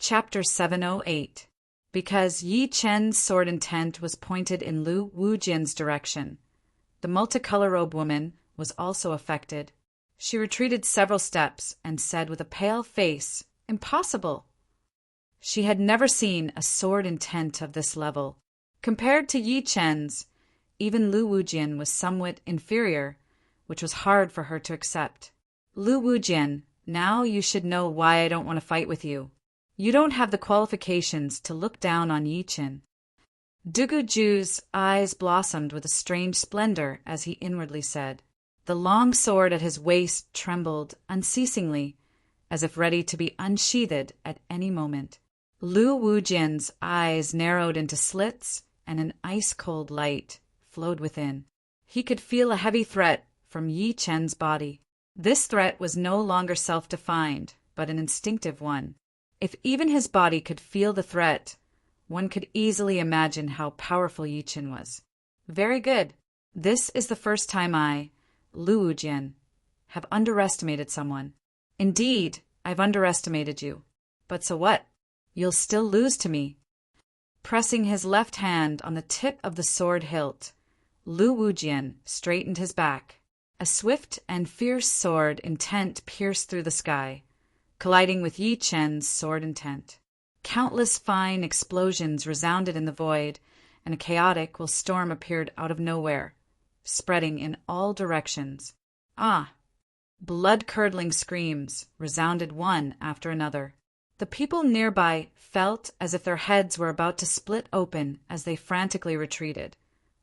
Chapter 708. Because Yi Chen's sword intent was pointed in Lu Wujian's direction, the multicolor-robed woman was also affected. She retreated several steps and said with a pale face, "Impossible!" She had never seen a sword intent of this level. Compared to Yi Chen's, even Lu Wujian was somewhat inferior, which was hard for her to accept. "Lu Wujian, now you should know why I don't want to fight with you. You don't have the qualifications to look down on Yi Chen." Dugu Ju's eyes blossomed with a strange splendor as he inwardly said. The long sword at his waist trembled unceasingly, as if ready to be unsheathed at any moment. Lu Wujian's eyes narrowed into slits, and an ice-cold light flowed within. He could feel a heavy threat from Yi Chen's body. This threat was no longer self-defined, but an instinctive one. If even his body could feel the threat, one could easily imagine how powerful Yi Chen was. "Very good. This is the first time I, Lu Wujian, have underestimated someone. Indeed, I've underestimated you. But so what? You'll still lose to me." Pressing his left hand on the tip of the sword hilt, Lu Wujian straightened his back. A swift and fierce sword intent pierced through the sky, colliding with Yi Chen's sword intent. Countless fine explosions resounded in the void, and a chaotic storm appeared out of nowhere, spreading in all directions. Ah! Blood-curdling screams resounded one after another. The people nearby felt as if their heads were about to split open as they frantically retreated,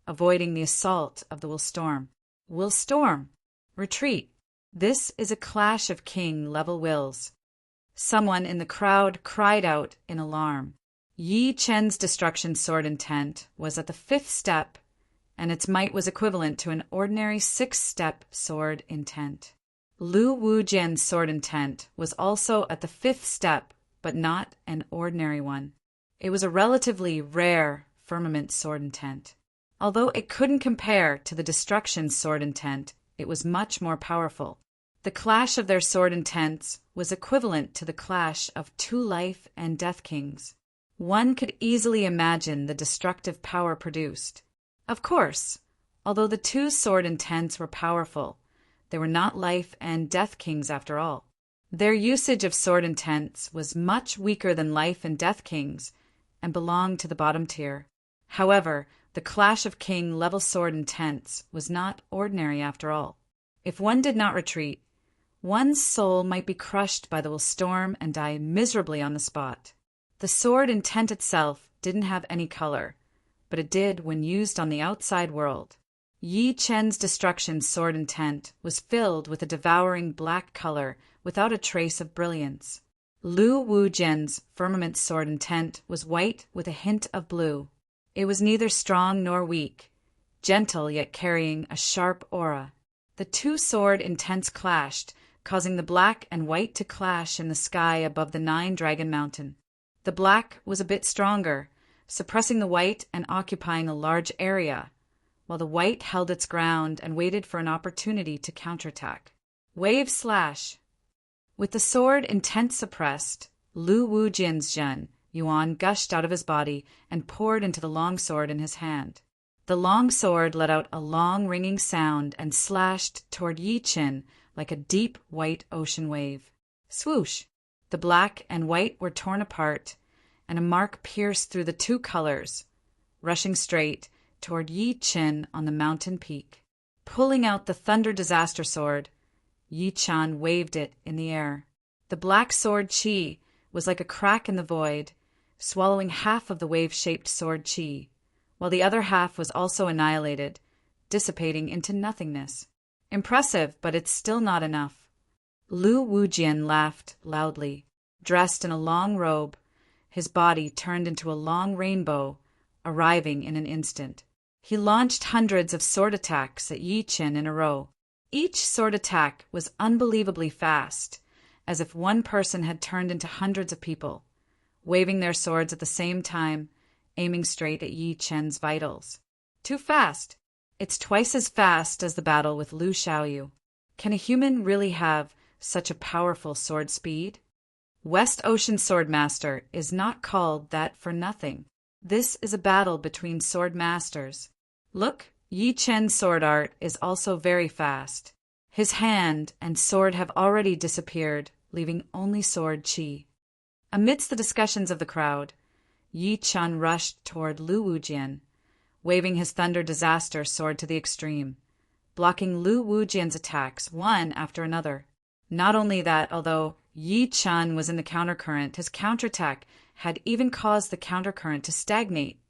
avoiding the assault of the Willstorm. Willstorm! Retreat! This is a clash of king-level wills. Someone in the crowd cried out in alarm. Yi Chen's destruction sword intent was at the 5th step, and its might was equivalent to an ordinary 6th-step sword intent. Lu Wujian's sword intent was also at the 5th step, but not an ordinary one. It was a relatively rare firmament sword intent. Although it couldn't compare to the destruction sword intent, it was much more powerful. The clash of their sword intents was equivalent to the clash of 2 life and death kings. One could easily imagine the destructive power produced. Of course, although the 2 sword intents were powerful, they were not life and death kings after all. Their usage of sword intents was much weaker than life and death kings and belonged to the bottom tier. However, the clash of king-level sword intents was not ordinary after all. If one did not retreat, one's soul might be crushed by the Willstorm and die miserably on the spot. The sword intent itself didn't have any color, but it did when used on the outside world. Yi Chen's destruction sword intent was filled with a devouring black color without a trace of brilliance. Lu Wujian's firmament sword intent was white with a hint of blue. It was neither strong nor weak, gentle yet carrying a sharp aura. The 2 sword intents clashed, causing the black and white to clash in the sky above the 9-Dragon Mountain. The black was a bit stronger, suppressing the white and occupying a large area, while the white held its ground and waited for an opportunity to counterattack. Wave slash! With the sword intent suppressed, Lu Wujian's Zhen Yuan gushed out of his body and poured into the long sword in his hand. The long sword let out a long ringing sound and slashed toward Yi Chen like a deep white ocean wave. Swoosh! The black and white were torn apart, and a mark pierced through the 2 colors, rushing straight toward Yi Chen on the mountain peak. Pulling out the Thunder Disaster Sword, Yi Chen waved it in the air. The black sword chi was like a crack in the void, swallowing half of the wave-shaped sword chi, while the other half was also annihilated, dissipating into nothingness. Impressive, but it's still not enough. Lu Wujian laughed loudly. Dressed in a long robe, his body turned into a long rainbow, arriving in an instant. He launched hundreds of sword attacks at Yi Chen in a row. Each sword attack was unbelievably fast, as if one person had turned into hundreds of people, waving their swords at the same time, aiming straight at Yi Chen's vitals. Too fast! It's twice as fast as the battle with Lu Xiaoyu. Can a human really have such a powerful sword speed? West Ocean Sword Master is not called that for nothing. This is a battle between sword masters. Look, Yi Chen's sword art is also very fast. His hand and sword have already disappeared, leaving only sword qi. Amidst the discussions of the crowd, Yi Chen rushed toward Lu Wujian, waving his Thunder Disaster sword to the extreme, blocking Lu Wujian's attacks one after another. Not only that, although Yi Chen was in the countercurrent, his counterattack had even caused the countercurrent to stagnate,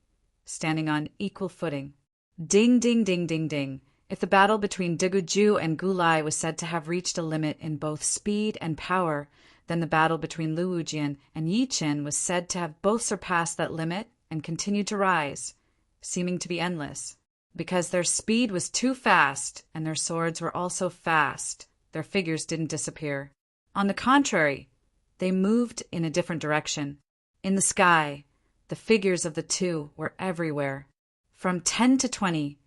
standing on equal footing. Ding, ding, ding, ding, ding. If the battle between Diguju and Gulai was said to have reached a limit in both speed and power, then the battle between Lu Wujian and Yi Chen was said to have both surpassed that limit and continued to rise, seeming to be endless. Because their speed was too fast and their swords were also fast, their figures didn't disappear. On the contrary, they moved in a different direction. In the sky, the figures of the two were everywhere. From 10 to 20,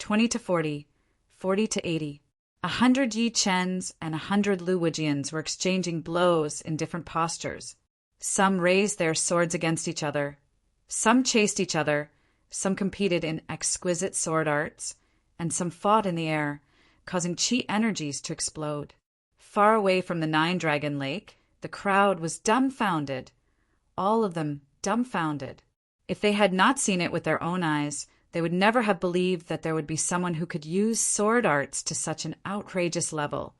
20 to 40, 40 to 80. 100 Yi Chens and 100 Lu Wujians were exchanging blows in different postures. Some raised their swords against each other. Some chased each other. Some competed in exquisite sword arts. And some fought in the air, causing chi energies to explode. Far away from the Nine-Dragon Lake, the crowd was dumbfounded. All of them dumbfounded. If they had not seen it with their own eyes, they would never have believed that there would be someone who could use sword arts to such an outrageous level.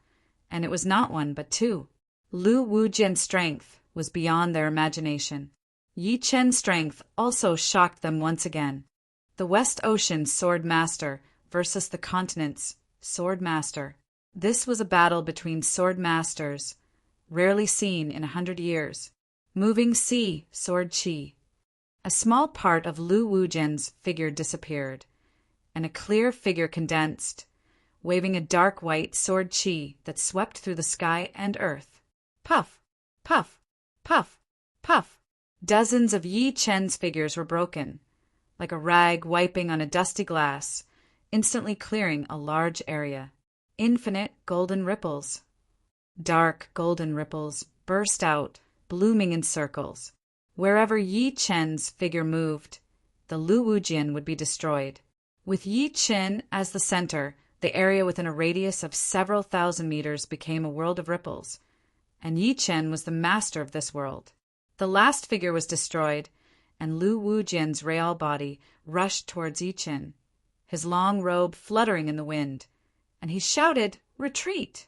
And it was not one, but two. Lu Wujian's strength was beyond their imagination. Yi Chen's strength also shocked them once again. The West Ocean Sword Master versus the continent's Sword Master. This was a battle between sword masters, rarely seen in 100 years. Moving sea, sword qi. A small part of Lu Wujian's figure disappeared, and a clear figure condensed, waving a dark white sword qi that swept through the sky and earth. Puff, puff, puff, puff. Dozens of Yi Chen's figures were broken, like a rag wiping on a dusty glass, instantly clearing a large area. Infinite golden ripples. Dark golden ripples burst out, blooming in circles. Wherever Yi Chen's figure moved, the Lu Wujian would be destroyed. With Yi Chen as the center, the area within a radius of several thousand meters became a world of ripples, and Yi Chen was the master of this world. The last figure was destroyed, and Lu Wujian's real body rushed towards Yi Chen, his long robe fluttering in the wind, and he shouted, "Retreat!"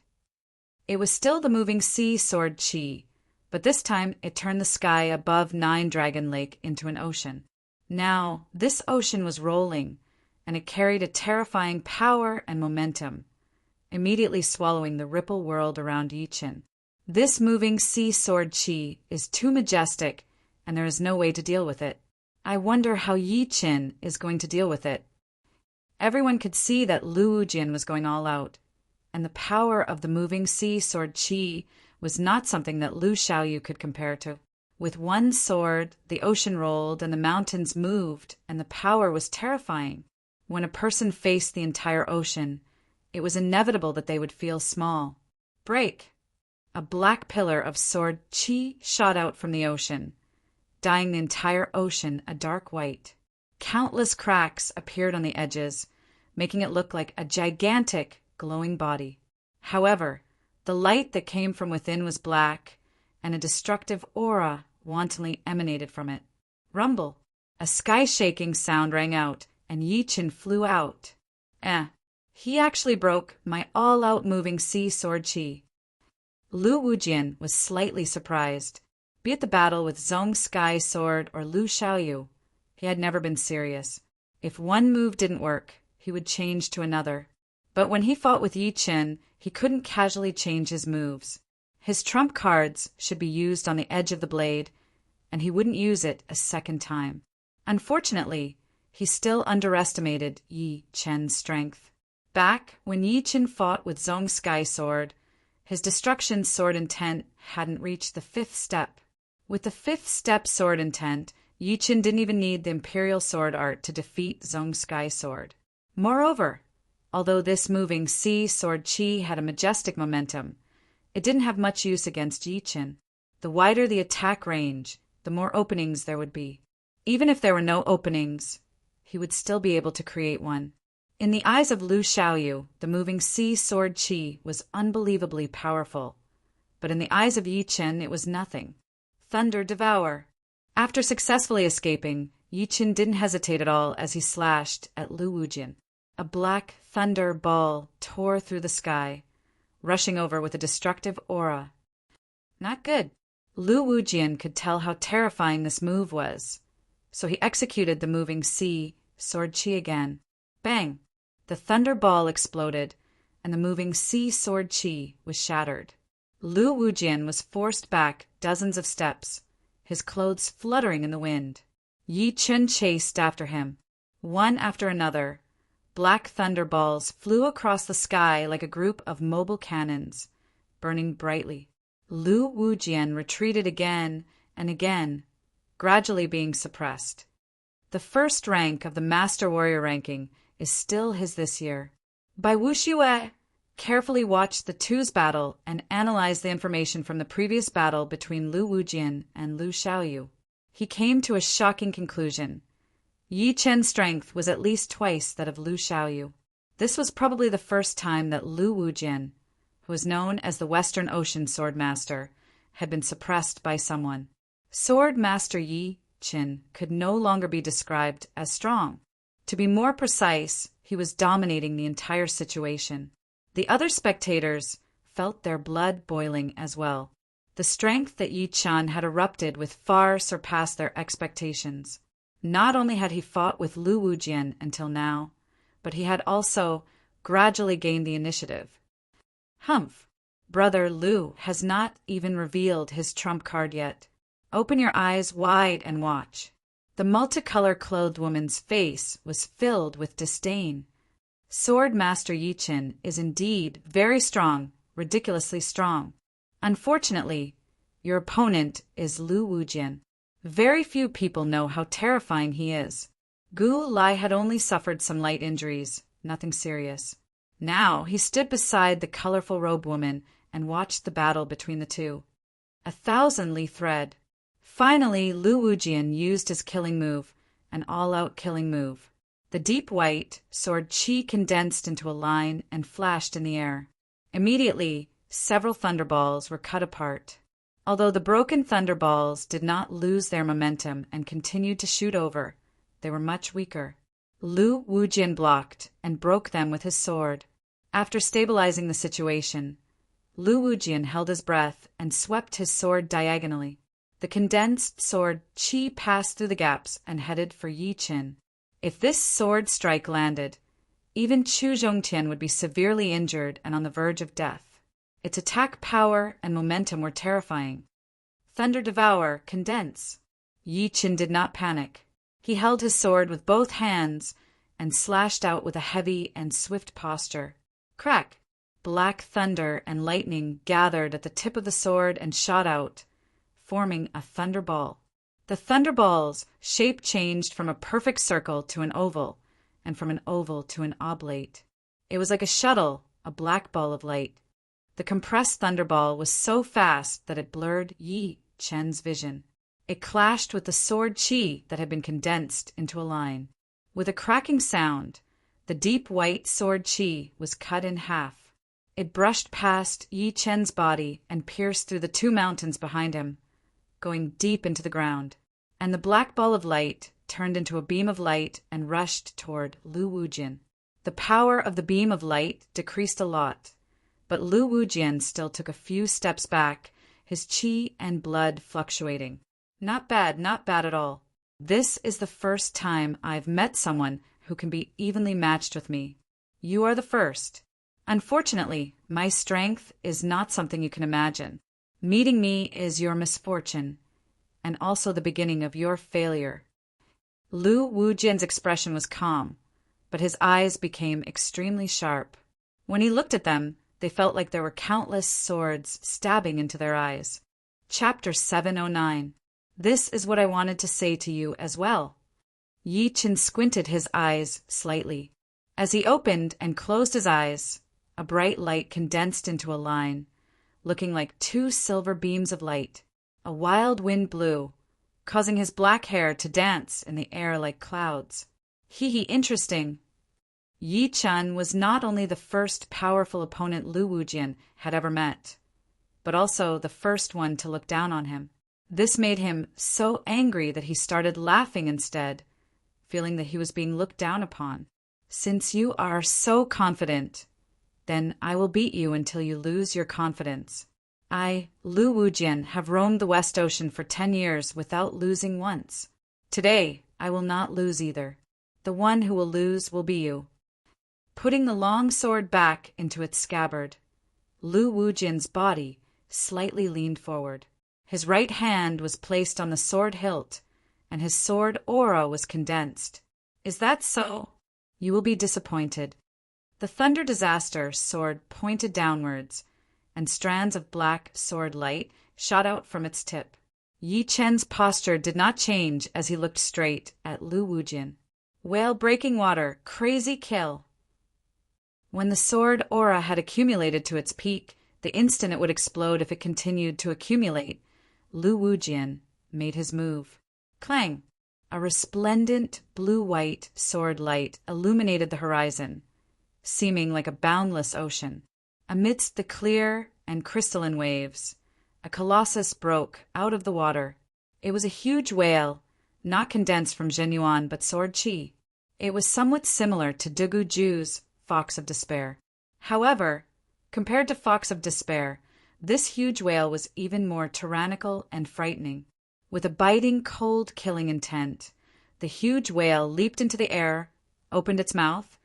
It was still the moving sea sword qi, but this time it turned the sky above Nine-Dragon Lake into an ocean. Now, this ocean was rolling, and it carried a terrifying power and momentum, immediately swallowing the ripple world around Yi Chen. This moving sea sword qi is too majestic, and there is no way to deal with it. I wonder how Yi Chen is going to deal with it. Everyone could see that Lu Wujian was going all out, and the power of the moving sea sword qi was not something that Lu Xiaoyu could compare to. With one sword, the ocean rolled and the mountains moved, and the power was terrifying. When a person faced the entire ocean, it was inevitable that they would feel small. Break! A black pillar of sword qi shot out from the ocean, dyeing the entire ocean a dark white. Countless cracks appeared on the edges, making it look like a gigantic, glowing body. However, the light that came from within was black, and a destructive aura wantonly emanated from it. Rumble! A sky-shaking sound rang out, and Yi Chen flew out. He actually broke my all-out moving sea sword qi. Lu Wujian was slightly surprised. Be it the battle with Zhong Sky Sword or Lu Xiaoyu, he had never been serious. If one move didn't work, he would change to another. But when he fought with Yi Chen, he couldn't casually change his moves. His trump cards should be used on the edge of the blade, and he wouldn't use it a second time. Unfortunately, he still underestimated Yi Chen's strength. Back when Yi Chen fought with Zhong Sky Sword, his destruction sword intent hadn't reached the 5th step. With the 5th step sword intent, Yi Chen didn't even need the Imperial Sword Art to defeat Zhong Sky Sword. Moreover, although this moving sea sword qi had a majestic momentum, it didn't have much use against Yi Chen. The wider the attack range, the more openings there would be. Even if there were no openings, he would still be able to create one. In the eyes of Lu Xiaoyu, the moving sea sword qi was unbelievably powerful. But in the eyes of Yi Chen, it was nothing. Thunder Devour. After successfully escaping, Yi Chen didn't hesitate at all as he slashed at Lu Wujin. A black thunder ball tore through the sky, rushing over with a destructive aura. Not good. Lu Wujin could tell how terrifying this move was, so he executed the moving sea sword qi again. Bang! The thunder ball exploded, and the moving sea sword qi was shattered. Lu Wujin was forced back dozens of steps, his clothes fluttering in the wind. Yi Chen chased after him. One after another, black thunder balls flew across the sky like a group of mobile cannons, burning brightly. Lu Wujin retreated again and again, gradually being suppressed. The first rank of the Master Warrior ranking is still his this year. Bai Wuxue carefully watched the two's battle and analyzed the information from the previous battle between Lu Wujin and Lu Xiaoyu. He came to a shocking conclusion. Yi Chen's strength was at least twice that of Lu Xiaoyu. This was probably the first time that Lu Wujin, who was known as the Western Ocean Sword Master, had been suppressed by someone. Sword Master Yi Chen could no longer be described as strong. To be more precise, he was dominating the entire situation. The other spectators felt their blood boiling as well. The strength that Yi Chen had erupted with far surpassed their expectations. Not only had he fought with Lu Wujin until now, but he had also gradually gained the initiative. Humph! Brother Lu has not even revealed his trump card yet. Open your eyes wide and watch. The multicolor-clothed woman's face was filled with disdain. Sword Master Yi Chen is indeed very strong, ridiculously strong. Unfortunately, your opponent is Lu Wujin. Very few people know how terrifying he is. Gu Lai had only suffered some light injuries, nothing serious. Now he stood beside the colorful robed woman and watched the battle between the two. 1,000 Li thread. Finally, Lu Wujin used his killing move, an all-out killing move. The deep white sword qi condensed into a line and flashed in the air. Immediately, several thunderballs were cut apart. Although the broken thunderballs did not lose their momentum and continued to shoot over, they were much weaker. Lu Wujin blocked and broke them with his sword. After stabilizing the situation, Lu Wujin held his breath and swept his sword diagonally. The condensed sword qi passed through the gaps and headed for Yi Chen. If this sword strike landed, even Chu Zhongtian would be severely injured and on the verge of death. Its attack power and momentum were terrifying. Thunder Devour, condense. Yi Chen did not panic. He held his sword with both hands and slashed out with a heavy and swift posture. Crack! Black thunder and lightning gathered at the tip of the sword and shot out, forming a thunderball. The thunderball's shape changed from a perfect circle to an oval, and from an oval to an oblate. It was like a shuttle, a black ball of light. The compressed thunderball was so fast that it blurred Yi Chen's vision. It clashed with the sword qi that had been condensed into a line. With a cracking sound, the deep white sword qi was cut in half. It brushed past Yi Chen's body and pierced through the two mountains behind him, going deep into the ground. And the black ball of light turned into a beam of light and rushed toward Lu Wujin. The power of the beam of light decreased a lot, but Lu Wujin still took a few steps back, his qi and blood fluctuating. Not bad at all. This is the first time I've met someone who can be evenly matched with me. You are the first. Unfortunately, my strength is not something you can imagine. Meeting me is your misfortune, and also the beginning of your failure. Lu Wujin's expression was calm, but his eyes became extremely sharp. When he looked at them, they felt like there were countless swords stabbing into their eyes. Chapter 709. This is what I wanted to say to you as well. Yi Chen squinted his eyes slightly. As he opened and closed his eyes, a bright light condensed into a line, looking like two silver beams of light. A wild wind blew, causing his black hair to dance in the air like clouds. Hee, interesting. Yi Chen was not only the first powerful opponent Lu Wujian had ever met, but also the first one to look down on him. This made him so angry that he started laughing instead, feeling that he was being looked down upon. Since you are so confident, then I will beat you until you lose your confidence. I, Lu Wujian, have roamed the West Ocean for 10 years without losing once. Today, I will not lose either. The one who will lose will be you. Putting the long sword back into its scabbard, Lu Wujian's body slightly leaned forward. His right hand was placed on the sword hilt, and his sword aura was condensed. Is that so? You will be disappointed. The Thunder Disaster sword pointed downwards, and strands of black sword light shot out from its tip. Yi Chen's posture did not change as he looked straight at Lu Wujian. Whale breaking water, crazy kill. When the sword aura had accumulated to its peak, the instant it would explode if it continued to accumulate, Lu Wujian made his move. Clang! A resplendent blue-white sword light illuminated the horizon, seeming like a boundless ocean. Amidst the clear and crystalline waves, a colossus broke out of the water. It was a huge whale, not condensed from Zhenyuan but sword qi. It was somewhat similar to Dugu Ju's Fox of Despair. However, compared to Fox of Despair, this huge whale was even more tyrannical and frightening. With a biting, cold, killing intent, the huge whale leaped into the air, opened its mouth,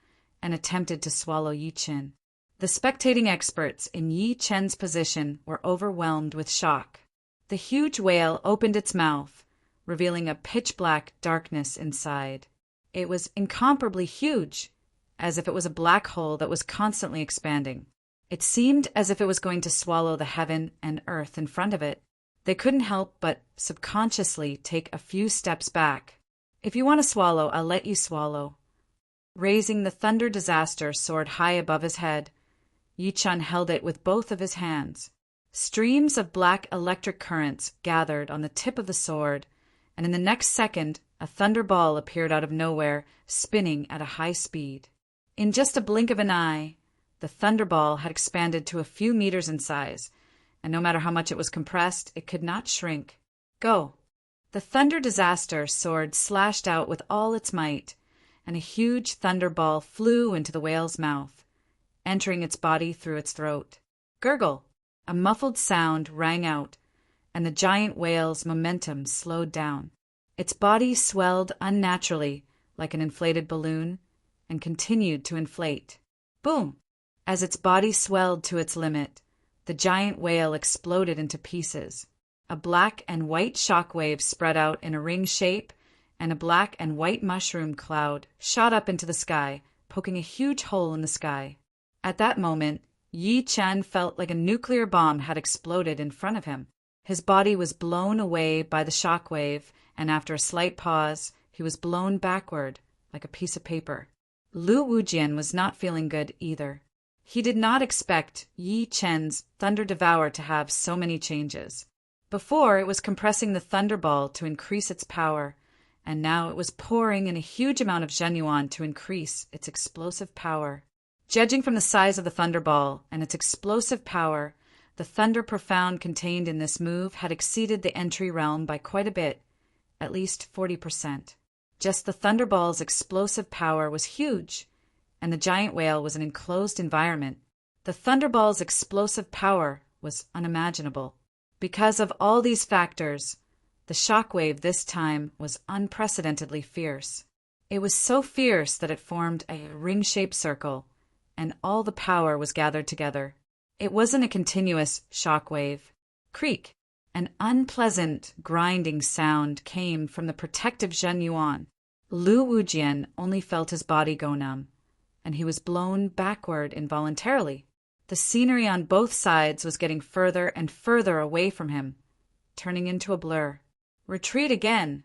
and attempted to swallow Yi Chen. The spectating experts in Yi Chen's position were overwhelmed with shock. The huge whale opened its mouth, revealing a pitch-black darkness inside. It was incomparably huge, as if it was a black hole that was constantly expanding. It seemed as if it was going to swallow the heaven and earth in front of it. They couldn't help but subconsciously take a few steps back. If you want to swallow, I'll let you swallow. Raising the Thunder Disaster sword high above his head, Yi Chen held it with both of his hands. Streams of black electric currents gathered on the tip of the sword, and in the next second, a thunderball appeared out of nowhere, spinning at a high speed. In just a blink of an eye, the thunderball had expanded to a few meters in size, and no matter how much it was compressed, it could not shrink. Go! The Thunder Disaster sword slashed out with all its might, and a huge thunderball flew into the whale's mouth, entering its body through its throat. Gurgle! A muffled sound rang out, and the giant whale's momentum slowed down. Its body swelled unnaturally like an inflated balloon and continued to inflate. Boom! As its body swelled to its limit, the giant whale exploded into pieces. A black and white shockwave spread out in a ring shape, and a black and white mushroom cloud shot up into the sky, poking a huge hole in the sky. At that moment, Yi Chen felt like a nuclear bomb had exploded in front of him. His body was blown away by the shockwave, and after a slight pause, he was blown backward like a piece of paper. Lu Wujian was not feeling good either. He did not expect Yi Chen's Thunder Devour to have so many changes. Before, it was compressing the Thunderball to increase its power, and now it was pouring in a huge amount of Zhenyuan to increase its explosive power. Judging from the size of the Thunderball and its explosive power, the Thunder Profound contained in this move had exceeded the entry realm by quite a bit, at least 40%. Just the Thunderball's explosive power was huge, and the giant whale was an enclosed environment. The Thunderball's explosive power was unimaginable. Because of all these factors, the shockwave this time was unprecedentedly fierce. It was so fierce that it formed a ring-shaped circle, and all the power was gathered together. It wasn't a continuous shockwave. Creak! An unpleasant, grinding sound came from the protective Zhenyuan. Lu Wujian only felt his body go numb, and he was blown backward involuntarily. The scenery on both sides was getting further and further away from him, turning into a blur. Retreat again!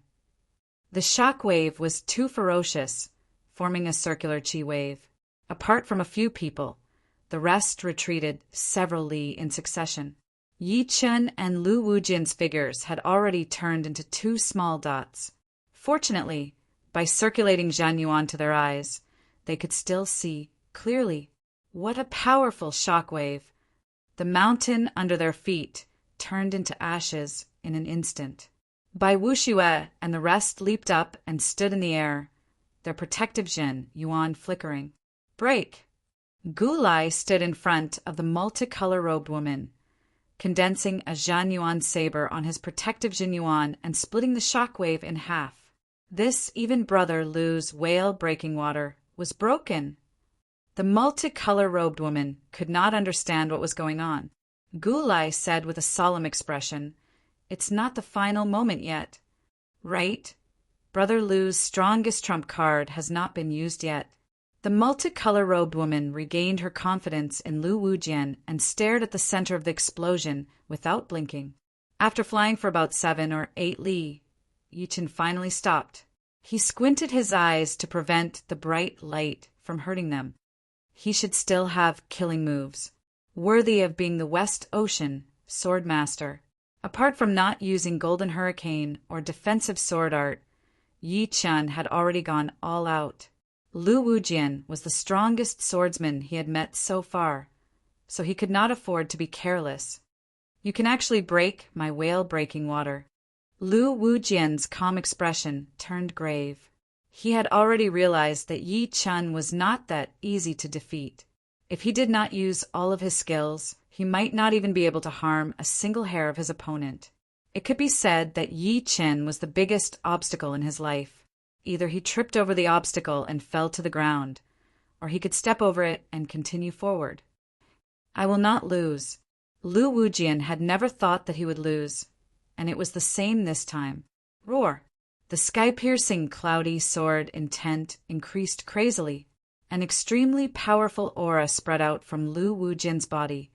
The shock wave was too ferocious, forming a circular chi wave. Apart from a few people, the rest retreated several li in succession. Yi Chen and Lu Wujin's figures had already turned into two small dots. Fortunately, by circulating Zhanyuan to their eyes, they could still see clearly. What a powerful shockwave! The mountain under their feet turned into ashes in an instant. Bai Wuxue and the rest leaped up and stood in the air, their protective Jin Yuan flickering. Break! Gulai stood in front of the multicolor-robed woman, condensing a Zhanyuan saber on his protective Jin Yuan and splitting the shockwave in half. This even brother Lu's whale breaking water was broken. The multicolor-robed woman could not understand what was going on. Gulai said with a solemn expression, "It's not the final moment yet." Right? Brother Lu's strongest trump card has not been used yet. The multicolor-robed woman regained her confidence in Lu Wujian and stared at the center of the explosion without blinking. After flying for about 7 or 8 li, Yichen finally stopped. He squinted his eyes to prevent the bright light from hurting them. He should still have killing moves, worthy of being the West Ocean sword master. Apart from not using Golden Hurricane or defensive sword art, Yi Chen had already gone all out. Lu Wujian was the strongest swordsman he had met so far, so he could not afford to be careless. "You can actually break my whale-breaking water." Lu Wujian's calm expression turned grave. He had already realized that Yi Chen was not that easy to defeat. If he did not use all of his skills, he might not even be able to harm a single hair of his opponent. It could be said that Yi Chen was the biggest obstacle in his life. Either he tripped over the obstacle and fell to the ground, or he could step over it and continue forward. "I will not lose." Lu Wujian had never thought that he would lose, and it was the same this time. Roar! The sky-piercing cloudy sword intent increased crazily. An extremely powerful aura spread out from Lu Wujian's body,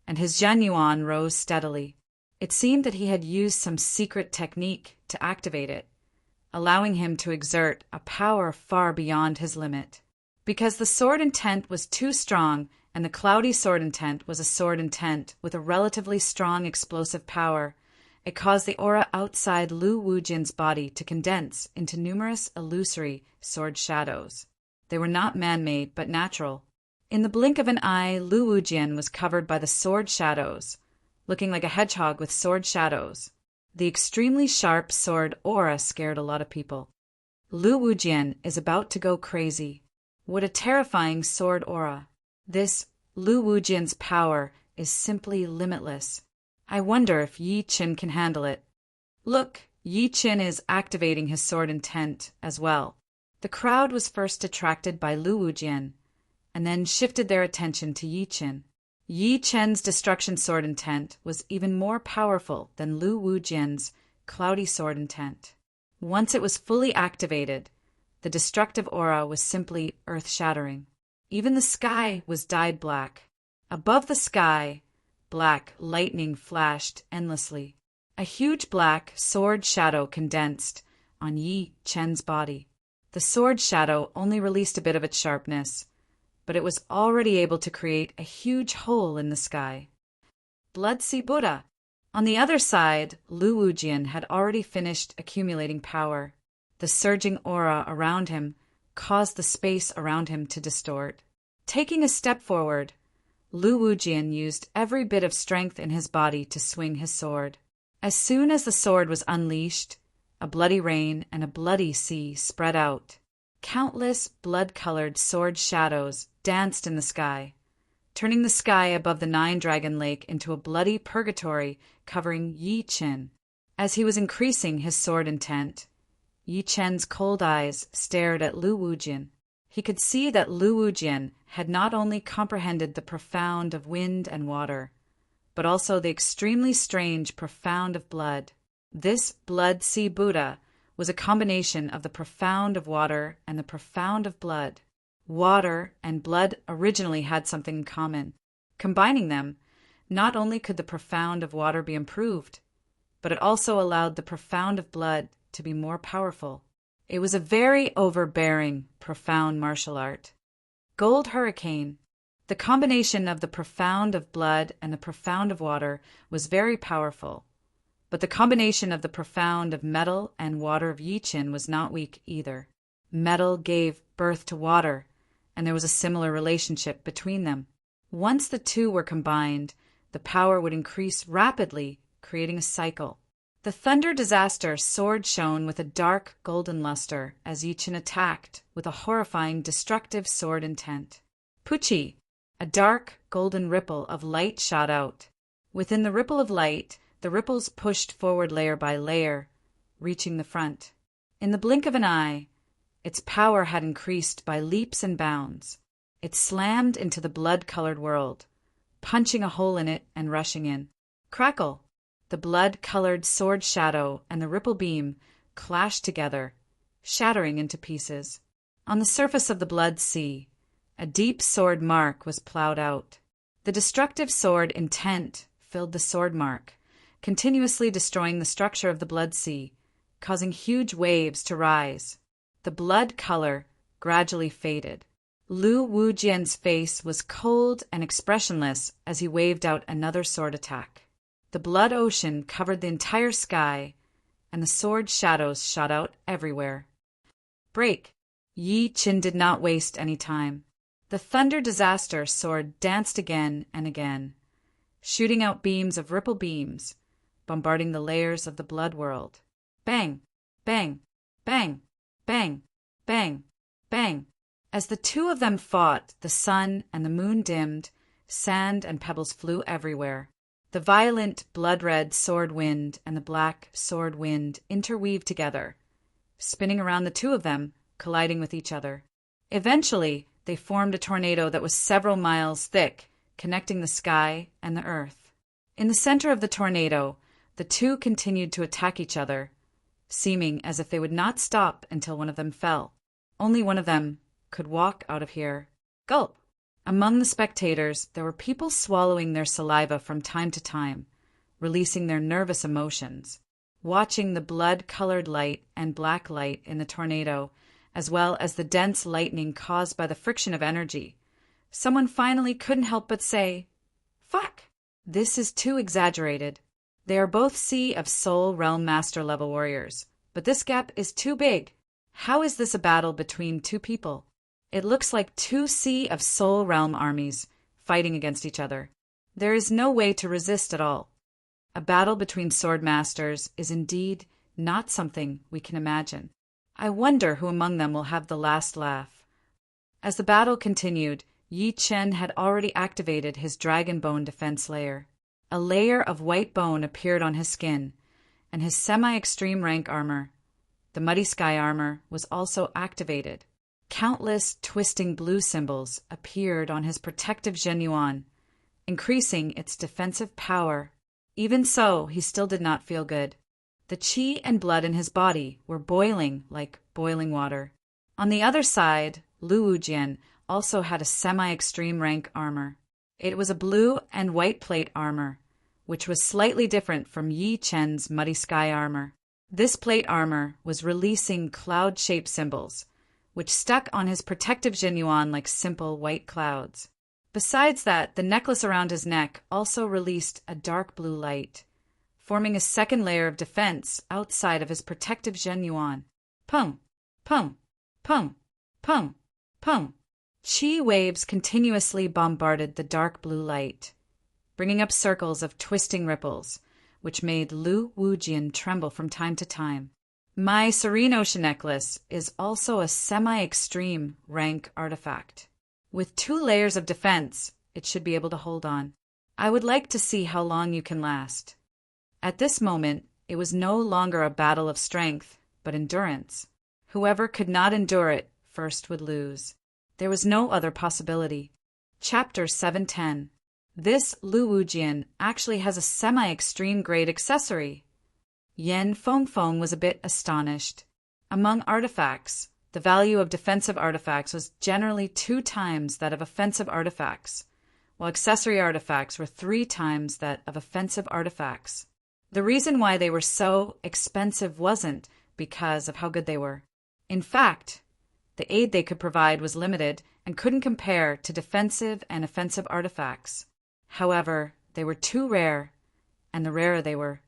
and his Zhanyuan rose steadily. It seemed that he had used some secret technique to activate it, allowing him to exert a power far beyond his limit. Because the sword intent was too strong and the cloudy sword intent was a sword intent with a relatively strong explosive power, it caused the aura outside Lu Wujian's body to condense into numerous illusory sword shadows. They were not man-made, but natural. In the blink of an eye, Lu Wujian was covered by the sword shadows, looking like a hedgehog with sword shadows. The extremely sharp sword aura scared a lot of people. Lu Wujian is about to go crazy. What a terrifying sword aura. This Lu Wujian's power is simply limitless. I wonder if Yi Chen can handle it. Look, Yi Chen is activating his sword intent as well. The crowd was first attracted by Lu Wujian, and then shifted their attention to Yi Chen. Yi Chen's destruction sword intent was even more powerful than Lu Wujian's cloudy sword intent. Once it was fully activated, the destructive aura was simply earth-shattering. Even the sky was dyed black. Above the sky, black lightning flashed endlessly. A huge black sword shadow condensed on Yi Chen's body. The sword shadow only released a bit of its sharpness, but it was already able to create a huge hole in the sky. Blood Sea Buddha! On the other side, Lu Wujian had already finished accumulating power. The surging aura around him caused the space around him to distort. Taking a step forward, Lu Wujian used every bit of strength in his body to swing his sword. As soon as the sword was unleashed, a bloody rain and a bloody sea spread out. Countless blood-colored sword shadows danced in the sky, turning the sky above the Nine-Dragon Lake into a bloody purgatory covering Yi Chen. As he was increasing his sword intent, Yi Chen's cold eyes stared at Lu Wujian. He could see that Lu Wujian had not only comprehended the profound of wind and water, but also the extremely strange profound of blood. This Blood Sea Buddha was a combination of the profound of water and the profound of blood. Water and blood originally had something in common. Combining them, not only could the profound of water be improved, but it also allowed the profound of blood to be more powerful. It was a very overbearing, profound martial art. Gold Hurricane. The combination of the profound of blood and the profound of water was very powerful, but the combination of the profound of metal and water of Yi-Chin was not weak either. Metal gave birth to water, and there was a similar relationship between them. Once the two were combined, the power would increase rapidly, creating a cycle. The thunder disaster sword shone with a dark golden luster as Yi-Chin attacked with a horrifying destructive sword intent. Puchi! A dark golden ripple of light shot out. Within the ripple of light, the ripples pushed forward layer by layer, reaching the front. In the blink of an eye, its power had increased by leaps and bounds. It slammed into the blood-colored world, punching a hole in it and rushing in. Crackle! The blood-colored sword shadow and the ripple beam clashed together, shattering into pieces. On the surface of the blood sea, a deep sword mark was plowed out. The destructive sword intent filled the sword mark, continuously destroying the structure of the blood sea, causing huge waves to rise. The blood color gradually faded. Lu Wujian's face was cold and expressionless as he waved out another sword attack. The blood ocean covered the entire sky, and the sword shadows shot out everywhere. Break! Yi-Chin did not waste any time. The thunder disaster sword danced again and again, shooting out beams of ripple beams, bombarding the layers of the blood world. Bang! Bang! Bang! Bang! Bang! Bang! As the two of them fought, the sun and the moon dimmed, sand and pebbles flew everywhere. The violent blood-red sword wind and the black sword wind interweaved together, spinning around the two of them, colliding with each other. Eventually, they formed a tornado that was several miles thick, connecting the sky and the earth. In the center of the tornado, the two continued to attack each other, seeming as if they would not stop until one of them fell. Only one of them could walk out of here. Gulp! Among the spectators, there were people swallowing their saliva from time to time, releasing their nervous emotions, watching the blood-colored light and black light in the tornado, as well as the dense lightning caused by the friction of energy. Someone finally couldn't help but say, "Fuck! This is too exaggerated. They are both Sea of Soul Realm Master level warriors, but this gap is too big. How is this a battle between two people? It looks like two Sea of Soul Realm armies fighting against each other. There is no way to resist at all. A battle between sword masters is indeed not something we can imagine. I wonder who among them will have the last laugh." As the battle continued, Yi-Chen had already activated his dragon bone defense layer. A layer of white bone appeared on his skin, and his semi-extreme rank armor, the Muddy Sky armor, was also activated. Countless twisting blue symbols appeared on his protective Zhenyuan, increasing its defensive power. Even so, he still did not feel good. The qi and blood in his body were boiling like boiling water. On the other side, Lu Wujian also had a semi-extreme rank armor. It was a blue and white plate armor, which was slightly different from Yi-Chen's Muddy Sky armor. This plate armor was releasing cloud-shaped symbols, which stuck on his protective Zhenyuan like simple white clouds. Besides that, the necklace around his neck also released a dark blue light, forming a second layer of defense outside of his protective Zhenyuan. Pung! Pung! Pung! Pung! Pung! Qi waves continuously bombarded the dark blue light, bringing up circles of twisting ripples, which made Lu Wujian tremble from time to time. My Serene Ocean necklace is also a semi-extreme rank artifact. With 2 layers of defense, it should be able to hold on. I would like to see how long you can last. At this moment, it was no longer a battle of strength, but endurance. Whoever could not endure it first would lose. There was no other possibility. Chapter 710. This Lu Wujian actually has a semi-extreme grade accessory. Yen Fengfeng was a bit astonished. Among artifacts, the value of defensive artifacts was generally 2 times that of offensive artifacts, while accessory artifacts were 3 times that of offensive artifacts. The reason why they were so expensive wasn't because of how good they were. In fact, the aid they could provide was limited and couldn't compare to defensive and offensive artifacts. However, they were too rare, and the rarer they were,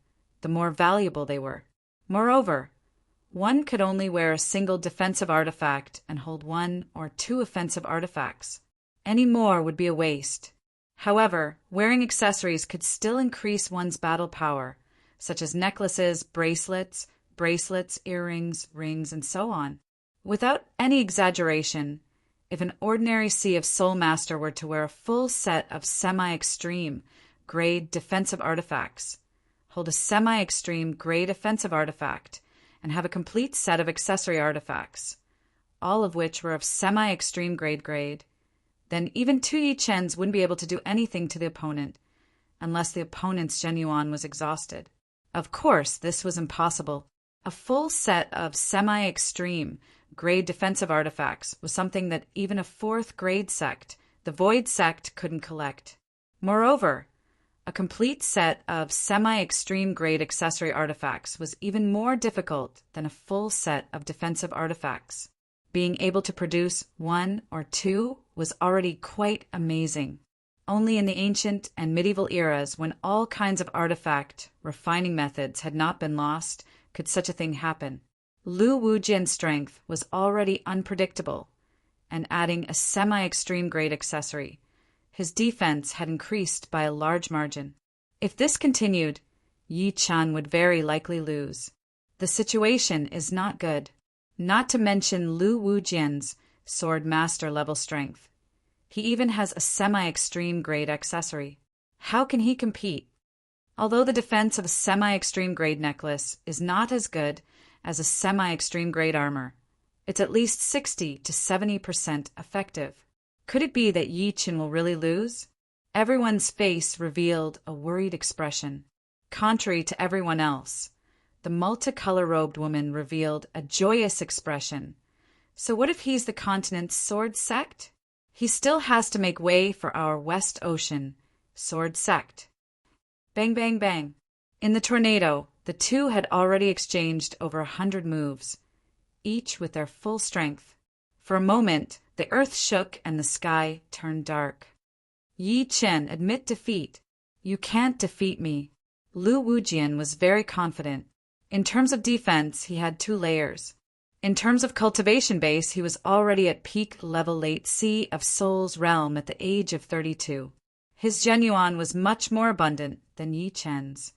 the more valuable they were. Moreover, one could only wear a single defensive artifact and hold one or two offensive artifacts. Any more would be a waste. However, wearing accessories could still increase one's battle power, such as necklaces, bracelets, earrings, rings, and so on. Without any exaggeration, if an ordinary Sea of Soul Master were to wear a full set of semi-extreme grade defensive artifacts, hold a semi-extreme grade offensive artifact, and have a complete set of accessory artifacts, all of which were of semi-extreme grade, then even 2 Yi Chens wouldn't be able to do anything to the opponent, unless the opponent's genuine was exhausted. Of course, this was impossible. A full set of semi-extreme grade defensive artifacts was something that even a 4th grade sect, the Void sect, couldn't collect. Moreover, a complete set of semi-extreme grade accessory artifacts was even more difficult than a full set of defensive artifacts. Being able to produce 1 or 2 was already quite amazing. Only in the ancient and medieval eras, when all kinds of artifact refining methods had not been lost, could such a thing happen. Lu Wujian's strength was already unpredictable, and adding a semi-extreme grade accessory, his defense had increased by a large margin. If this continued, Yi Chen would very likely lose. The situation is not good, not to mention Lu Wujian's sword master level strength. He even has a semi-extreme grade accessory. How can he compete? Although the defense of a semi-extreme grade necklace is not as good as a semi-extreme grade armor, it's at least 60 to 70% effective. Could it be that Yi Chen will really lose? Everyone's face revealed a worried expression. Contrary to everyone else, the multicolor-robed woman revealed a joyous expression. So what if he's the continent's sword sect? He still has to make way for our West Ocean sword sect. Bang, bang, bang. In the tornado, the two had already exchanged over 100 moves, each with their full strength. For a moment, the earth shook and the sky turned dark. Yi Chen, admit defeat. You can't defeat me. Lu Wujian was very confident. In terms of defense, he had 2 layers. In terms of cultivation base, he was already at peak level late Sea of Soul's realm at the age of 32. His genuine was much more abundant than Yi Chen's.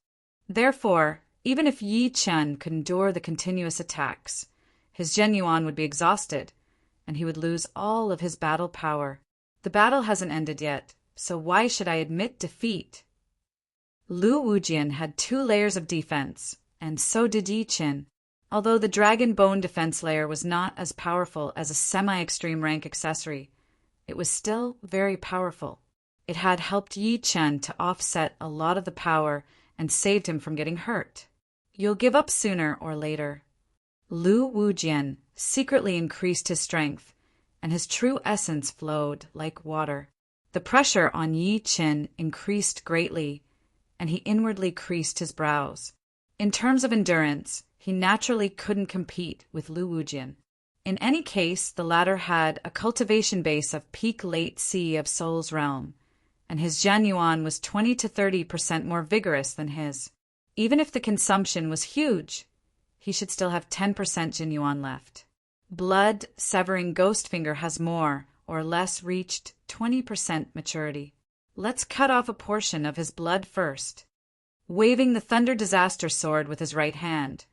Therefore, even if Yi Chen could endure the continuous attacks, his genuine would be exhausted, and he would lose all of his battle power. The battle hasn't ended yet, so why should I admit defeat? Lu Wujian had 2 layers of defense, and so did Yi Chen. Although the Dragon Bone defense layer was not as powerful as a semi-extreme rank accessory, it was still very powerful. It had helped Yi Chen to offset a lot of the power and saved him from getting hurt. You'll give up sooner or later. Lu Wujian secretly increased his strength, and his true essence flowed like water. The pressure on Yi Chen increased greatly, and he inwardly creased his brows. In terms of endurance, he naturally couldn't compete with Lu Wujian. In any case, the latter had a cultivation base of peak late Sea of Soul's realm, and his genuine was 20 to 30% more vigorous than his. Even if the consumption was huge, he should still have 10% genuine left. Blood-severing Ghostfinger has more or less reached 20% maturity. Let's cut off a portion of his blood first. Waving the Thunder Disaster Sword with his right hand,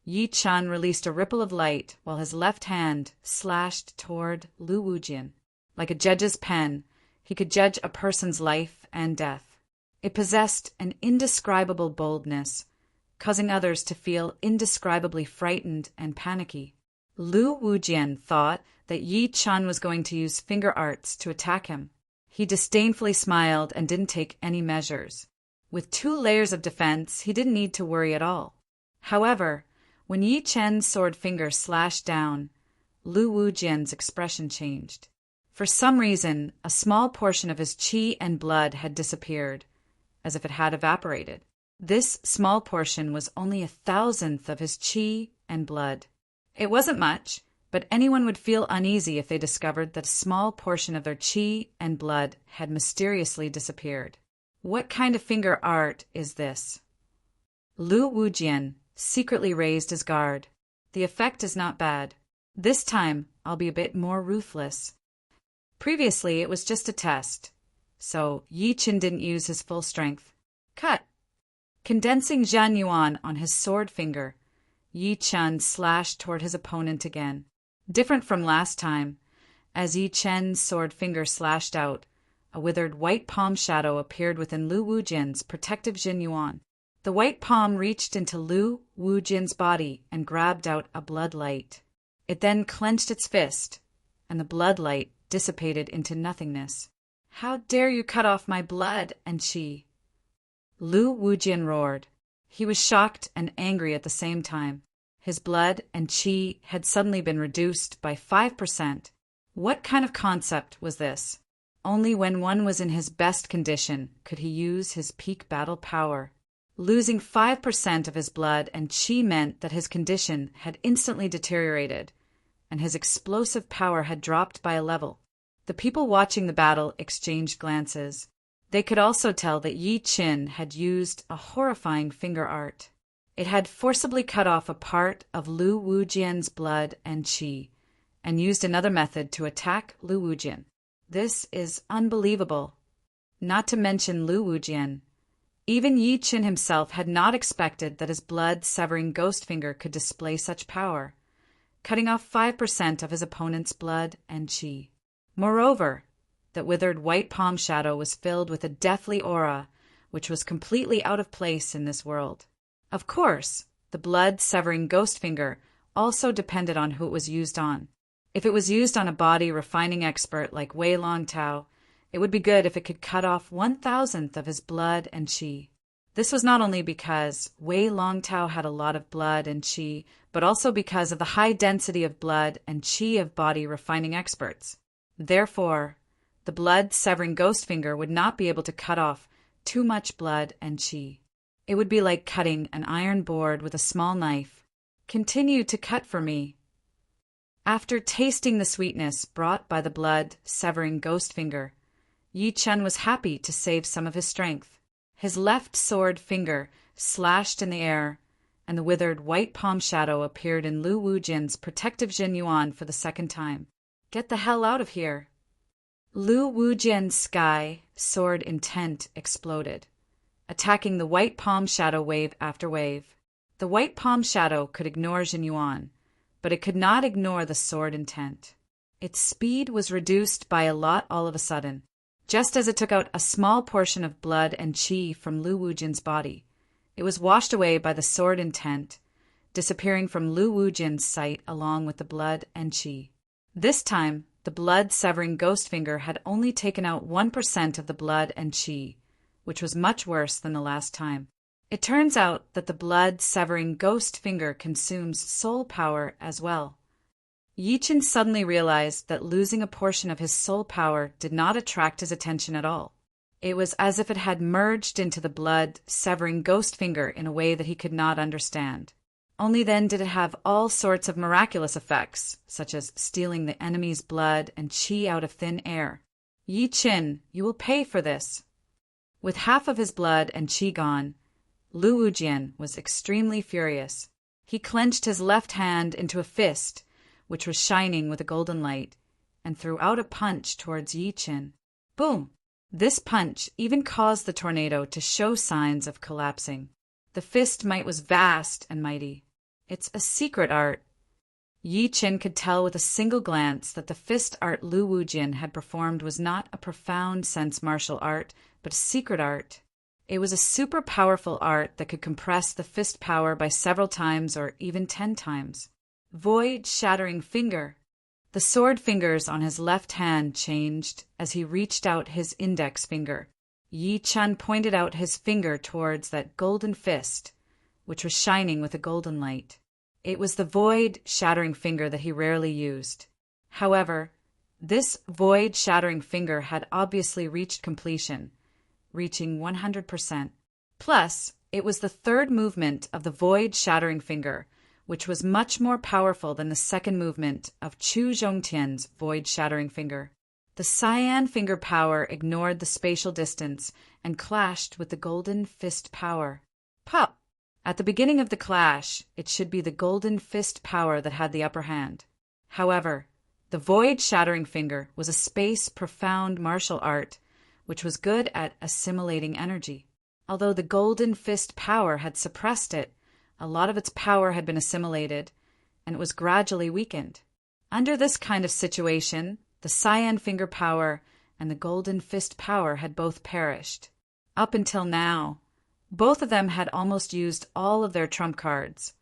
Yi Chen released a ripple of light while his left hand slashed toward Lu Wujian. Like a judge's pen, he could judge a person's life and death. It possessed an indescribable boldness, causing others to feel indescribably frightened and panicky. Lu Wujian thought that Yi Chen was going to use finger arts to attack him. He disdainfully smiled and didn't take any measures. With 2 layers of defense, he didn't need to worry at all. However, when Yi Chen's sword finger slashed down, Lu Wujian's expression changed. For some reason, a small portion of his qi and blood had disappeared, as if it had evaporated. This small portion was only 1,000th of his qi and blood. It wasn't much, but anyone would feel uneasy if they discovered that a small portion of their qi and blood had mysteriously disappeared. What kind of finger art is this? Lu Wujian secretly raised his guard. The effect is not bad. This time, I'll be a bit more ruthless. Previously, it was just a test, so Yi Qin didn't use his full strength. Cut! Condensing Zhan Yuan on his sword finger, Yi Chen slashed toward his opponent again. Different from last time, as Yi Chen's sword finger slashed out, a withered white palm shadow appeared within Lu Wujian's protective Jin Yuan. The white palm reached into Lu Wujian's body and grabbed out a blood light. It then clenched its fist, and the blood light dissipated into nothingness. How dare you cut off my blood and qi? Lu Wujian roared. He was shocked and angry at the same time. His blood and qi had suddenly been reduced by 5%. What kind of concept was this? Only when one was in his best condition could he use his peak battle power. Losing 5% of his blood and qi meant that his condition had instantly deteriorated, and his explosive power had dropped by a level. The people watching the battle exchanged glances. They could also tell that Yi Qin had used a horrifying finger art. It had forcibly cut off a part of Lu Wujian's blood and qi, and used another method to attack Lu Wujian. This is unbelievable. Not to mention Lu Wujian. Even Yi Qin himself had not expected that his blood-severing ghost finger could display such power, cutting off 5% of his opponent's blood and qi. Moreover, that withered white palm shadow was filled with a deathly aura, which was completely out of place in this world. Of course, the blood-severing ghost finger also depended on who it was used on. If it was used on a body-refining expert like Wei Longtao, it would be good if it could cut off 1,000th of his blood and qi. This was not only because Wei Longtao had a lot of blood and qi, but also because of the high density of blood and qi of body-refining experts. Therefore, the blood-severing ghost finger would not be able to cut off too much blood and qi. It would be like cutting an iron board with a small knife. Continue to cut for me. After tasting the sweetness brought by the blood-severing ghost finger, Yi Chen was happy to save some of his strength. His left sword finger slashed in the air, and the withered white palm shadow appeared in Lu Wujian's protective Jin Yuan for the second time. Get the hell out of here! Lu Wujian's sky sword intent exploded, attacking the white palm shadow wave after wave. The white palm shadow could ignore Jin Yuan, but it could not ignore the sword intent. Its speed was reduced by a lot all of a sudden. Just as it took out a small portion of blood and qi from Lu Wujian's body, it was washed away by the sword intent, disappearing from Lu Wujian's sight along with the blood and qi. This time, the blood-severing ghost finger had only taken out 1% of the blood and qi, which was much worse than the last time. It turns out that the blood-severing ghost finger consumes soul power as well. Yi Qin suddenly realized that losing a portion of his soul power did not attract his attention at all. It was as if it had merged into the blood-severing ghost finger in a way that he could not understand. Only then did it have all sorts of miraculous effects, such as stealing the enemy's blood and qi out of thin air. Yi Qin, you will pay for this. With half of his blood and qi gone, Lu Wujian was extremely furious. He clenched his left hand into a fist, which was shining with a golden light, and threw out a punch towards Yi Qin. Boom! This punch even caused the tornado to show signs of collapsing. The fist might was vast and mighty. It's a secret art. Yi Qin could tell with a single glance that the fist art Lu Wujian had performed was not a profound sense martial art, but a secret art. It was a super powerful art that could compress the fist power by several times or even 10 times. Void-shattering finger. The sword fingers on his left hand changed as he reached out his index finger. Yi Chen pointed out his finger towards that golden fist, which was shining with a golden light. It was the void-shattering finger that he rarely used. However, this void-shattering finger had obviously reached completion, reaching 100%. Plus, it was the third movement of the void-shattering finger, which was much more powerful than the second movement of Chu Zhongtian's void-shattering finger. The cyan finger power ignored the spatial distance and clashed with the golden fist power. Pop! At the beginning of the clash, it should be the golden fist power that had the upper hand. However, the void-shattering finger was a space-profound martial art, which was good at assimilating energy. Although the golden fist power had suppressed it, a lot of its power had been assimilated, and it was gradually weakened. Under this kind of situation, the cyan finger power and the golden fist power had both perished. Up until now, both of them had almost used all of their trump cards,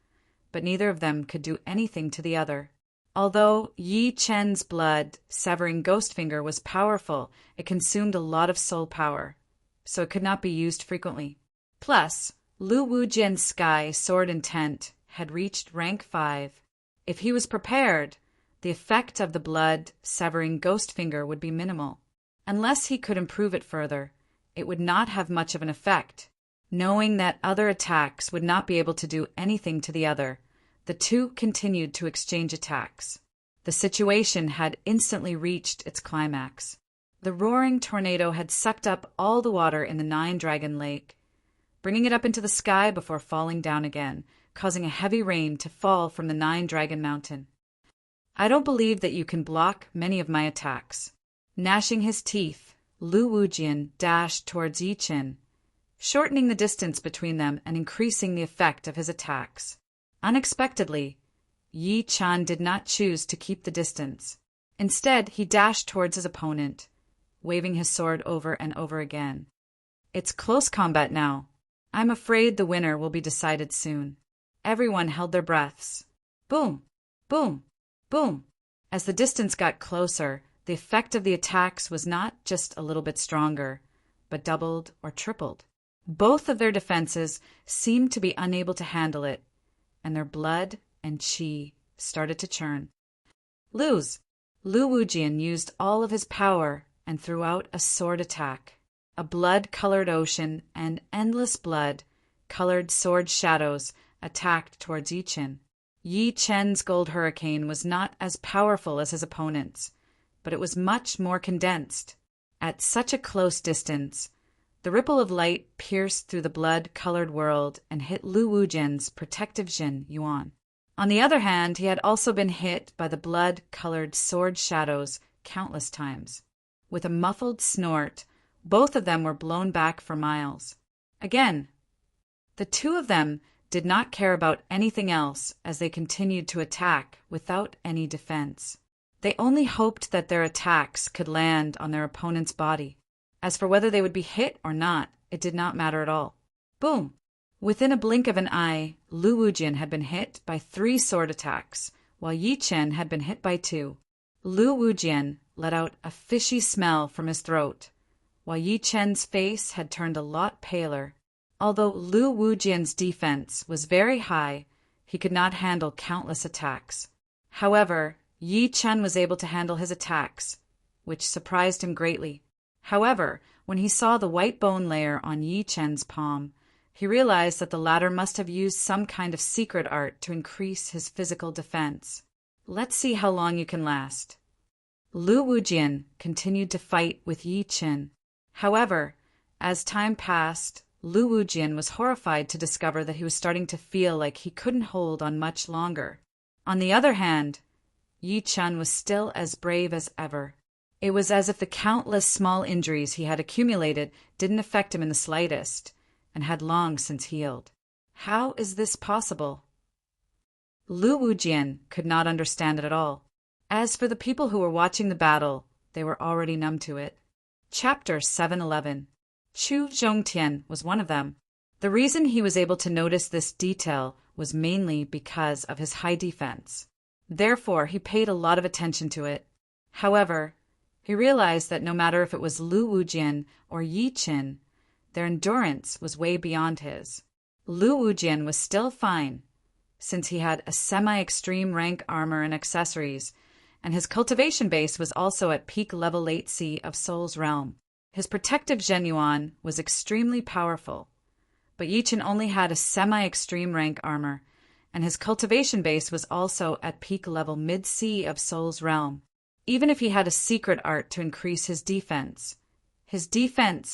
but neither of them could do anything to the other. Although Yi Chen's blood-severing ghost finger was powerful, it consumed a lot of soul power, so it could not be used frequently. Plus, Lu Wujian's sky sword intent had reached rank 5. If he was prepared, the effect of the blood-severing ghost finger would be minimal. Unless he could improve it further, it would not have much of an effect. Knowing that other attacks would not be able to do anything to the other, the two continued to exchange attacks. The situation had instantly reached its climax. The roaring tornado had sucked up all the water in the Nine-Dragon Lake, bringing it up into the sky before falling down again, causing a heavy rain to fall from the Nine-Dragon Mountain. I don't believe that you can block many of my attacks. Gnashing his teeth, Lu Wujian dashed towards Yi Chen, shortening the distance between them and increasing the effect of his attacks. Unexpectedly, Yi Chen did not choose to keep the distance. Instead, he dashed towards his opponent, waving his sword over and over again. It's close combat now. I'm afraid the winner will be decided soon. Everyone held their breaths. Boom! Boom! Boom! As the distance got closer, the effect of the attacks was not just a little bit stronger, but doubled or tripled. Both of their defenses seemed to be unable to handle it, and their blood and qi started to churn. Lu Wujian used all of his power and threw out a sword attack. A blood-colored ocean and endless blood-colored sword shadows attacked towards Yi Chen. Yi Chen's gold hurricane was not as powerful as his opponent's, but it was much more condensed. At such a close distance, the ripple of light pierced through the blood-colored world and hit Lu Wujian's protective Jin Yuan. On the other hand, he had also been hit by the blood-colored sword shadows countless times. With a muffled snort, both of them were blown back for miles. Again, the two of them did not care about anything else as they continued to attack without any defense. They only hoped that their attacks could land on their opponent's body. As for whether they would be hit or not, it did not matter at all. Boom! Within a blink of an eye, Lu Wujian had been hit by 3 sword attacks, while Yi Chen had been hit by 2. Lu Wujian let out a fishy smell from his throat, while Yi Chen's face had turned a lot paler. Although Lu Wujian's defense was very high, he could not handle countless attacks. However, Yi Chen was able to handle his attacks, which surprised him greatly. However, when he saw the white bone layer on Yi Chen's palm, he realized that the latter must have used some kind of secret art to increase his physical defense. Let's see how long you can last. Lu Wujian continued to fight with Yi Chen. However, as time passed, Lu Wujian was horrified to discover that he was starting to feel like he couldn't hold on much longer. On the other hand, Yi Chen was still as brave as ever. It was as if the countless small injuries he had accumulated didn't affect him in the slightest, and had long since healed. How is this possible? Lu Wujian could not understand it at all. As for the people who were watching the battle, they were already numb to it. Chapter 711. Chu Zhongtian was one of them. The reason he was able to notice this detail was mainly because of his high defense. Therefore, he paid a lot of attention to it. However, he realized that no matter if it was Lu Wujian or Yi Chen, their endurance was way beyond his. Lu Wujian was still fine, since he had a semi-extreme rank armor and accessories, and his cultivation base was also at peak level late C of Soul's realm. His protective Zhenyuan was extremely powerful, but Yi Chen only had a semi-extreme rank armor, and his cultivation base was also at peak level mid-sea of Soul's realm. Even if he had a secret art to increase his defense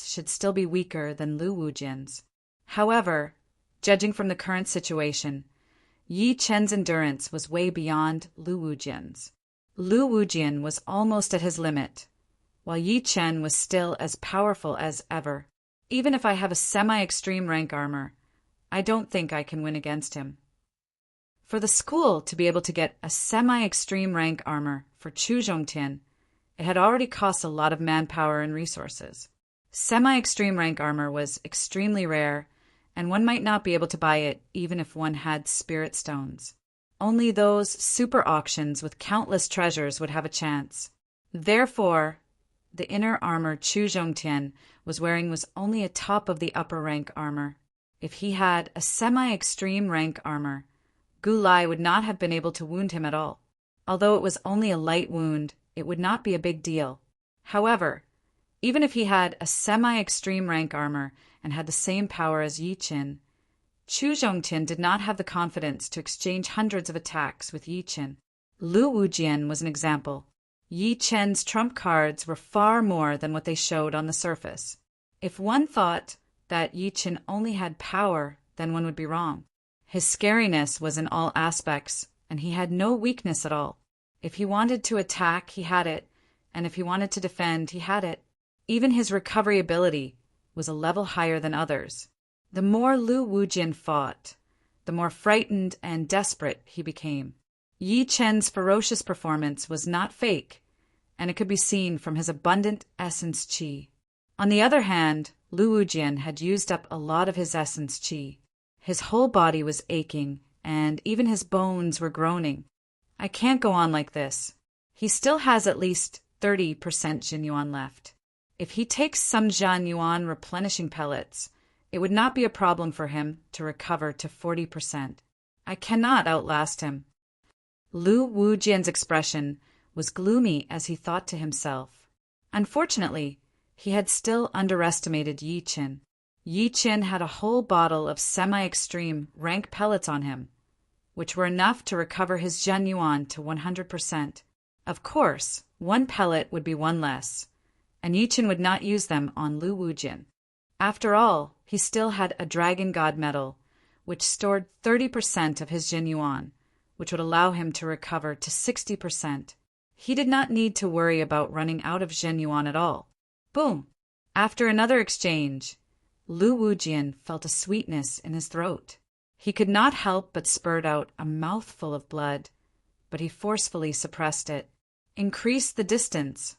should still be weaker than Lu Wujian's. However, judging from the current situation, Yi Chen's endurance was way beyond Lu Wujian's. Lu Wujian was almost at his limit, while Yi Chen was still as powerful as ever. Even if I have a semi-extreme rank armor, I don't think I can win against him. For the school to be able to get a semi-extreme rank armor for Chu Zhongtian, it had already cost a lot of manpower and resources. Semi-extreme rank armor was extremely rare, and one might not be able to buy it even if one had spirit stones. Only those super auctions with countless treasures would have a chance. Therefore, the inner armor Chu Zhongtian was wearing was only a top of the upper rank armor. If he had a semi-extreme rank armor, Gu Lai would not have been able to wound him at all. Although it was only a light wound, it would not be a big deal. However, even if he had a semi-extreme rank armor and had the same power as Yi Chen, Chu Zhongtian did not have the confidence to exchange hundreds of attacks with Yi Chen. Lu Wujian was an example. Yi Chen's trump cards were far more than what they showed on the surface. If one thought that Yi Chen only had power, then one would be wrong. His scariness was in all aspects, and he had no weakness at all. If he wanted to attack, he had it, and if he wanted to defend, he had it. Even his recovery ability was a level higher than others. The more Lu Wujian fought, the more frightened and desperate he became. Yi Chen's ferocious performance was not fake, and it could be seen from his abundant essence qi. On the other hand, Lu Wujian had used up a lot of his essence qi. His whole body was aching, and even his bones were groaning. I can't go on like this. He still has at least 30% Jin Yuan left. If he takes some Zhan Yuan replenishing pellets, it would not be a problem for him to recover to 40%. I cannot outlast him. Lu Wujian's expression was gloomy as he thought to himself. Unfortunately, he had still underestimated Yi Chen. Yi Chen had a whole bottle of semi-extreme rank pellets on him, which were enough to recover his Zhen Yuan to 100%. Of course, one pellet would be one less, and Yi Chen would not use them on Lu Wujian. After all, he still had a Dragon God medal, which stored 30% of his Jin Yuan, which would allow him to recover to 60%. He did not need to worry about running out of Jin Yuan at all. Boom! After another exchange, Lu Wujian felt a sweetness in his throat. He could not help but spurt out a mouthful of blood, but he forcefully suppressed it. Increase the distance.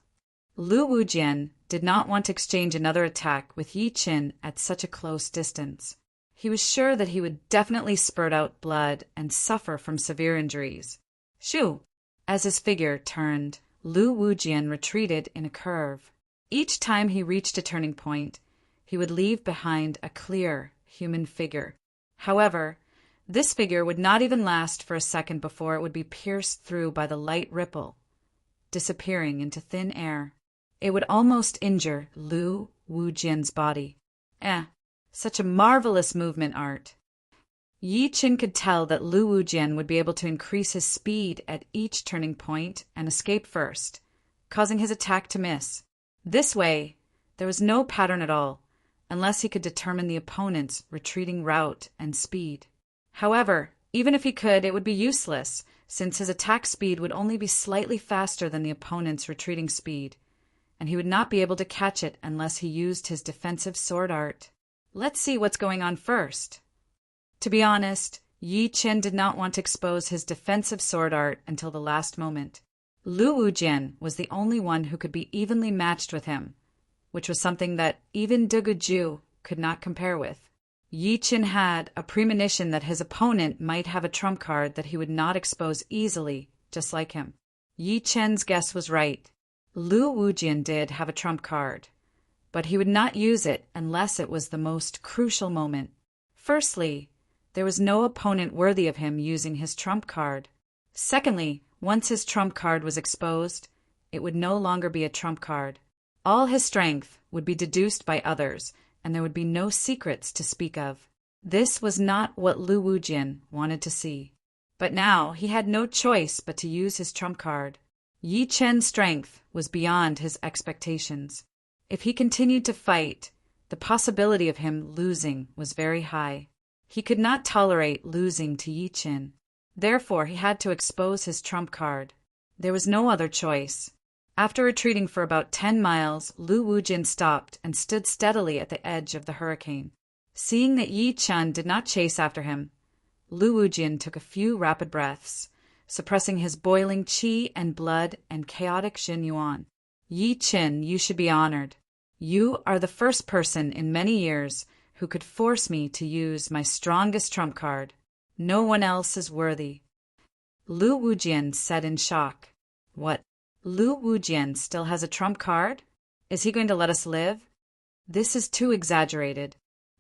Lu Wujian did not want to exchange another attack with Yi Chen at such a close distance. He was sure that he would definitely spurt out blood and suffer from severe injuries. Shoo! As his figure turned, Lu Wujian retreated in a curve. Each time he reached a turning point, he would leave behind a clear human figure. However, this figure would not even last for a second before it would be pierced through by the light ripple, disappearing into thin air. It would almost injure Lu Wujian's body. Such a marvelous movement art. Yi Chen could tell that Lu Wujian would be able to increase his speed at each turning point and escape first, causing his attack to miss. This way, there was no pattern at all, unless he could determine the opponent's retreating route and speed. However, even if he could, it would be useless, since his attack speed would only be slightly faster than the opponent's retreating speed, and he would not be able to catch it unless he used his defensive sword art. Let's see what's going on first. To be honest, Yi Chen did not want to expose his defensive sword art until the last moment. Lu Wujian was the only one who could be evenly matched with him, which was something that even De Guju could not compare with. Yi Chen had a premonition that his opponent might have a trump card that he would not expose easily, just like him. Yi Chen's guess was right. Lu Wujian did have a trump card, but he would not use it unless it was the most crucial moment. Firstly, there was no opponent worthy of him using his trump card. Secondly, once his trump card was exposed, it would no longer be a trump card. All his strength would be deduced by others, and there would be no secrets to speak of. This was not what Lu Wujian wanted to see. But now he had no choice but to use his trump card. Yi Chen's strength was beyond his expectations. If he continued to fight, the possibility of him losing was very high. He could not tolerate losing to Yi Chen. Therefore, he had to expose his trump card. There was no other choice. After retreating for about 10 miles, Lu Wujian stopped and stood steadily at the edge of the hurricane. Seeing that Yi Chen did not chase after him, Lu Wujian took a few rapid breaths, suppressing his boiling qi and blood and chaotic Xin Yuan. Yi Chen, you should be honored. You are the first person in many years who could force me to use my strongest trump card. No one else is worthy. Lu Wujian said in shock. What? Lu Wujian still has a trump card? Is he going to let us live? This is too exaggerated.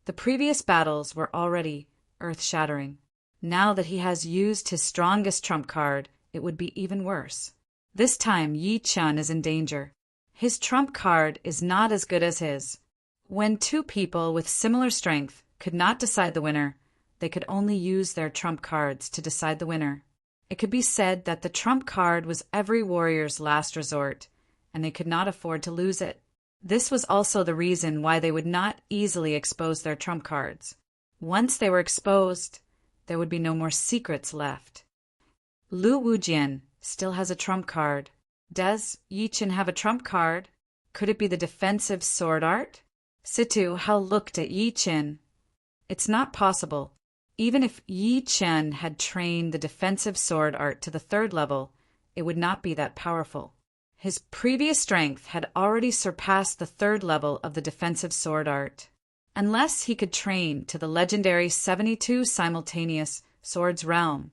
The previous battles were already earth-shattering. Now that he has used his strongest trump card, it would be even worse. This time Yi Chen is in danger. His trump card is not as good as his. When two people with similar strength could not decide the winner, they could only use their trump cards to decide the winner. It could be said that the trump card was every warrior's last resort, and they could not afford to lose it. This was also the reason why they would not easily expose their trump cards. Once they were exposed, there would be no more secrets left. Lu Wujian still has a trump card. Does Yi Chen have a trump card? Could it be the defensive sword art? Situ Hao looked at Yi Chen. It's not possible. Even if Yi Chen had trained the defensive sword art to the 3rd level, it would not be that powerful. His previous strength had already surpassed the 3rd level of the defensive sword art. Unless he could train to the legendary 72 simultaneous swords realm,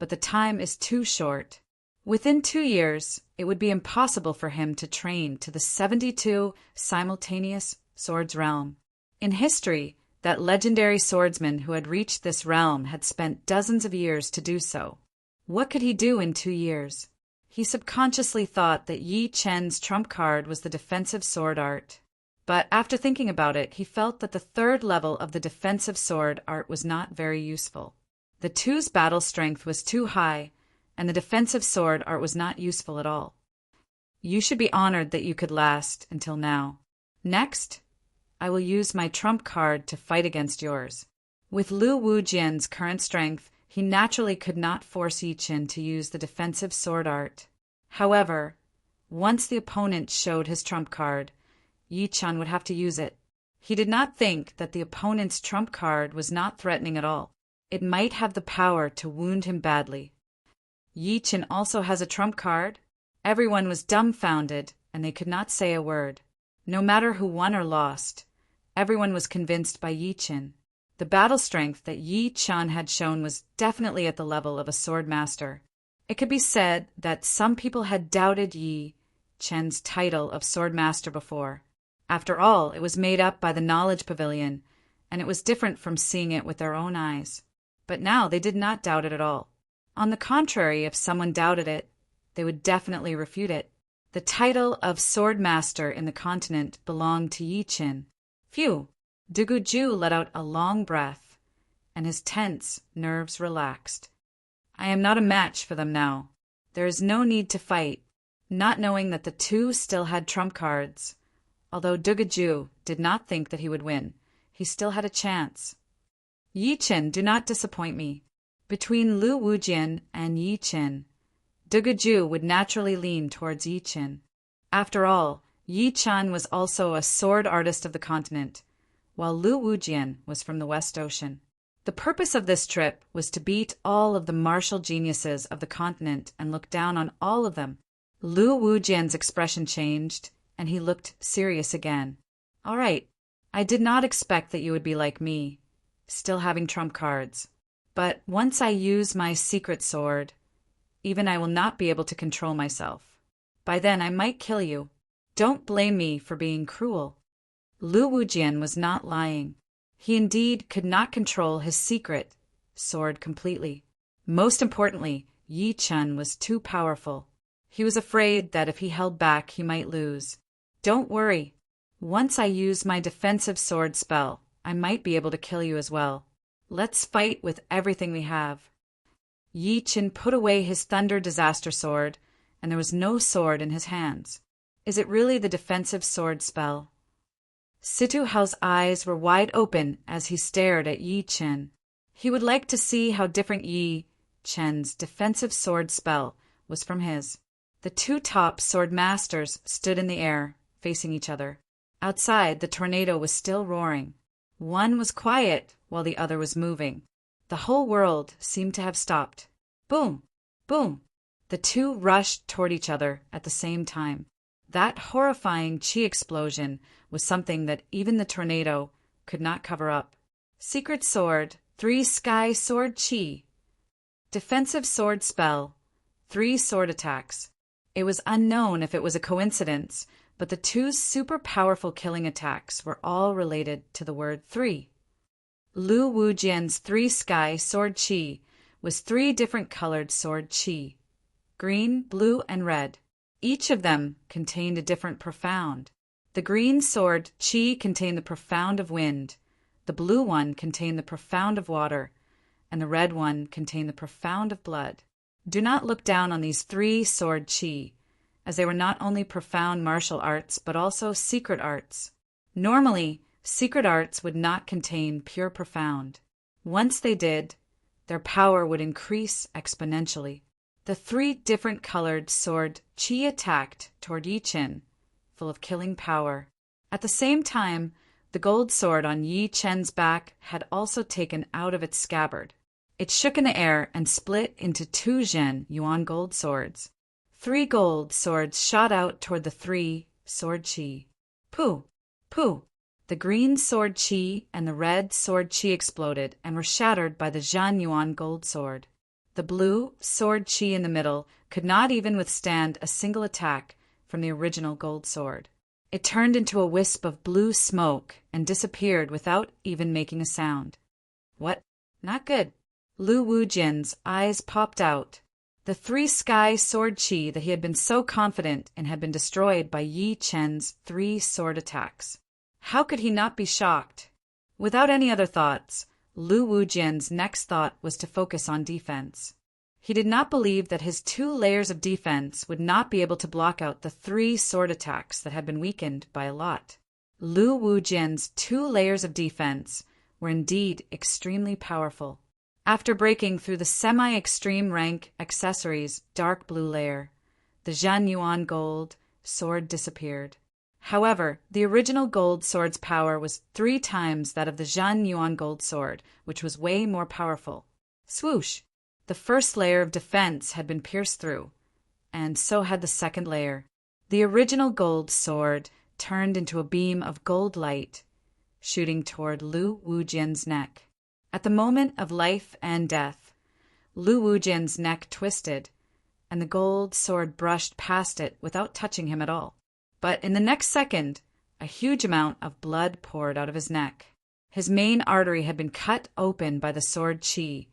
but the time is too short. Within 2 years, it would be impossible for him to train to the 72 simultaneous swords realm. In history, that legendary swordsman who had reached this realm had spent dozens of years to do so. What could he do in 2 years? He subconsciously thought that Yi Chen's trump card was the defensive sword art. But after thinking about it, he felt that the 3rd level of the defensive sword art was not very useful. The two's battle strength was too high, and the defensive sword art was not useful at all. You should be honored that you could last until now. Next, I will use my trump card to fight against yours. With Lu Wujian's current strength, he naturally could not force Yi Chen to use the defensive sword art. However, once the opponent showed his trump card, Yi Chen would have to use it. He did not think that the opponent's trump card was not threatening at all. It might have the power to wound him badly. Yi Chen also has a trump card? Everyone was dumbfounded, and they could not say a word. No matter who won or lost, everyone was convinced by Yi Chen. The battle strength that Yi Chen had shown was definitely at the level of a sword master. It could be said that some people had doubted Yi Chen's title of sword master before. After all, it was made up by the Knowledge Pavilion, and it was different from seeing it with their own eyes. But now they did not doubt it at all. On the contrary, if someone doubted it, they would definitely refute it. The title of sword master in the continent belonged to Yi Chen. Phew! Dugu Ju let out a long breath, and his tense nerves relaxed. I am not a match for them now. There is no need to fight. Not knowing that the two still had trump cards. Although Dugu Ju did not think that he would win, he still had a chance. Yi Chen, do not disappoint me. Between Lu Wujian and Yi Chen, Dugu Ju would naturally lean towards Yi Chen. After all, Yi Chen was also a sword artist of the continent, while Lu Wujian was from the West Ocean. The purpose of this trip was to beat all of the martial geniuses of the continent and look down on all of them. Lu Wujian's expression changed, and he looked serious again. All right, I did not expect that you would be like me, still having trump cards. But once I use my secret sword, even I will not be able to control myself. By then I might kill you. Don't blame me for being cruel. Lu Wujian was not lying. He indeed could not control his secret sword completely. Most importantly, Yi Chen was too powerful. He was afraid that if he held back, he might lose. Don't worry. Once I use my defensive sword spell, I might be able to kill you as well. Let's fight with everything we have. Yi Chen put away his thunder disaster sword, and there was no sword in his hands. Is it really the defensive sword spell? Situ Hao's eyes were wide open as he stared at Yi Chen. He would like to see how different Yi Chen's defensive sword spell was from his. The two top sword masters stood in the air, facing each other. Outside, the tornado was still roaring. One was quiet while the other was moving. The whole world seemed to have stopped. Boom! Boom! The two rushed toward each other at the same time. That horrifying chi explosion was something that even the tornado could not cover up. Secret sword, 3 sky sword chi. Defensive sword spell, 3 sword attacks. It was unknown if it was a coincidence, but the two super powerful killing attacks were all related to the word 3. Lu Wujian's 3 sky sword chi was 3 different colored sword chi. Green, blue, and red. Each of them contained a different profound. The green sword chi contained the profound of wind, the blue one contained the profound of water, and the red one contained the profound of blood. Do not look down on these 3 sword chi, as they were not only profound martial arts but also secret arts. Normally, secret arts would not contain pure profound. Once they did, their power would increase exponentially. The 3 different colored sword chi attacked toward Yi Chen, full of killing power. At the same time, the gold sword on Yi Chen's back had also taken out of its scabbard. It shook in the air and split into 2 Zhen Yuan gold swords. 3 gold swords shot out toward the 3 sword chi. Pooh! Pooh! The green sword chi and the red sword chi exploded and were shattered by the Zhan Yuan gold sword. The blue sword chi in the middle could not even withstand a single attack from the original gold sword. It turned into a wisp of blue smoke and disappeared without even making a sound. What? Not good. Lu Wujian's eyes popped out. The 3 sky sword chi that he had been so confident in had been destroyed by Yi Chen's 3 sword attacks. How could he not be shocked? Without any other thoughts, Lu Wujian's next thought was to focus on defense. He did not believe that his 2 layers of defense would not be able to block out the 3 sword attacks that had been weakened by a lot. Lu Wujian's 2 layers of defense were indeed extremely powerful. After breaking through the semi-extreme rank accessories dark blue layer, the Zhan Yuan gold sword disappeared. However, the original gold sword's power was 3 times that of the Zhan Yuan gold sword, which was way more powerful. Swoosh! The first layer of defense had been pierced through, and so had the second layer. The original gold sword turned into a beam of gold light, shooting toward Lu Wujian's neck. At the moment of life and death, Lu Wujian's neck twisted, and the gold sword brushed past it without touching him at all. But in the next second, a huge amount of blood poured out of his neck. His main artery had been cut open by the sword chi,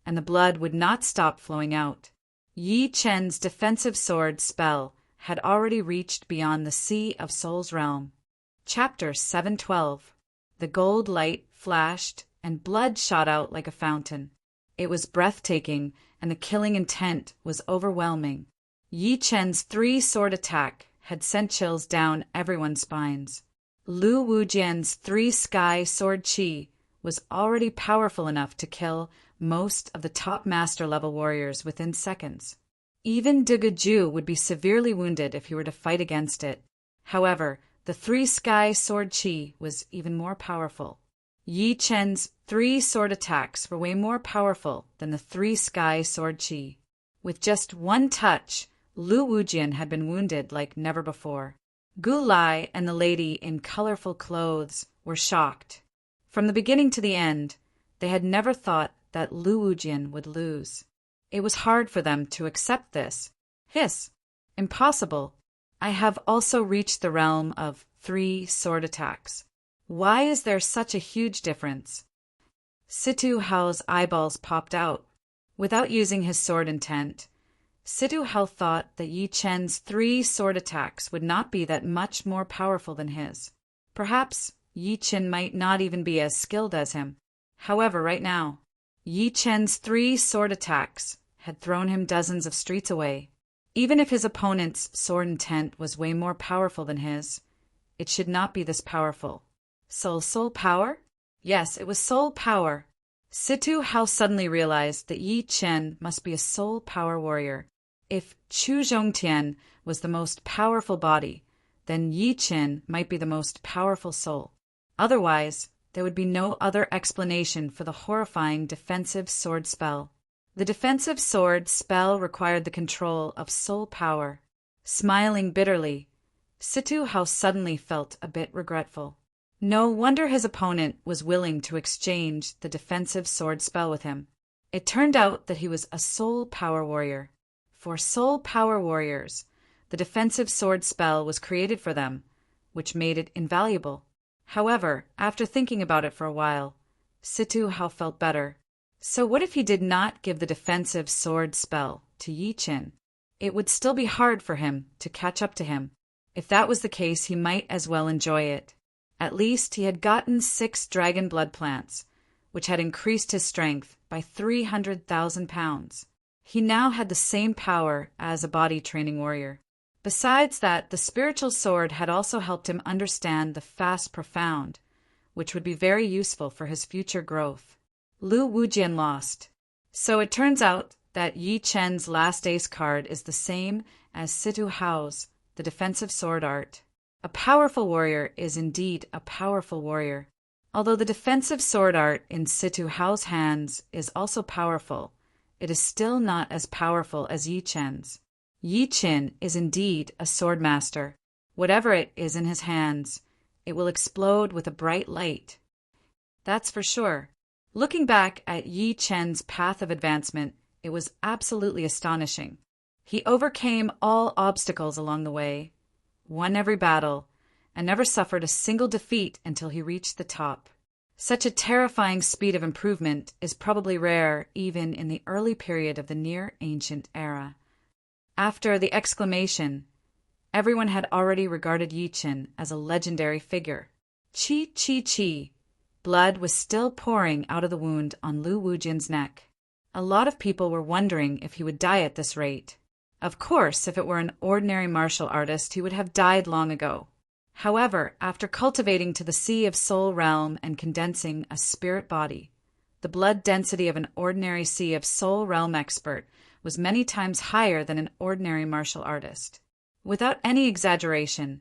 and the blood would not stop flowing out. Yi Chen's defensive sword spell had already reached beyond the Sea of Soul's realm. Chapter 712. The gold light flashed, and blood shot out like a fountain. It was breathtaking, and the killing intent was overwhelming. Yi Chen's 3 sword attack had sent chills down everyone's spines. Lu Wujian's 3 sky sword chi was already powerful enough to kill most of the top master level warriors within seconds. Even Dugaju would be severely wounded if he were to fight against it. However, the 3 sky sword chi was even more powerful. Yi Chen's 3 sword attacks were way more powerful than the 3 sky sword chi. With just 1 touch, Lu Wujian had been wounded like never before. Gu Lai and the lady in colorful clothes were shocked. From the beginning to the end, they had never thought that Lu Wujian would lose. It was hard for them to accept this. Hiss! Impossible! I have also reached the realm of 3 sword attacks. Why is there such a huge difference? Situ Hao's eyeballs popped out. Without using his sword intent, Situ Hao thought that Yi Chen's 3 sword attacks would not be that much more powerful than his. Perhaps Yi Chen might not even be as skilled as him. However, right now, Yi Chen's 3 sword attacks had thrown him dozens of streets away. Even if his opponent's sword intent was way more powerful than his, it should not be this powerful. Soul power? Yes, it was soul power. Situ Hao suddenly realized that Yi Chen must be a soul power warrior. If Chu Zhongtian was the most powerful body, then Yi Chen might be the most powerful soul. Otherwise, there would be no other explanation for the horrifying defensive sword spell. The defensive sword spell required the control of soul power. Smiling bitterly, Situ Hao suddenly felt a bit regretful. No wonder his opponent was willing to exchange the defensive sword spell with him. It turned out that he was a soul power warrior. For soul power warriors, the defensive sword spell was created for them, which made it invaluable. However, after thinking about it for a while, Situ Hao felt better. So what if he did not give the defensive sword spell to Yi Chen? It would still be hard for him to catch up to him. If that was the case, he might as well enjoy it. At least he had gotten 6 dragon blood plants, which had increased his strength by 300,000 pounds. He now had the same power as a body training warrior. Besides that, the spiritual sword had also helped him understand the fast profound, which would be very useful for his future growth. Lu Wujian lost. So it turns out that Yi Chen's last ace card is the same as Situ Hao's, the defensive sword art. A powerful warrior is indeed a powerful warrior. Although the defensive sword art in Situ Hao's hands is also powerful, it is still not as powerful as Yi Chen's. Yi Chen is indeed a sword master. Whatever it is in his hands, it will explode with a bright light. That's for sure. Looking back at Yi Chen's path of advancement, it was absolutely astonishing. He overcame all obstacles along the way, won every battle, and never suffered a single defeat until he reached the top. Such a terrifying speed of improvement is probably rare even in the early period of the Near Ancient Era. After the exclamation, everyone had already regarded Yi Chen as a legendary figure. Chi. Blood was still pouring out of the wound on Lu Wujian's neck. A lot of people were wondering if he would die at this rate. Of course, if it were an ordinary martial artist, he would have died long ago. However, after cultivating to the Sea of Soul realm and condensing a spirit body, the blood density of an ordinary Sea of Soul realm expert was many times higher than an ordinary martial artist. Without any exaggeration,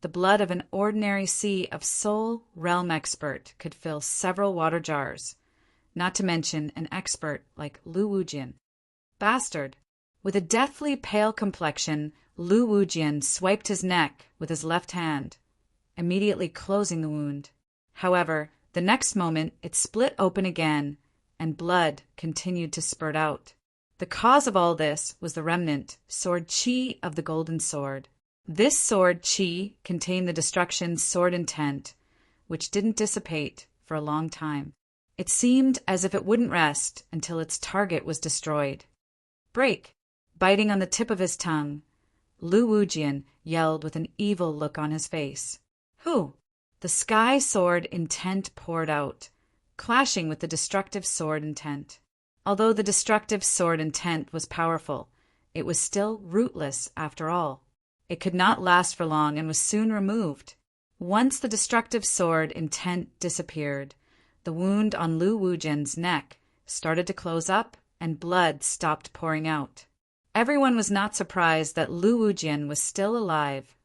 the blood of an ordinary Sea of Soul realm expert could fill several water jars, not to mention an expert like Lu Wujian. Bastard! With a deathly pale complexion, Lu Wujian swiped his neck with his left hand, immediately closing the wound. However, the next moment it split open again, and blood continued to spurt out. The cause of all this was the remnant sword chi of the golden sword. This sword chi contained the destruction sword intent, which didn't dissipate for a long time. It seemed as if it wouldn't rest until its target was destroyed. Break! Biting on the tip of his tongue, Lu Wujian yelled with an evil look on his face. Who? The sky sword intent poured out, clashing with the destructive sword intent. Although the destructive sword intent was powerful, it was still rootless after all. It could not last for long and was soon removed. Once the destructive sword intent disappeared, the wound on Lu Wujian's neck started to close up and blood stopped pouring out. Everyone was not surprised that Lu Wujian was still alive,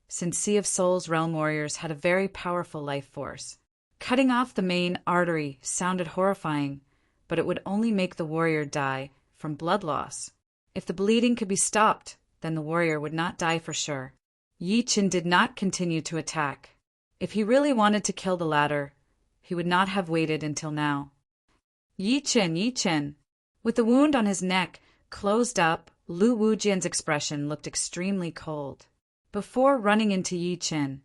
since Sea of Souls realm warriors had a very powerful life force. Cutting off the main artery sounded horrifying, but it would only make the warrior die from blood loss. If the bleeding could be stopped, then the warrior would not die for sure. Yi Chen did not continue to attack. If he really wanted to kill the latter, he would not have waited until now. Yi Chen. With the wound on his neck closed up, Lu Wujian's expression looked extremely cold. Before running into Yi Chen,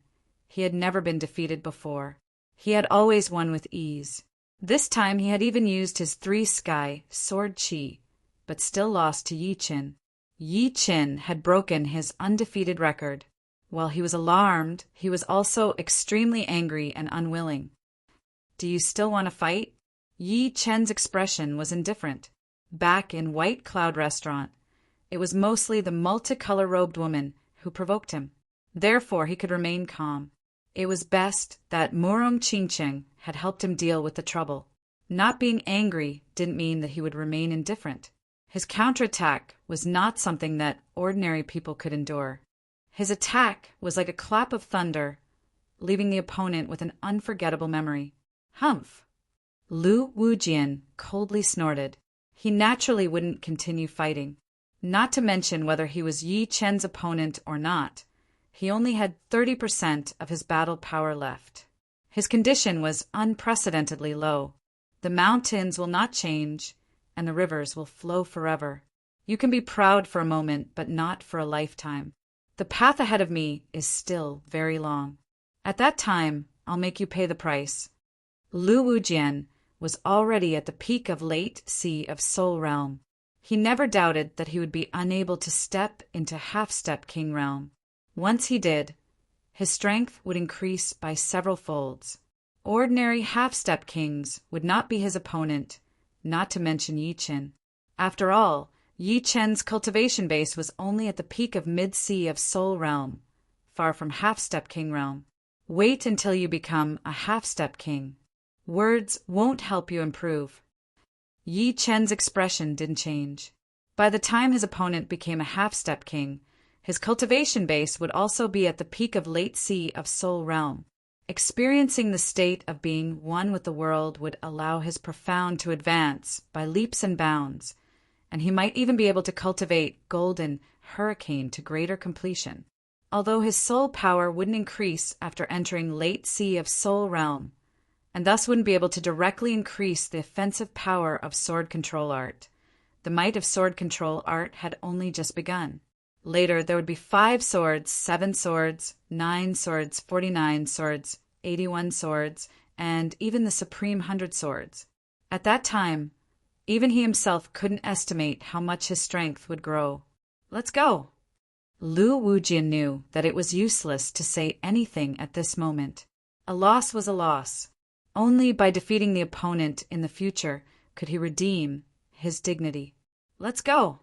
he had never been defeated before. He had always won with ease. This time he had even used his 3 sky sword chi, but still lost to Yi Chen. Yi Chen had broken his undefeated record. While he was alarmed, he was also extremely angry and unwilling. Do you still want to fight? Yi Chen's expression was indifferent. Back in White Cloud Restaurant, it was mostly the multicolor-robed woman who provoked him. Therefore, he could remain calm. It was best that Murong Qingcheng had helped him deal with the trouble. Not being angry didn't mean that he would remain indifferent. His counterattack was not something that ordinary people could endure. His attack was like a clap of thunder, leaving the opponent with an unforgettable memory. Humph! Lu Wujian coldly snorted. He naturally wouldn't continue fighting. Not to mention whether he was Yi Chen's opponent or not. He only had 30% of his battle power left. His condition was unprecedentedly low. The mountains will not change, and the rivers will flow forever. You can be proud for a moment, but not for a lifetime. The path ahead of me is still very long. At that time, I'll make you pay the price. Lu Wujian was already at the peak of Late Sea of Soul Realm. He never doubted that he would be unable to step into Half-Step King Realm. Once he did, his strength would increase by several folds. Ordinary Half-Step Kings would not be his opponent, not to mention Yi Chen. After all, Yi Chen's cultivation base was only at the peak of Mid-Sea of Soul Realm, far from Half-Step King Realm. Wait until you become a Half-Step King. Words won't help you improve. Yi Chen's expression didn't change. By the time his opponent became a Half-Step King, his cultivation base would also be at the peak of Late Sea of Soul Realm. Experiencing the state of being one with the world would allow his profound to advance by leaps and bounds, and he might even be able to cultivate Golden Hurricane to greater completion. Although his soul power wouldn't increase after entering Late Sea of Soul Realm, and thus wouldn't be able to directly increase the offensive power of Sword Control Art. The might of Sword Control Art had only just begun. Later, there would be 5 swords, 7 swords, 9 swords, 49 swords, 81 swords, and even the Supreme 100 swords. At that time, even he himself couldn't estimate how much his strength would grow. Let's go! Lu Wujian knew that it was useless to say anything at this moment. A loss was a loss. Only by defeating the opponent in the future could he redeem his dignity. Let's go!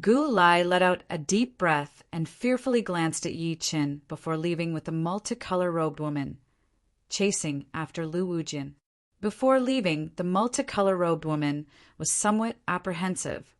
Gu Lai let out a deep breath and fearfully glanced at Yi Chen before leaving with the multicolor-robed woman, chasing after Lu Wujian. Before leaving, the multicolor-robed woman was somewhat apprehensive,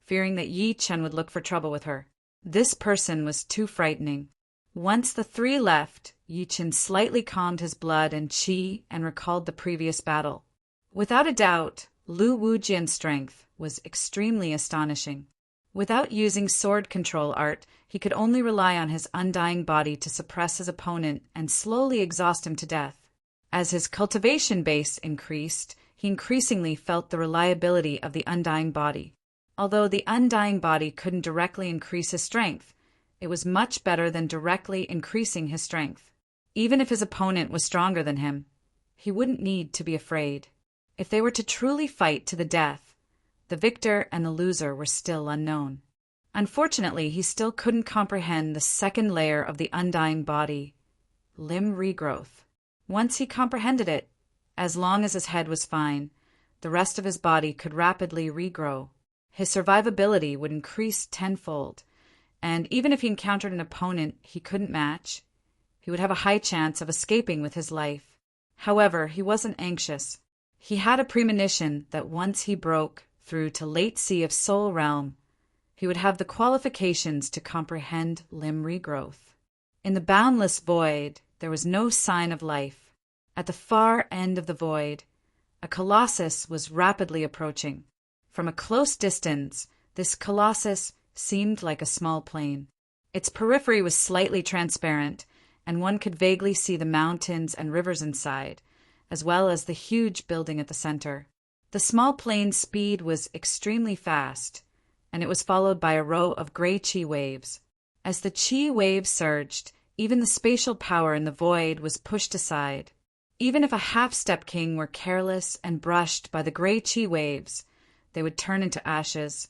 fearing that Yi Chen would look for trouble with her. This person was too frightening. Once the 3 left, Yi Chen slightly calmed his blood and qi and recalled the previous battle. Without a doubt, Lu Wujian's strength was extremely astonishing. Without using sword control art, he could only rely on his undying body to suppress his opponent and slowly exhaust him to death. As his cultivation base increased, he increasingly felt the reliability of the undying body. Although the undying body couldn't directly increase his strength, it was much better than directly increasing his strength. Even if his opponent was stronger than him, he wouldn't need to be afraid. If they were to truly fight to the death, the victor and the loser were still unknown. Unfortunately, he still couldn't comprehend the second layer of the undying body, limb regrowth. Once he comprehended it, as long as his head was fine, the rest of his body could rapidly regrow. His survivability would increase tenfold, and even if he encountered an opponent he couldn't match, he would have a high chance of escaping with his life. However, he wasn't anxious. He had a premonition that once he broke through to Late Sea of Soul Realm, he would have the qualifications to comprehend limb regrowth. In the boundless void, there was no sign of life. At the far end of the void, a colossus was rapidly approaching. From a close distance, this colossus seemed like a small plane. Its periphery was slightly transparent, and one could vaguely see the mountains and rivers inside, as well as the huge building at the center. The small plane's speed was extremely fast, and it was followed by a row of gray chi waves. As the chi waves surged, even the spatial power in the void was pushed aside. Even if a half-step king were careless and brushed by the gray chi waves, they would turn into ashes,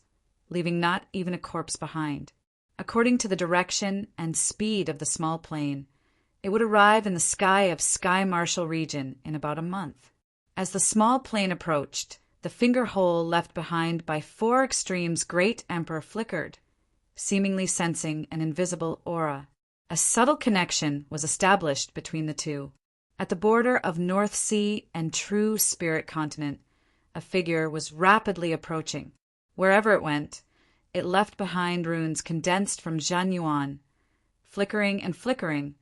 leaving not even a corpse behind. According to the direction and speed of the small plane, it would arrive in the sky of Sky Marshal region in about a month. As the small plane approached, the finger hole left behind by four extremes great emperor flickered, seemingly sensing an invisible aura. A subtle connection was established between the two. At the border of North Sea and true spirit continent, a figure was rapidly approaching. Wherever it went, it left behind runes condensed from Zhan Yuan, flickering and flickering,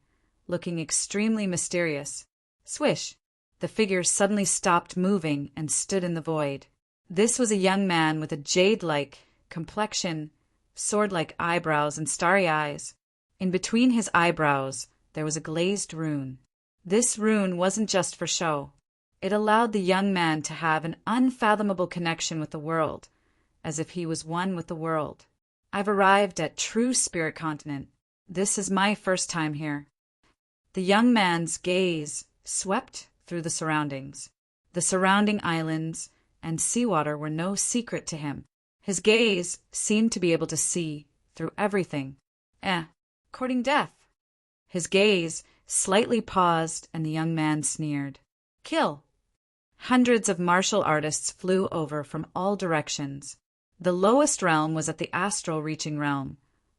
looking extremely mysterious. Swish! The figure suddenly stopped moving and stood in the void. This was a young man with a jade-like complexion, sword-like eyebrows, and starry eyes. In between his eyebrows, there was a glazed rune. This rune wasn't just for show. It allowed the young man to have an unfathomable connection with the world, as if he was one with the world. I've arrived at true spirit continent. This is my first time here. The young man's gaze swept through the surroundings. The surrounding islands and seawater were no secret to him. His gaze seemed to be able to see through everything. Courting death. His gaze slightly paused, and the young man sneered. Kill. Hundreds of martial artists flew over from all directions. The lowest realm was at the astral reaching realm,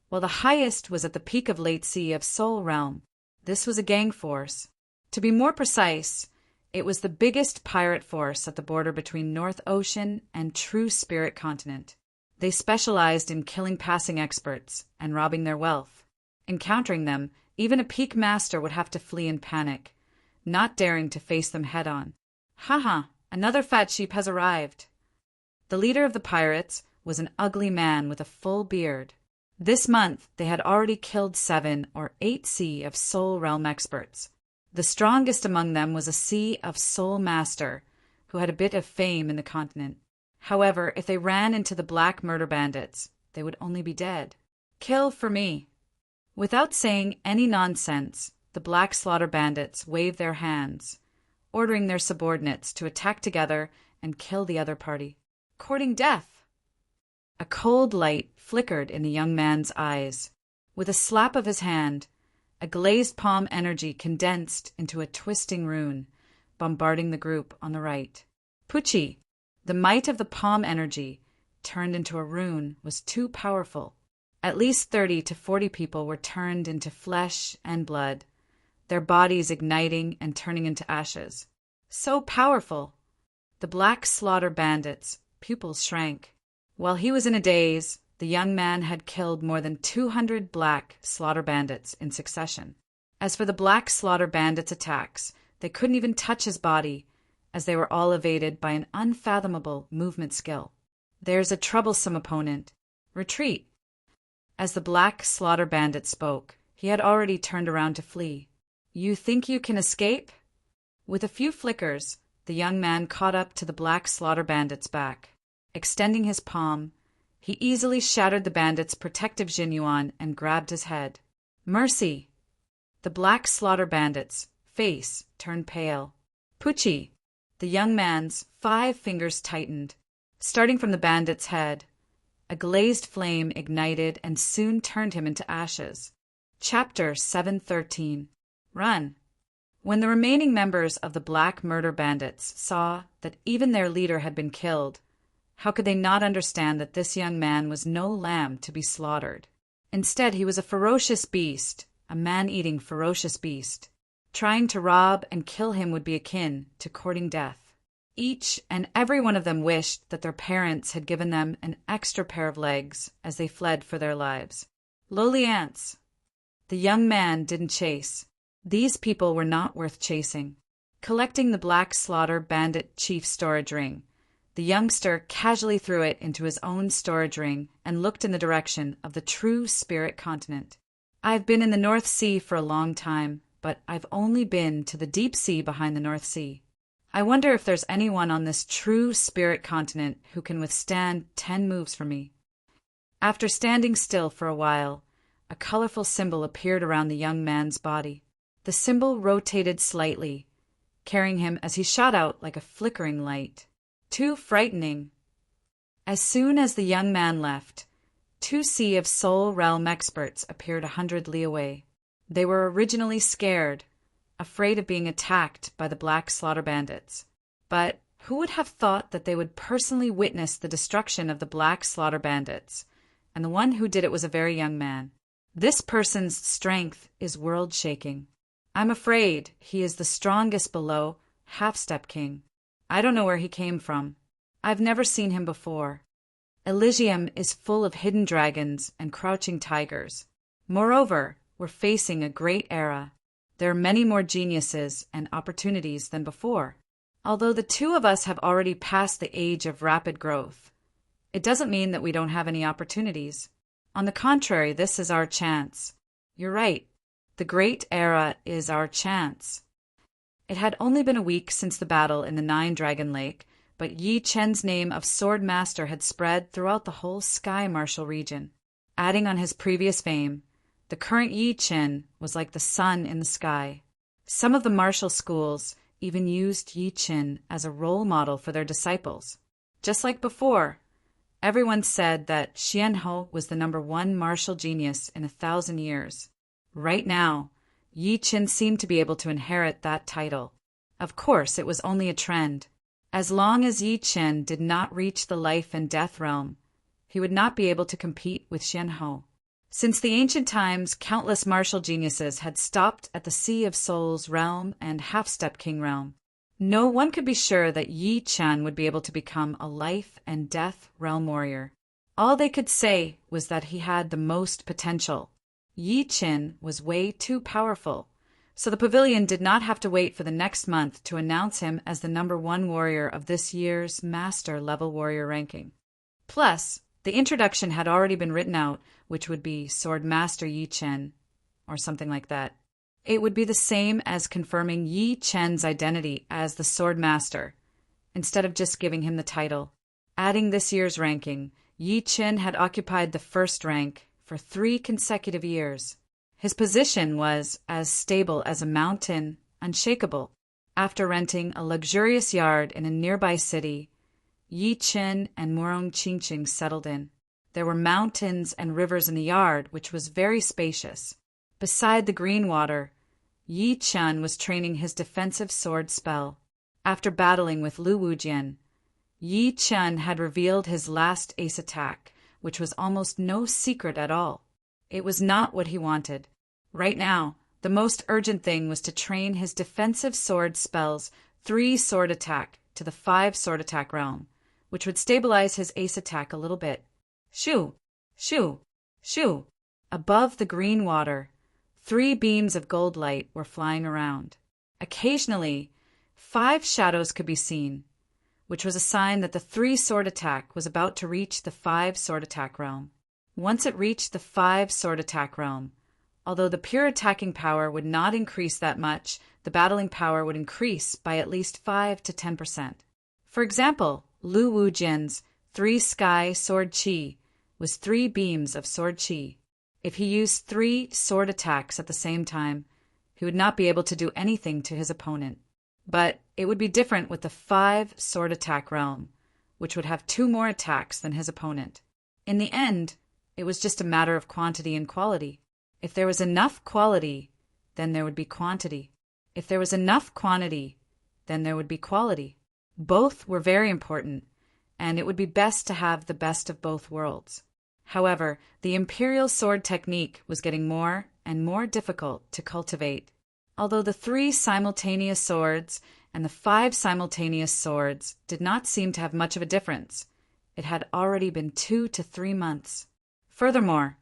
while the highest was at the peak of late sea of soul realm. This was a gang force. To be more precise, it was the biggest pirate force at the border between North Ocean and true spirit continent. They specialized in killing passing experts and robbing their wealth. Encountering them, even a peak master would have to flee in panic, not daring to face them head-on. Another fat sheep has arrived. The leader of the pirates was an ugly man with a full beard. This month they had already killed 7 or 8 Sea of Soul Realm experts. The strongest among them was a Sea of Soul Master, who had a bit of fame in the continent. However, if they ran into the black murder bandits, they would only be dead. Kill for me. Without saying any nonsense, the black slaughter bandits waved their hands, ordering their subordinates to attack together and kill the other party. Courting death. A cold light flickered in the young man's eyes. With a slap of his hand, a glazed palm energy condensed into a twisting rune, bombarding the group on the right. Pucci, the might of the palm energy, turned into a rune, was too powerful. At least 30 to 40 people were turned into flesh and blood, their bodies igniting and turning into ashes. So powerful! The black slaughter bandits' pupils shrank. While he was in a daze, the young man had killed more than 200 black slaughter bandits in succession. As for the black slaughter bandits' attacks, they couldn't even touch his body, as they were all evaded by an unfathomable movement skill. There's a troublesome opponent. Retreat. As the black slaughter bandit spoke, he had already turned around to flee. You think you can escape? With a few flickers, the young man caught up to the black slaughter bandit's back. Extending his palm, he easily shattered the bandit's protective Jinyuan and grabbed his head. Mercy! The black slaughter bandit's face turned pale. Pucci! The young man's 5 fingers tightened. Starting from the bandit's head, a glazed flame ignited and soon turned him into ashes. Chapter 713. Run. When the remaining members of the Black Murder Bandits saw that even their leader had been killed, how could they not understand that this young man was no lamb to be slaughtered? Instead, he was a ferocious beast, a man-eating ferocious beast. Trying to rob and kill him would be akin to courting death. Each and every one of them wished that their parents had given them an extra pair of legs as they fled for their lives. Lowly ants. The young man didn't chase. These people were not worth chasing. Collecting the black slaughter bandit chief's storage ring, the youngster casually threw it into his own storage ring and looked in the direction of the true spirit continent. I've been in the North Sea for a long time, but I've only been to the deep sea behind the North Sea. I wonder if there's anyone on this true spirit continent who can withstand 10 moves from me. After standing still for a while, a colorful symbol appeared around the young man's body. The symbol rotated slightly, carrying him as he shot out like a flickering light. Too frightening. As soon as the young man left, 2 Sea of Soul Realm experts appeared 100 li away. They were originally scared, afraid of being attacked by the black slaughter bandits. But who would have thought that they would personally witness the destruction of the Black Slaughter Bandits? And the one who did it was a very young man. This person's strength is world-shaking. I'm afraid he is the strongest below Half-Step King. I don't know where he came from. I've never seen him before. Elysium is full of hidden dragons and crouching tigers. Moreover, we're facing a great era. There are many more geniuses and opportunities than before. Although the two of us have already passed the age of rapid growth, it doesn't mean that we don't have any opportunities. On the contrary, this is our chance. You're right. The great era is our chance. It had only been a week since the battle in the Nine-Dragon Lake, but Yi Chen's name of Sword Master had spread throughout the whole Sky Martial region. Adding on his previous fame, the current Yi Chen was like the sun in the sky. Some of the martial schools even used Yi Chen as a role model for their disciples. Just like before, everyone said that Xian Ho was the #1 martial genius in 1,000 years. Right now, Yi Chen seemed to be able to inherit that title. Of course, it was only a trend. As long as Yi Chen did not reach the life and death realm, he would not be able to compete with Xian Ho. Since the ancient times, countless martial geniuses had stopped at the Sea of Souls realm and Half-Step King realm. No one could be sure that Yi Chen would be able to become a life and death realm warrior. All they could say was that he had the most potential. Yi Chen was way too powerful, so the pavilion did not have to wait for the next month to announce him as the #1 warrior of this year's Master Level Warrior ranking. Plus, the introduction had already been written out, which would be Sword Master Yi Chen, or something like that. It would be the same as confirming Yi Chen's identity as the Sword Master, instead of just giving him the title. Adding this year's ranking, Yi Chen had occupied the first rank for 3 consecutive years. His position was as stable as a mountain, unshakable. After renting a luxurious yard in a nearby city, Yi Chen and Murong Qingqing settled in. There were mountains and rivers in the yard, which was very spacious. Beside the green water, Yi Chen was training his defensive sword spell. After battling with Lu Wujian, Yi Chen had revealed his last ace attack, which was almost no secret at all. It was not what he wanted. Right now, the most urgent thing was to train his defensive sword spells 3 sword attack to the 5 sword attack realm, which would stabilize his ace attack a little bit. Shoo! Shoo! Shoo! Above the green water, 3 beams of gold light were flying around. Occasionally, 5 shadows could be seen, which was a sign that the 3 sword attack was about to reach the 5 sword attack realm. Once it reached the 5 sword attack realm, although the pure attacking power would not increase that much, the battling power would increase by at least 5 to 10%. For example, Lu Wujian's 3 sky sword chi was 3 beams of sword chi. If he used 3 sword attacks at the same time, he would not be able to do anything to his opponent. But it would be different with the 5 sword attack realm, which would have 2 more attacks than his opponent. In the end, it was just a matter of quantity and quality. If there was enough quality, then there would be quantity. If there was enough quantity, then there would be quality. Both were very important, and it would be best to have the best of both worlds. However, the imperial sword technique was getting more and more difficult to cultivate. Although the 3 simultaneous swords and the 5 simultaneous swords did not seem to have much of a difference, it had already been 2 to 3 months. Furthermore,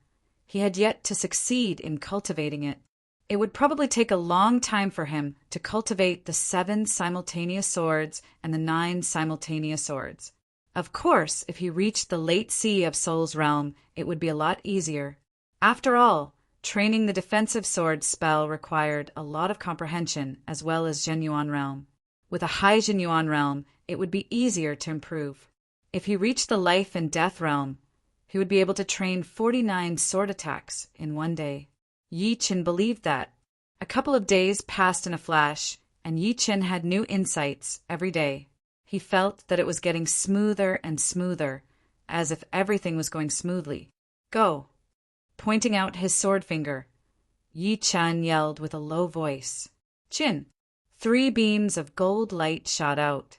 he had yet to succeed in cultivating it. It would probably take a long time for him to cultivate the 7 simultaneous swords and the 9 simultaneous swords. Of course, if he reached the late Sea of Souls realm, it would be a lot easier. After all, training the defensive sword spell required a lot of comprehension as well as Zhenyuan realm. With a high Zhenyuan realm, it would be easier to improve. If he reached the life and death realm, he would be able to train 49 sword attacks in one day. Yi Chen believed that. A couple of days passed in a flash, and Yi Chen had new insights every day. He felt that it was getting smoother and smoother, as if everything was going smoothly. Go! Pointing out his sword finger, Yi Chen yelled with a low voice. Chin! 3 beams of gold light shot out.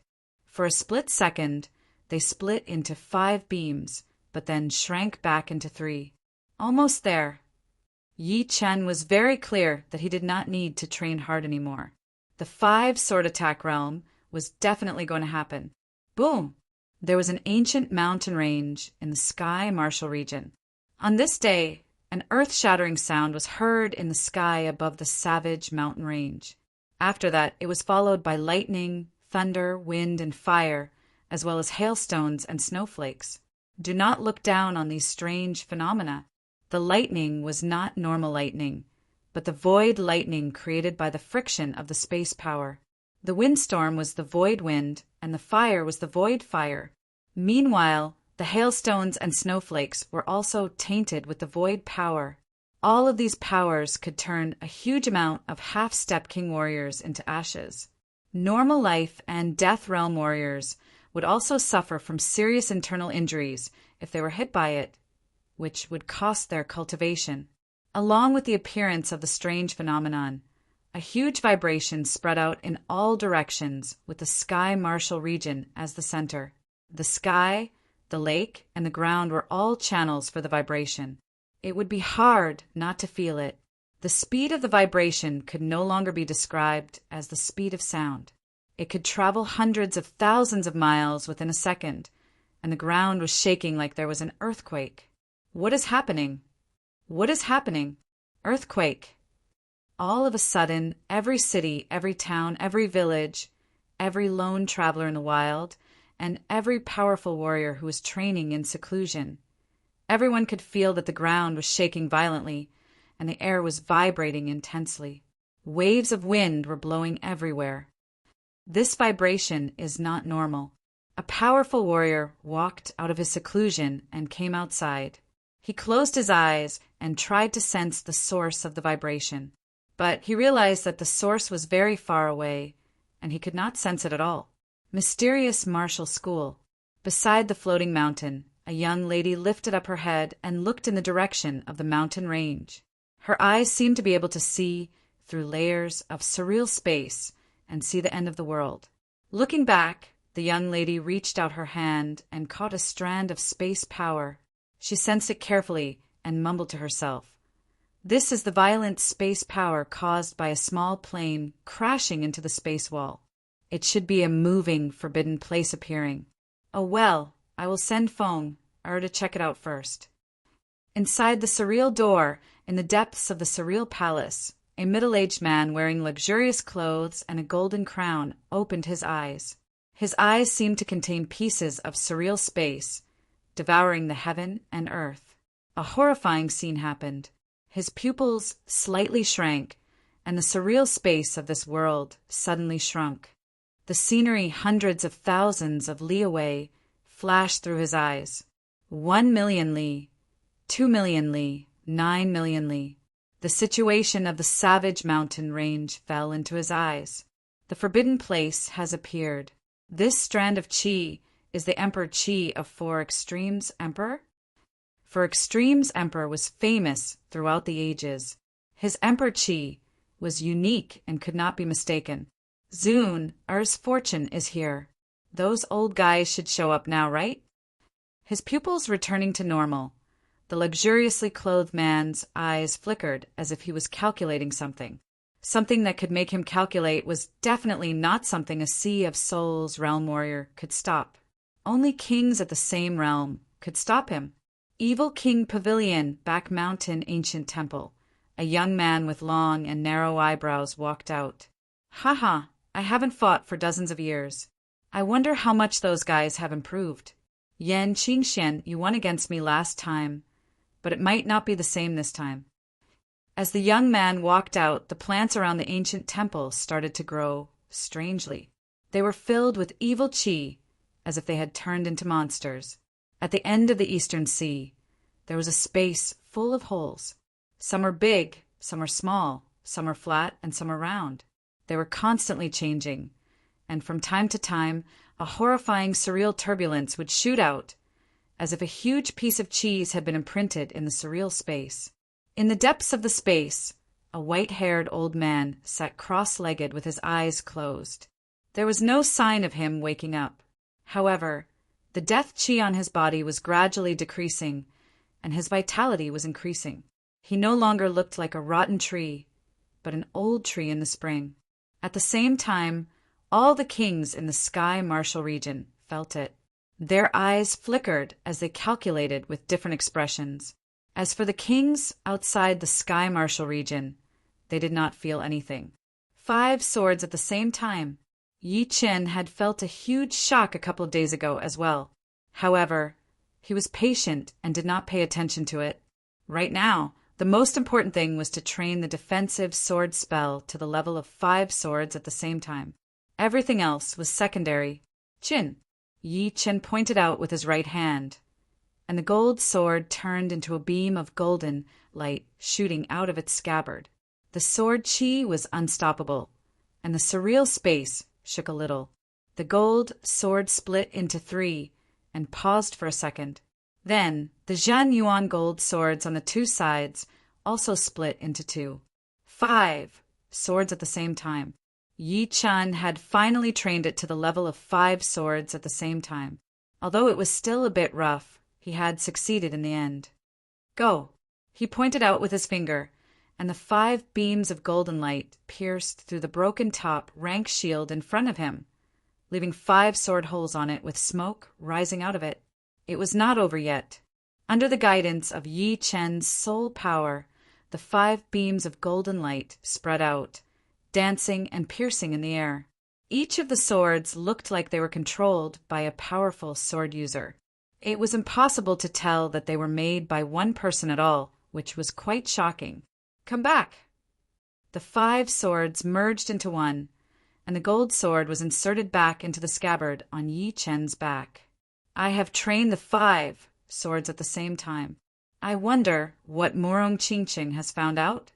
For a split second, they split into 5 beams, but then shrank back into 3. Almost there. Yi Chen was very clear that he did not need to train hard anymore. The 5 sword attack realm was definitely going to happen. Boom! There was an ancient mountain range in the Sky Martial region. On this day, an earth-shattering sound was heard in the sky above the savage mountain range. After that, it was followed by lightning, thunder, wind, and fire, as well as hailstones and snowflakes. Do not look down on these strange phenomena. The lightning was not normal lightning, but the void lightning created by the friction of the space power. The windstorm was the void wind, and the fire was the void fire. Meanwhile, the hailstones and snowflakes were also tainted with the void power. All of these powers could turn a huge amount of half-step king warriors into ashes. Normal life and death realm warriors would also suffer from serious internal injuries if they were hit by it, which would cost their cultivation. Along with the appearance of the strange phenomenon, a huge vibration spread out in all directions with the Sky Martial region as the center. The sky, the lake, and the ground were all channels for the vibration. It would be hard not to feel it. The speed of the vibration could no longer be described as the speed of sound. It could travel hundreds of thousands of miles within a second, and the ground was shaking like there was an earthquake. What is happening? What is happening? Earthquake. All of a sudden, every city, every town, every village, every lone traveler in the wild, and every powerful warrior who was training in seclusion. Everyone could feel that the ground was shaking violently, and the air was vibrating intensely. Waves of wind were blowing everywhere. This vibration is not normal. A powerful warrior walked out of his seclusion and came outside. He closed his eyes and tried to sense the source of the vibration, but he realized that the source was very far away, and he could not sense it at all. Mysterious martial school. Beside the floating mountain, a young lady lifted up her head and looked in the direction of the mountain range. Her eyes seemed to be able to see through layers of surreal space and see the end of the world. Looking back, the young lady reached out her hand and caught a strand of space power. She sensed it carefully and mumbled to herself, "This is the violent space power caused by a small plane crashing into the space wall. It should be a moving, forbidden place appearing. Oh well, I will send Feng to check it out first." Inside the surreal door, in the depths of the surreal palace, a middle-aged man wearing luxurious clothes and a golden crown opened his eyes. His eyes seemed to contain pieces of surreal space, devouring the heaven and earth. A horrifying scene happened. His pupils slightly shrank, and the surreal space of this world suddenly shrunk. The scenery hundreds of thousands of li away flashed through his eyes. 1,000,000 li, 2,000,000 li, 9,000,000 li. The situation of the savage mountain range fell into his eyes. The forbidden place has appeared. This strand of qi is the Emperor Qi of Four Extremes Emperor. For Extremes Emperor was famous throughout the ages. His Emperor Qi was unique and could not be mistaken. Zun, Er's fortune is here. Those old guys should show up now, right? His pupils returning to normal. The luxuriously clothed man's eyes flickered as if he was calculating something. Something that could make him calculate was definitely not something a Sea of Souls realm warrior could stop. Only kings at the same realm could stop him. Evil King Pavilion, Back Mountain Ancient Temple. A young man with long and narrow eyebrows walked out. Haha, I haven't fought for dozens of years. I wonder how much those guys have improved. Yan Qingxian, you won against me last time, but it might not be the same this time. As the young man walked out, the plants around the ancient temple started to grow strangely. They were filled with evil qi, as if they had turned into monsters. At the end of the eastern sea, there was a space full of holes. Some were big, some were small, some were flat, and some were round. They were constantly changing, and from time to time, a horrifying surreal turbulence would shoot out, as if a huge piece of cheese had been imprinted in the surreal space. In the depths of the space, a white-haired old man sat cross-legged with his eyes closed. There was no sign of him waking up. However, the death chi on his body was gradually decreasing, and his vitality was increasing. He no longer looked like a rotten tree, but an old tree in the spring. At the same time, all the kings in the Sky Martial region felt it. Their eyes flickered as they calculated with different expressions. As for the kings outside the Sky Martial region, they did not feel anything. 5 swords at the same time. Yi Chen had felt a huge shock a couple of days ago as well. However, he was patient and did not pay attention to it. Right now, the most important thing was to train the defensive sword spell to the level of 5 swords at the same time. Everything else was secondary. Chin, Yi Chen pointed out with his right hand, and the gold sword turned into a beam of golden light shooting out of its scabbard. The sword chi was unstoppable, and the surreal space shook a little. The gold sword split into 3 and paused for a second. Then, the Zhan Yuan gold swords on the 2 sides also split into 2. 5 swords at the same time. Yi Chen had finally trained it to the level of 5 swords at the same time. Although it was still a bit rough, he had succeeded in the end. Go! He pointed out with his finger, and the 5 beams of golden light pierced through the broken top rank shield in front of him, leaving 5 sword holes on it with smoke rising out of it. It was not over yet. Under the guidance of Yi Chen's soul power, the 5 beams of golden light spread out, dancing and piercing in the air. Each of the swords looked like they were controlled by a powerful sword user. It was impossible to tell that they were made by one person at all, which was quite shocking. Come back! The 5 swords merged into one, and the gold sword was inserted back into the scabbard on Yi Chen's back. I have trained the 5 swords at the same time. I wonder what Morong Qingqing has found out?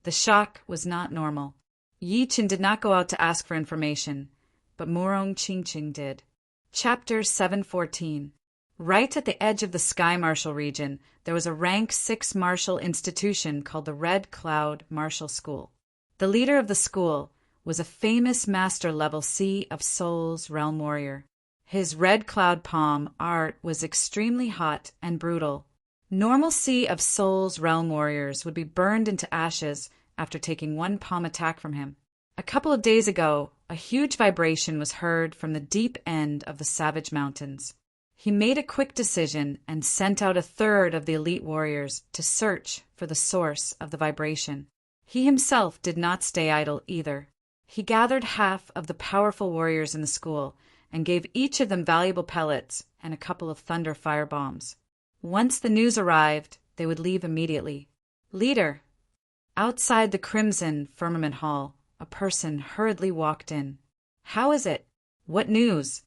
The shock was not normal. Yi Chen did not go out to ask for information, but Morong Qingqing did. Chapter 714. Right at the edge of the Sky Martial region, there was a rank 6 martial institution called the Red Cloud Martial School. The leader of the school was a famous Master Level C of Souls Realm Warrior. His red cloud palm art was extremely hot and brutal. Normal Sea of Souls Realm Warriors would be burned into ashes after taking one palm attack from him. A couple of days ago, a huge vibration was heard from the deep end of the Savage Mountains. He made a quick decision and sent out a third of the elite warriors to search for the source of the vibration. He himself did not stay idle either. He gathered half of the powerful warriors in the school and gave each of them valuable pellets and a couple of thunder fire bombs. Once the news arrived, they would leave immediately. Leader! Outside the Crimson Firmament Hall, a person hurriedly walked in. How is it? What news?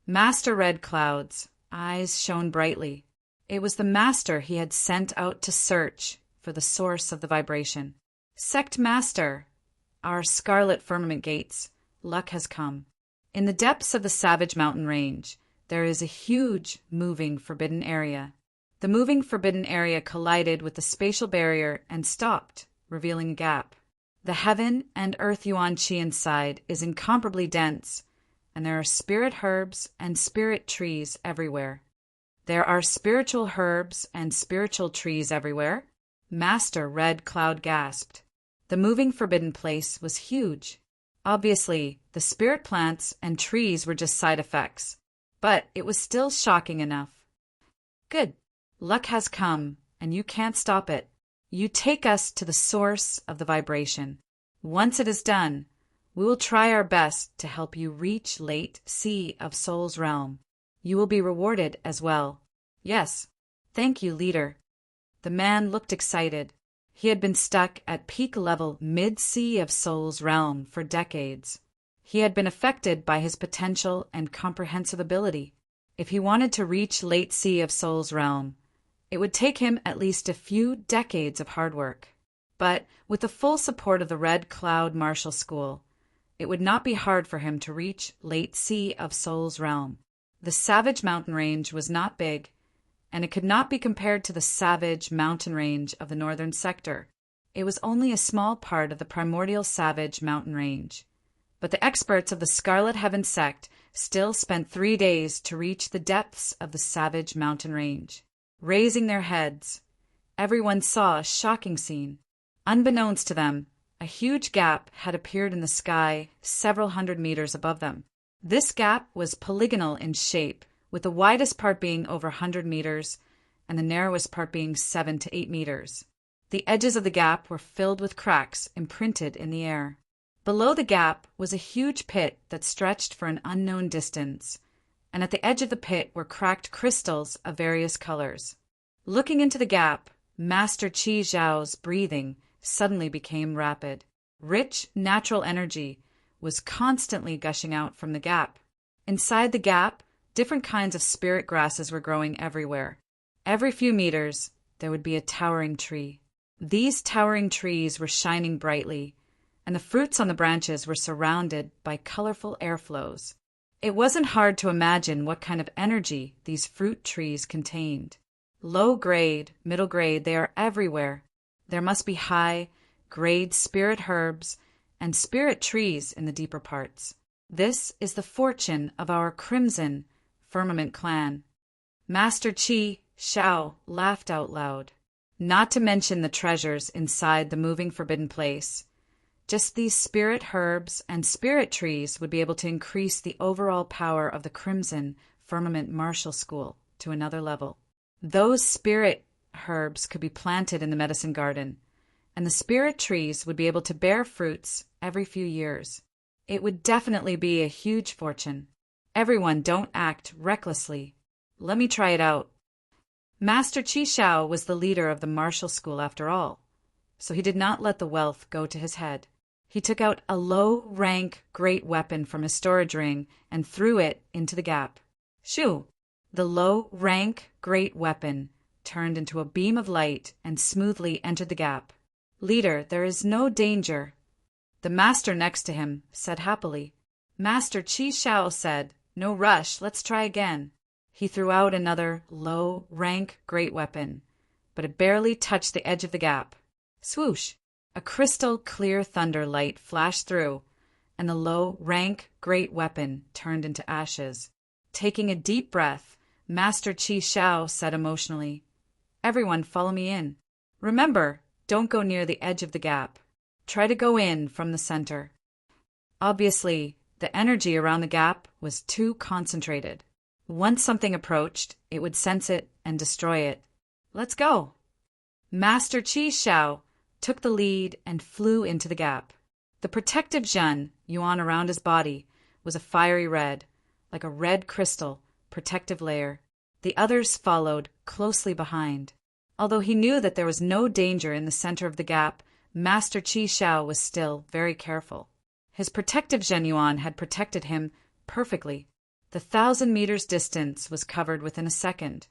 Master Red Cloud's eyes shone brightly. It was the master he had sent out to search for the source of the vibration. Sect Master, our Scarlet Firmament Gates, luck has come. In the depths of the Savage Mountain Range, there is a huge moving forbidden area. The moving forbidden area collided with the spatial barrier and stopped, revealing a gap. The heaven and earth yuan chi inside is incomparably dense, and there are spirit herbs and spirit trees everywhere. There are spiritual herbs and spiritual trees everywhere. Master Red Cloud gasped. The moving forbidden place was huge. Obviously, the spirit plants and trees were just side effects, but it was still shocking enough. Good. Luck has come, and you can't stop it. You take us to the source of the vibration. Once it is done, we will try our best to help you reach Late Sea of Soul's realm. You will be rewarded as well. Yes. Thank you, leader. The man looked excited. He had been stuck at peak level mid-sea of Soul's realm for decades. He had been affected by his potential and comprehensive ability. If he wanted to reach Late Sea of Soul's realm, it would take him at least a few decades of hard work. But with the full support of the Red Cloud Martial School, it would not be hard for him to reach Late Sea of Soul's realm. The Savage Mountain Range was not big, and it could not be compared to the Savage Mountain Range of the northern sector. It was only a small part of the primordial Savage Mountain Range, But the experts of the Scarlet Heaven sect still spent 3 days to reach the depths of the savage mountain range. Raising their heads, everyone saw a shocking scene. Unbeknownst to them, a huge gap had appeared in the sky several hundred meters above them. This gap was polygonal in shape, with the widest part being over 100 meters and the narrowest part being 7 to 8 meters. The edges of the gap were filled with cracks imprinted in the air. Below the gap was a huge pit that stretched for an unknown distance, and at the edge of the pit were cracked crystals of various colors. Looking into the gap, Master Qi Zhao's breathing suddenly became rapid. Rich, natural energy was constantly gushing out from the gap. Inside the gap, different kinds of spirit grasses were growing everywhere. Every few meters, there would be a towering tree. These towering trees were shining brightly, and the fruits on the branches were surrounded by colorful airflows. It wasn't hard to imagine what kind of energy these fruit trees contained. Low grade, middle grade, they are everywhere. There must be high grade spirit herbs and spirit trees in the deeper parts. This is the fortune of our Crimson Firmament clan. Master Qi Zhao laughed out loud. Not to mention the treasures inside the moving forbidden place. Just these spirit herbs and spirit trees would be able to increase the overall power of the Crimson Firmament Martial School to another level. Those spirit herbs could be planted in the medicine garden, and the spirit trees would be able to bear fruits every few years. It would definitely be a huge fortune. Everyone, don't act recklessly. Let me try it out. Master Qi Zhao was the leader of the martial school after all, so he did not let the wealth go to his head. He took out a low-rank great weapon from his storage ring and threw it into the gap. Shoo! The low-rank great weapon turned into a beam of light and smoothly entered the gap. Leader, there is no danger. The master next to him said happily. Master Qi Zhao said, no rush, let's try again. He threw out another low-rank great weapon, but it barely touched the edge of the gap. Swoosh! A crystal-clear thunder light flashed through, and the low-rank great weapon turned into ashes. Taking a deep breath, Master Qi Zhao said emotionally, everyone follow me in. Remember, don't go near the edge of the gap. Try to go in from the center. Obviously, the energy around the gap was too concentrated. Once something approached, it would sense it and destroy it. Let's go. Master Qi Zhao took the lead and flew into the gap. The protective Zhen Yuan around his body was a fiery red, like a red crystal, protective layer. The others followed closely behind. Although he knew that there was no danger in the center of the gap, Master Qi Zhao was still very careful. His protective Zhen Yuan had protected him perfectly. The 1,000 meters distance was covered within a second,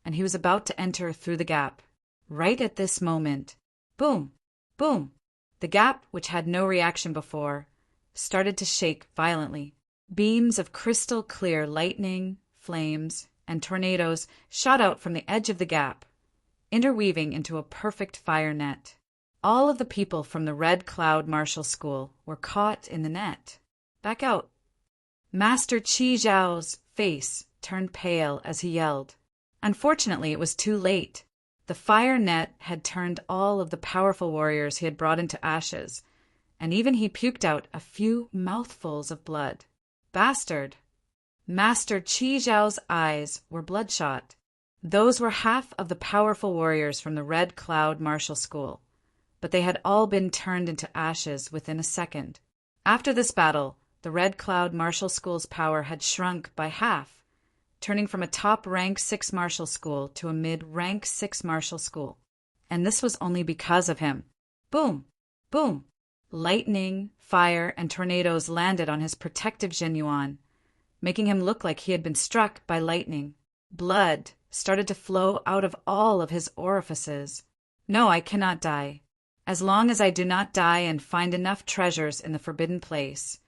and he was about to enter through the gap. Right at this moment, boom! Boom! The gap, which had no reaction before, started to shake violently. Beams of crystal-clear lightning, flames, and tornadoes shot out from the edge of the gap, interweaving into a perfect fire net. All of the people from the Red Cloud Martial School were caught in the net. Back out! Master Qi Zhao's face turned pale as he yelled. Unfortunately, it was too late. The fire net had turned all of the powerful warriors he had brought into ashes, and even he puked out a few mouthfuls of blood. Bastard! Master Qi Zhao's eyes were bloodshot. Those were half of the powerful warriors from the Red Cloud Martial School, but they had all been turned into ashes within a second. After this battle, the Red Cloud Martial School's power had shrunk by half, turning from a top-rank 6 martial school to a mid-rank 6 martial school. And this was only because of him. Boom! Boom! Lightning, fire, and tornadoes landed on his protective Zhen Yuan, making him look like he had been struck by lightning. Blood started to flow out of all of his orifices. No, I cannot die. As long as I do not die and find enough treasures in the forbidden place,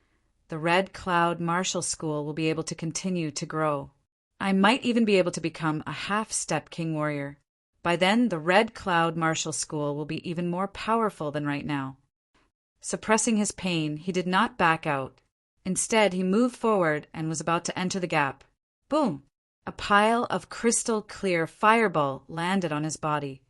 the Red Cloud Martial School will be able to continue to grow. I might even be able to become a half-step king warrior. By then, the Red Cloud Martial School will be even more powerful than right now. Suppressing his pain, he did not back out. Instead, he moved forward and was about to enter the gap. Boom! A pile of crystal-clear fireball landed on his body,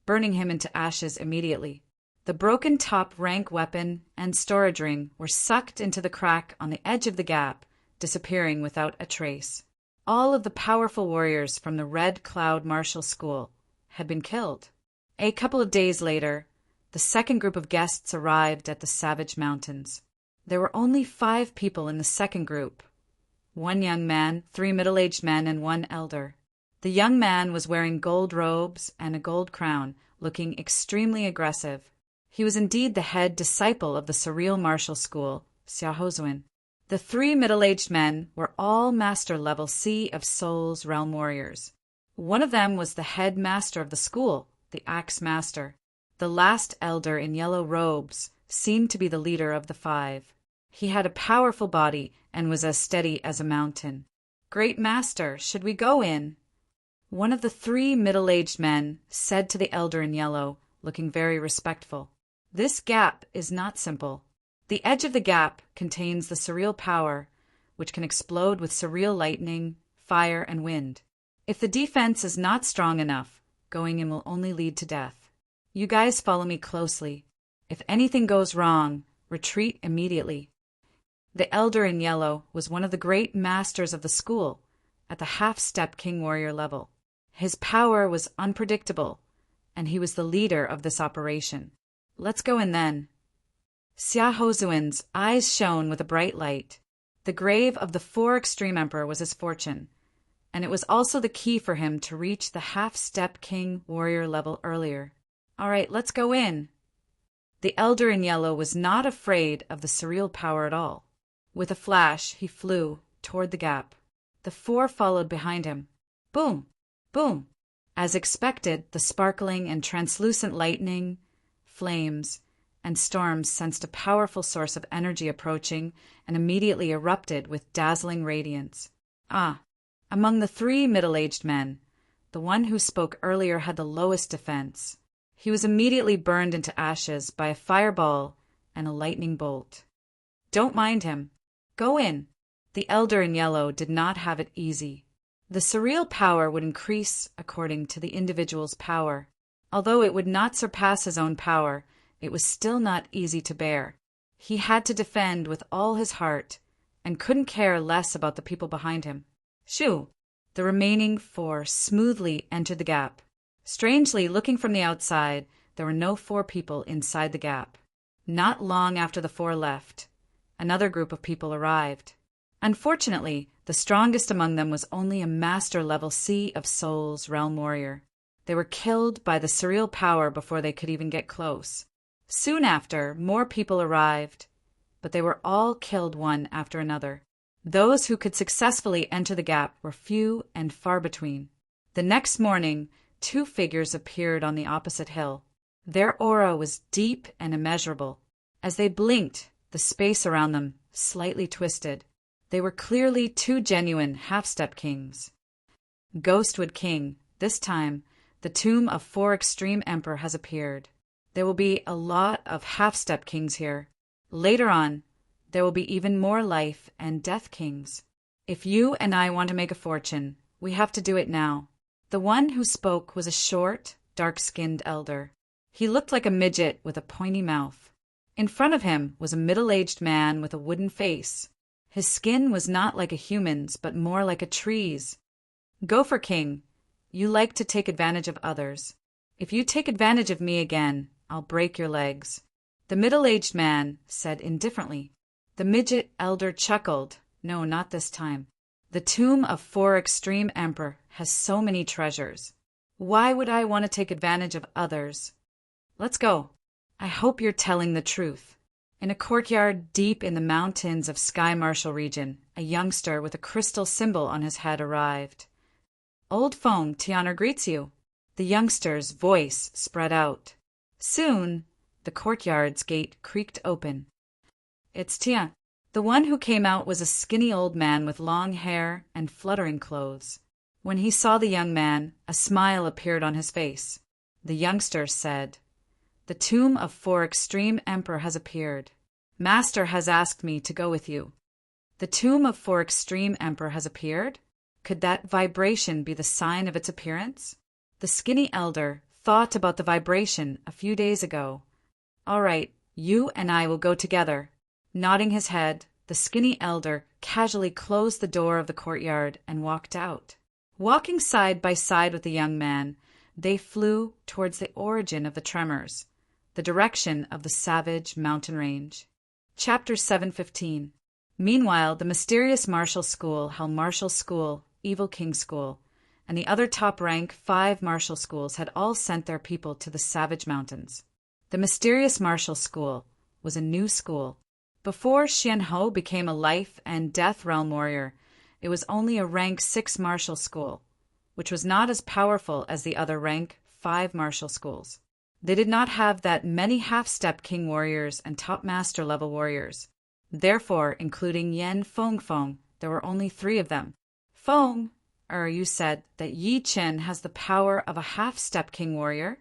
burning him into ashes immediately. The broken top-rank weapon and storage ring were sucked into the crack on the edge of the gap, disappearing without a trace. All of the powerful warriors from the Red Cloud Martial School had been killed. A couple of days later, the second group of guests arrived at the Savage Mountains. There were only 5 people in the second group. 1 young man, 3 middle-aged men, and 1 elder. The young man was wearing gold robes and a gold crown, looking extremely aggressive. He was indeed the head disciple of the Surreal Martial School, Xiaohozuan. The 3 middle-aged men were all master-level Sea of Souls realm warriors. One of them was the head master of the school, the Axe Master. The last elder in yellow robes seemed to be the leader of the 5. He had a powerful body and was as steady as a mountain. "Great Master, should we go in?" One of the 3 middle-aged men said to the elder in yellow, looking very respectful. "This gap is not simple. The edge of the gap contains the surreal power, which can explode with surreal lightning, fire, and wind. If the defense is not strong enough, going in will only lead to death. You guys follow me closely. If anything goes wrong, retreat immediately." The elder in yellow was one of the great masters of the school at the half-step king warrior level. His power was unpredictable, and he was the leader of this operation. "Let's go in then." Xiaohozuan's eyes shone with a bright light. The grave of the 4 Extreme Emperor was his fortune, and it was also the key for him to reach the half-step king warrior level earlier. "All right, let's go in." The elder in yellow was not afraid of the surreal power at all. With a flash, he flew toward the gap. The 4 followed behind him. Boom! Boom! As expected, the sparkling and translucent lightning, flames, and storms sensed a powerful source of energy approaching and immediately erupted with dazzling radiance. Among the 3 middle-aged men, the one who spoke earlier had the lowest defense. He was immediately burned into ashes by a fireball and a lightning bolt. "Don't mind him. Go in." The elder in yellow did not have it easy. The surreal power would increase according to the individual's power. Although it would not surpass his own power, it was still not easy to bear. He had to defend with all his heart and couldn't care less about the people behind him. Shoo! The remaining 4 smoothly entered the gap. Strangely, looking from the outside, there were no 4 people inside the gap. Not long after the 4 left, another group of people arrived. Unfortunately, the strongest among them was only a master-level Sea of Souls realm warrior. They were killed by the surreal power before they could even get close. Soon after, more people arrived, but they were all killed one after another. Those who could successfully enter the gap were few and far between. The next morning, 2 figures appeared on the opposite hill. Their aura was deep and immeasurable. As they blinked, the space around them slightly twisted. They were clearly 2 genuine half-step kings. Ghostwood King, this time, the tomb of 4 Extreme Emperor has appeared. There will be a lot of half-step kings here. Later on, there will be even more life and death kings. If you and I want to make a fortune, we have to do it now. The one who spoke was a short, dark-skinned elder. He looked like a midget with a pointy mouth. In front of him was a middle-aged man with a wooden face. His skin was not like a human's, but more like a tree's. "Gopher King, you like to take advantage of others. If you take advantage of me again, I'll break your legs," the middle-aged man said indifferently. The midget elder chuckled. "No, not this time. The tomb of 4 Extreme Emperor has so many treasures. Why would I want to take advantage of others? Let's go." "I hope you're telling the truth." In a courtyard deep in the mountains of Sky Martial region, a youngster with a crystal symbol on his head arrived. "Old Feng, Tianer greets you." The youngster's voice spread out. Soon, the courtyard's gate creaked open. "It's Tian." The one who came out was a skinny old man with long hair and fluttering clothes. When he saw the young man, a smile appeared on his face. The youngster said, "The tomb of 4 Extreme Emperor has appeared. Master has asked me to go with you." The tomb of four extreme emperor has appeared? Could that vibration be the sign of its appearance? The skinny elder thought about the vibration a few days ago. All right, you and I will go together. Nodding his head, the skinny elder casually closed the door of the courtyard and walked out. Walking side by side with the young man, they flew towards the origin of the tremors, the direction of the savage mountain range. Chapter 7:15. Meanwhile, the mysterious martial school, Hell Martial School, Evil King School, and the other top-rank 5 martial schools had all sent their people to the savage mountains. The mysterious martial school was a new school. Before Xianhou became a life and death realm warrior, it was only a rank 6 martial school, which was not as powerful as the other rank 5 martial schools. They did not have that many half-step king warriors and top master level warriors. Therefore, including Yan Fengfeng, there were only 3 of them. Feng, you said that Yi Chen has the power of a half-step king warrior?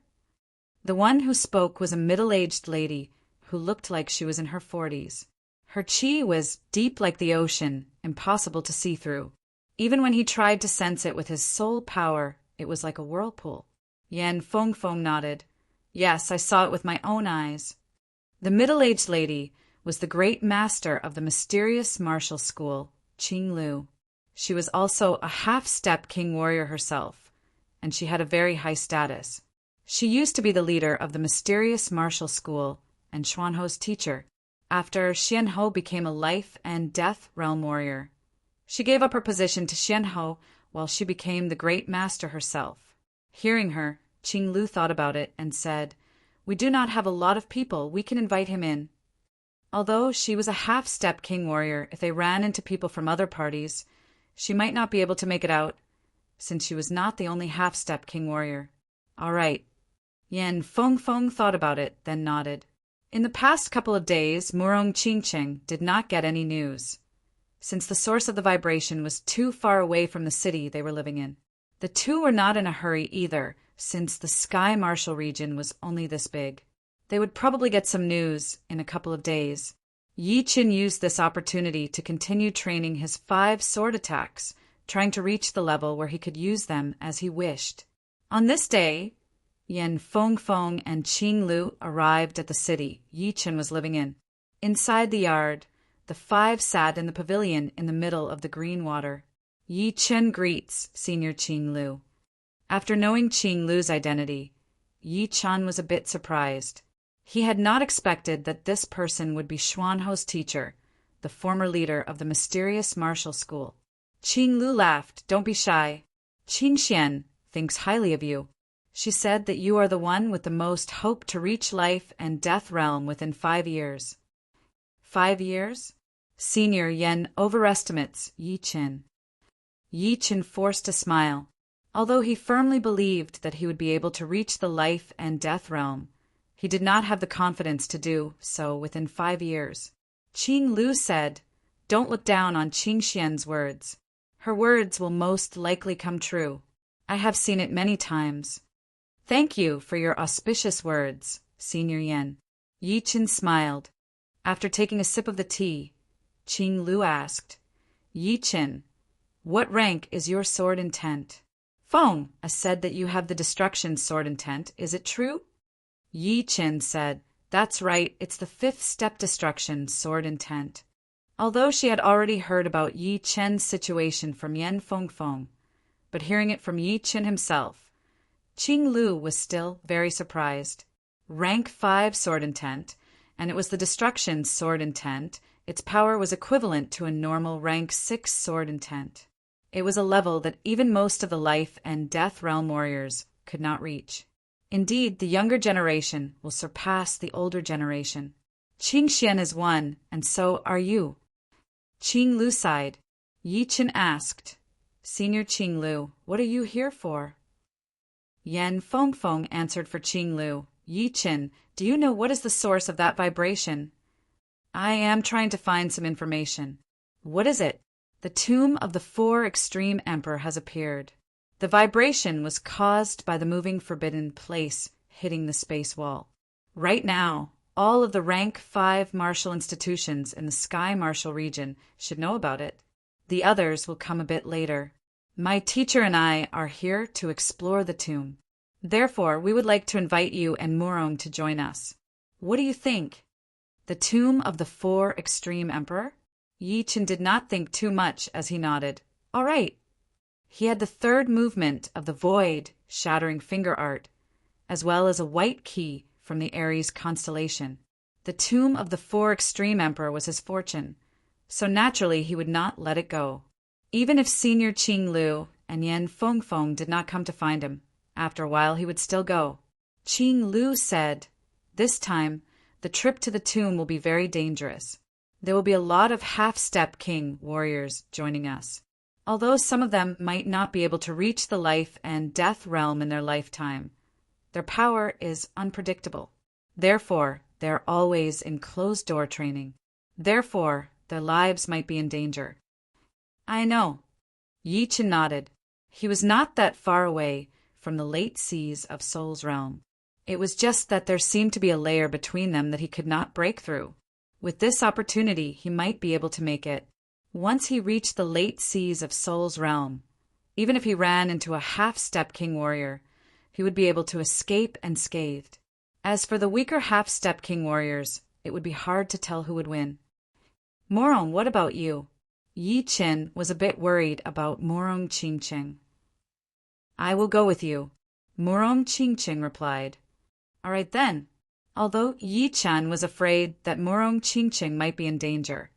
The one who spoke was a middle-aged lady who looked like she was in her 40s. Her qi was deep like the ocean, impossible to see through. Even when he tried to sense it with his soul power, it was like a whirlpool. Yan Fengfeng nodded. Yes, I saw it with my own eyes. The middle-aged lady was the great master of the mysterious martial school, Qing Lu. She was also a half-step king warrior herself, and she had a very high status. She used to be the leader of the mysterious martial school and Xuanhou's teacher, after Xianhou became a life and death realm warrior. She gave up her position to Xianhou while she became the great master herself. Hearing her, Qing Lu thought about it and said, We do not have a lot of people, we can invite him in. Although she was a half-step king warrior, if they ran into people from other parties, she might not be able to make it out, since she was not the only half-step king warrior. All right. Yan Fengfeng thought about it, then nodded. In the past couple of days, Murong Qingcheng did not get any news, since the source of the vibration was too far away from the city they were living in. The two were not in a hurry either, since the Sky Martial region was only this big. They would probably get some news in a couple of days. Yi Chen used this opportunity to continue training his 5 sword attacks, trying to reach the level where he could use them as he wished. On this day, Yan Fengfeng and Qing Lu arrived at the city Yi Chen was living in. Inside the yard, the 5 sat in the pavilion in the middle of the green water. Yi Chen greets Senior Qing Lu. After knowing Qing Lu's identity, Yi Chen was a bit surprised. He had not expected that this person would be Xuanhou's teacher, the former leader of the mysterious martial school. Qing Lu laughed. Don't be shy. Qing Xian thinks highly of you. She said that you are the one with the most hope to reach life and death realm within 5 years. 5 years? Senior Yan overestimates Yi Chen. Yi Chen forced a smile. Although he firmly believed that he would be able to reach the life and death realm, he did not have the confidence to do so within 5 years. Qing Lu said, Don't look down on Qing Xian's words. Her words will most likely come true. I have seen it many times. Thank you for your auspicious words, Senior Yan. Yi Chen smiled. After taking a sip of the tea, Qing Lu asked, Yi Chen, what rank is your sword intent? Feng, I said that you have the destruction sword intent. Is it true? Yi Chen said, That's right, it's the 5th step destruction sword intent. Although she had already heard about Yi Chen's situation from Yan Fengfeng, but hearing it from Yi Chen himself, Qing Lu was still very surprised. Rank 5 sword intent, and it was the destruction sword intent. Its power was equivalent to a normal rank 6 sword intent. It was a level that even most of the life and death realm warriors could not reach. Indeed, the younger generation will surpass the older generation. Qing Xian is one, and so are you. Qing Lu sighed. Yi Chen asked, Senior Qing Lu, what are you here for? Yan Fengfeng answered for Qing Lu. Yi Chen, do you know what is the source of that vibration? I am trying to find some information. What is it? The tomb of the 4 extreme emperor has appeared. The vibration was caused by the moving forbidden place hitting the space wall. Right now, All of the rank 5 martial institutions in the Sky Martial region should know about it. The others will come a bit later. My teacher and I are here to explore the tomb. Therefore, we would like to invite you and Murong to join us. What do you think? The tomb of the 4 Extreme Emperor? Yi Chen did not think too much as he nodded. All right. He had the 3rd movement of the Void Shattering Finger Art, as well as a white key from the Aries constellation. The tomb of the 4 Extreme Emperor was his fortune, so naturally he would not let it go. Even if Senior Qing Lu and Yan Fengfeng did not come to find him, after a while he would still go. Qing Lu said, "This time, the trip to the tomb will be very dangerous. There will be a lot of half-step king warriors joining us. Although some of them might not be able to reach the life and death realm in their lifetime, their power is unpredictable. Therefore, they are always in closed-door training. Therefore, their lives might be in danger." I know. Yi Chen nodded. He was not that far away from the late seas of Soul's realm. It was just that there seemed to be a layer between them that he could not break through. With this opportunity, he might be able to make it. Once he reached the late seas of Soul's realm, even if he ran into a half-step king warrior, he would be able to escape unscathed. As for the weaker half-step king warriors, it would be hard to tell who would win. Murong, what about you? Yi Chen was a bit worried about Murong Qingqing. I will go with you, Murong Qingqing replied. All right then. Although Yi Chen was afraid that Murong Qingqing might be in danger,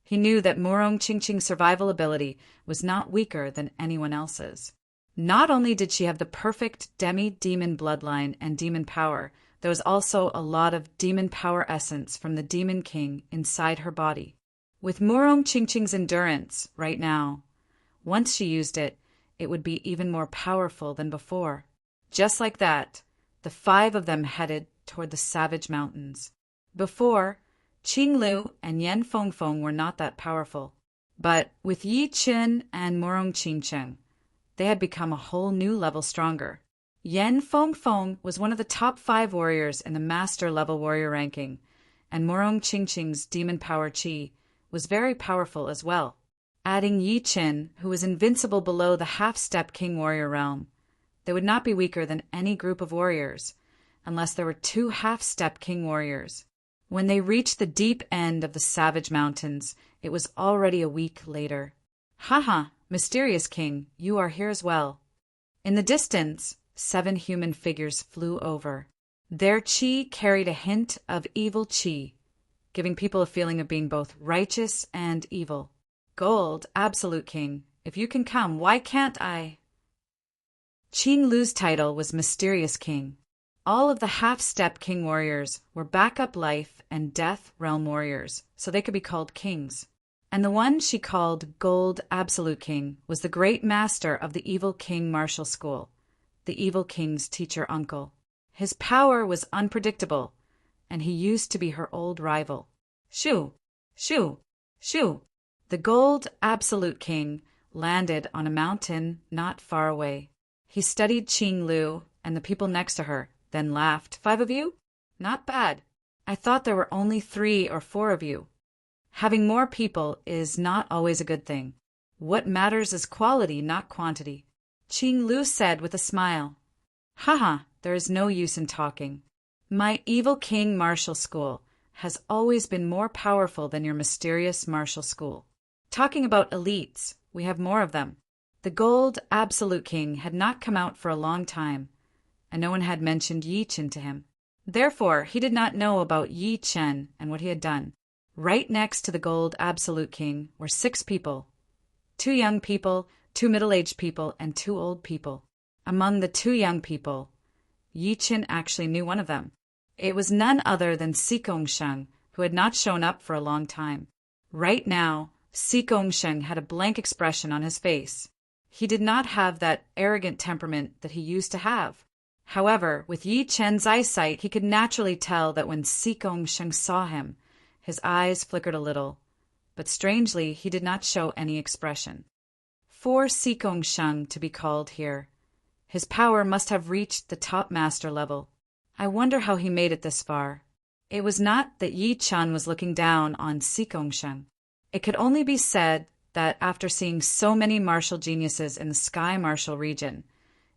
he knew that Murong Qingqing's survival ability was not weaker than anyone else's. Not only did she have the perfect demi-demon bloodline and demon power, there was also a lot of demon power essence from the Demon King inside her body. With Murong Qingqing's endurance right now, once she used it, it would be even more powerful than before. Just like that, the 5 of them headed toward the Savage Mountains. Before, Qing Lu and Yan Fengfeng were not that powerful, but with Yi Chen and Murong Qingqing, they had become a whole new level stronger. Yan Fengfeng was one of the top 5 warriors in the Master Level Warrior ranking, and Murong Qingqing's demon power Qi was very powerful as well. Adding Yi Chen, who was invincible below the half-step king warrior realm, they would not be weaker than any group of warriors, unless there were 2 half-step king warriors. When they reached the deep end of the Savage Mountains, it was already a week later. Haha, mysterious king, you are here as well. In the distance, 7 human figures flew over. Their qi carried a hint of evil qi, giving people a feeling of being both righteous and evil. Gold, absolute king, if you can come, why can't I? Qing Lu's title was Mysterious King. All of the half-step king warriors were backup life and death realm warriors, so they could be called kings. And the one she called Gold Absolute King was the great master of the Evil King Martial School, the Evil King's teacher uncle. His power was unpredictable, and he used to be her old rival. Shoo! Shoo! Shoo! The Gold Absolute King landed on a mountain not far away. He studied Qing Lu and the people next to her, then laughed. 5 of you? Not bad. I thought there were only 3 or 4 of you. Having more people is not always a good thing. What matters is quality, not quantity. Qing Lu said with a smile. Haha, there is no use in talking. My Evil King Martial School has always been more powerful than your mysterious martial school. Talking about elites, we have more of them. The Gold Absolute King had not come out for a long time, and no one had mentioned Yi Chen to him. Therefore, he did not know about Yi Chen and what he had done. Right next to the Gold Absolute King were 6 people. 2 young people, 2 middle-aged people, and 2 old people. Among the 2 young people, Yi Chen actually knew one of them. It was none other than Sikong Sheng, who had not shown up for a long time. Right now, Sikong Sheng had a blank expression on his face. He did not have that arrogant temperament that he used to have. However, with Yi Chen's eyesight, he could naturally tell that when Sikong Sheng saw him, his eyes flickered a little, but strangely he did not show any expression. For Sikong Sheng to be called here, his power must have reached the top master level. I wonder how he made it this far. It was not that Yi Chen was looking down on Sikongshen. It could only be said that after seeing so many martial geniuses in the Sky Martial region,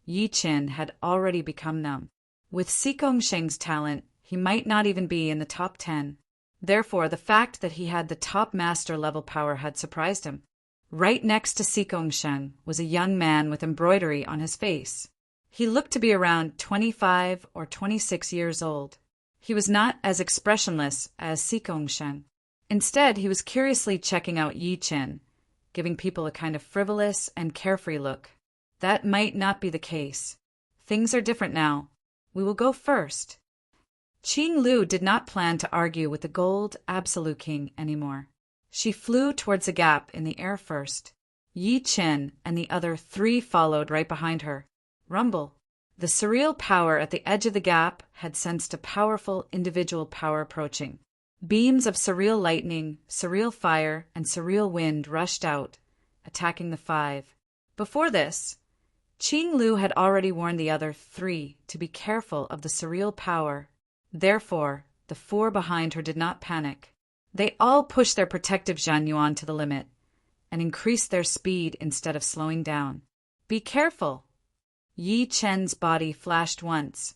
Yi Chen had already become numb. With Sikongshen's talent, he might not even be in the top 10. Therefore, the fact that he had the top master level power had surprised him. Right next to Sikongshen was a young man with embroidery on his face. He looked to be around 25 or 26 years old. He was not as expressionless as Sikongshen. Instead, he was curiously checking out Yi Chen, giving people a kind of frivolous and carefree look. That might not be the case. Things are different now. We will go first. Qing Lu did not plan to argue with the gold Absolute King anymore. She flew towards a gap in the air first. Yi Chen and the other 3 followed right behind her. Rumble. The surreal power at the edge of the gap had sensed a powerful individual power approaching. Beams of surreal lightning, surreal fire, and surreal wind rushed out, attacking the 5. Before this, Qing Lu had already warned the other 3 to be careful of the surreal power. Therefore, the 4 behind her did not panic. They all pushed their protective Zhanyuan to the limit and increased their speed instead of slowing down. Be careful! Yi Chen's body flashed once,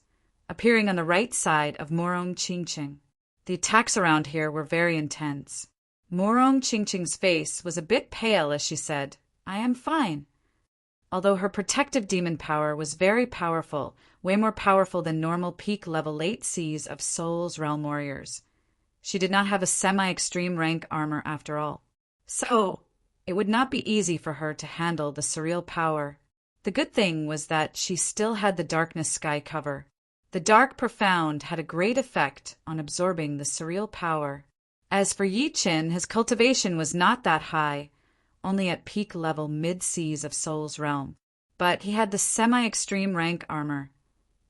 appearing on the right side of Morong Qingqing. The attacks around here were very intense. Morong Qingqing's face was a bit pale as she said, "I am fine." Although her protective demon power was very powerful, way more powerful than normal peak-level late seas of Soul's Realm warriors, she did not have a semi-extreme rank armor after all. So, it would not be easy for her to handle the surreal power. The good thing was that she still had the darkness sky cover. The dark profound had a great effect on absorbing the surreal power. As for Yi Chen, his cultivation was not that high, only at peak level mid-seas of Soul's Realm. But he had the semi-extreme rank armor,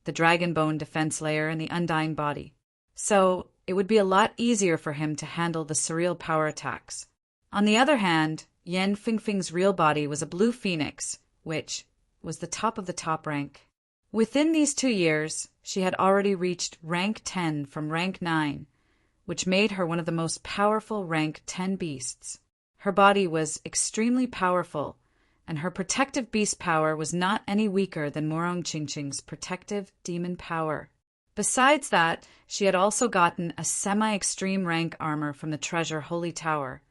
the dragon bone defense layer, and the undying body. So, it would be a lot easier for him to handle the surreal power attacks. On the other hand, Yan Fingfing's real body was a blue phoenix, which was the top of the top rank. Within these 2 years, she had already reached rank 10 from rank 9, which made her one of the most powerful rank 10 beasts. Her body was extremely powerful, and her protective beast power was not any weaker than Morong Qingqing's protective demon power. Besides that, she had also gotten a semi-extreme rank armor from the treasure Holy Tower,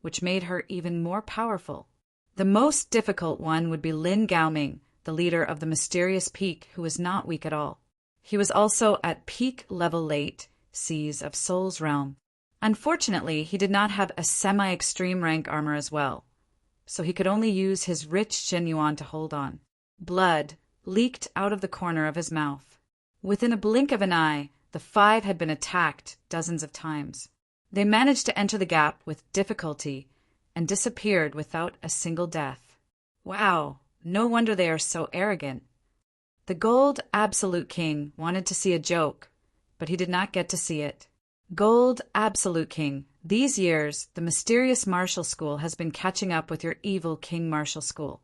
which made her even more powerful. The most difficult one would be Lin Gaoming, the leader of the mysterious peak, who was not weak at all. He was also at peak level late seas of Soul's Realm. Unfortunately, he did not have a semi-extreme rank armor as well, so he could only use his rich Zhenyuan to hold on. Blood leaked out of the corner of his mouth. Within a blink of an eye, the 5 had been attacked dozens of times. They managed to enter the gap with difficulty and disappeared without a single death. Wow, no wonder they are so arrogant. The Gold Absolute King wanted to see a joke, but he did not get to see it. Gold Absolute King, these years the mysterious martial school has been catching up with your evil King Martial School.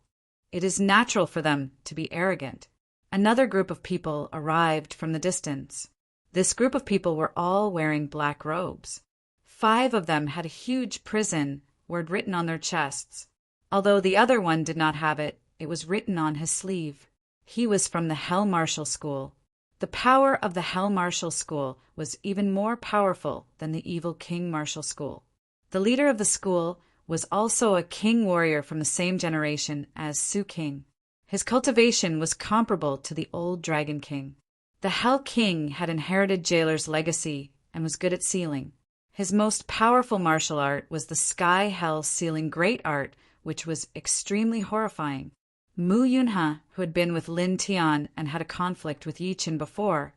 It is natural for them to be arrogant. Another group of people arrived from the distance. This group of people were all wearing black robes. 5 of them had a huge prison word written on their chests. Although the other one did not have it, it was written on his sleeve. He was from the Hell Martial School. The power of the Hell Martial School was even more powerful than the evil King Martial School. The leader of the school was also a king warrior from the same generation as Su King. His cultivation was comparable to the old Dragon King. The Hell King had inherited Jailer's legacy and was good at sealing. His most powerful martial art was the Sky Hell Sealing Great Art, which was extremely horrifying. Mu Yunhe, who had been with Lin Tian and had a conflict with Yi Chen before,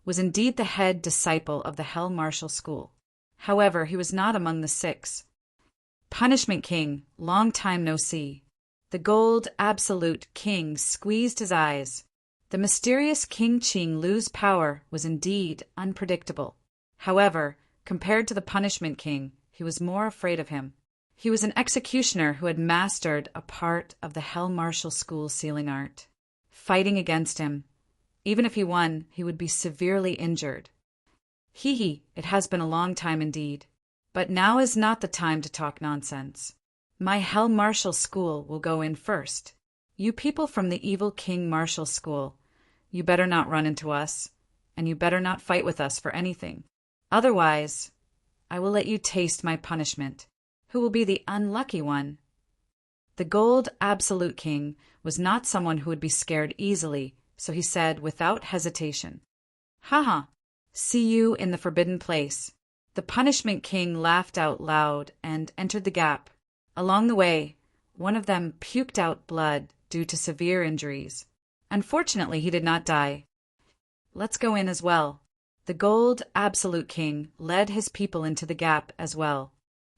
was indeed the head disciple of the Hell Martial School. However, he was not among the 6. Punishment King, long time no see. The Gold Absolute King squeezed his eyes. The mysterious King Qing Lu's power was indeed unpredictable. However, compared to the Punishment King, he was more afraid of him. He was an executioner who had mastered a part of the Hell Martial School sealing art. Fighting against him, even if he won, he would be severely injured. Hee hee, it has been a long time indeed. But now is not the time to talk nonsense. My Hell Martial School will go in first. You people from the evil King Martial School, you better not run into us, and you better not fight with us for anything. Otherwise, I will let you taste my punishment. Who will be the unlucky one? The Gold Absolute King was not someone who would be scared easily, so he said without hesitation, "Haha, see you in the forbidden place." The Punishment King laughed out loud and entered the gap. Along the way, one of them puked out blood due to severe injuries. Unfortunately, he did not die. Let's go in as well. The Gold Absolute King led his people into the gap as well.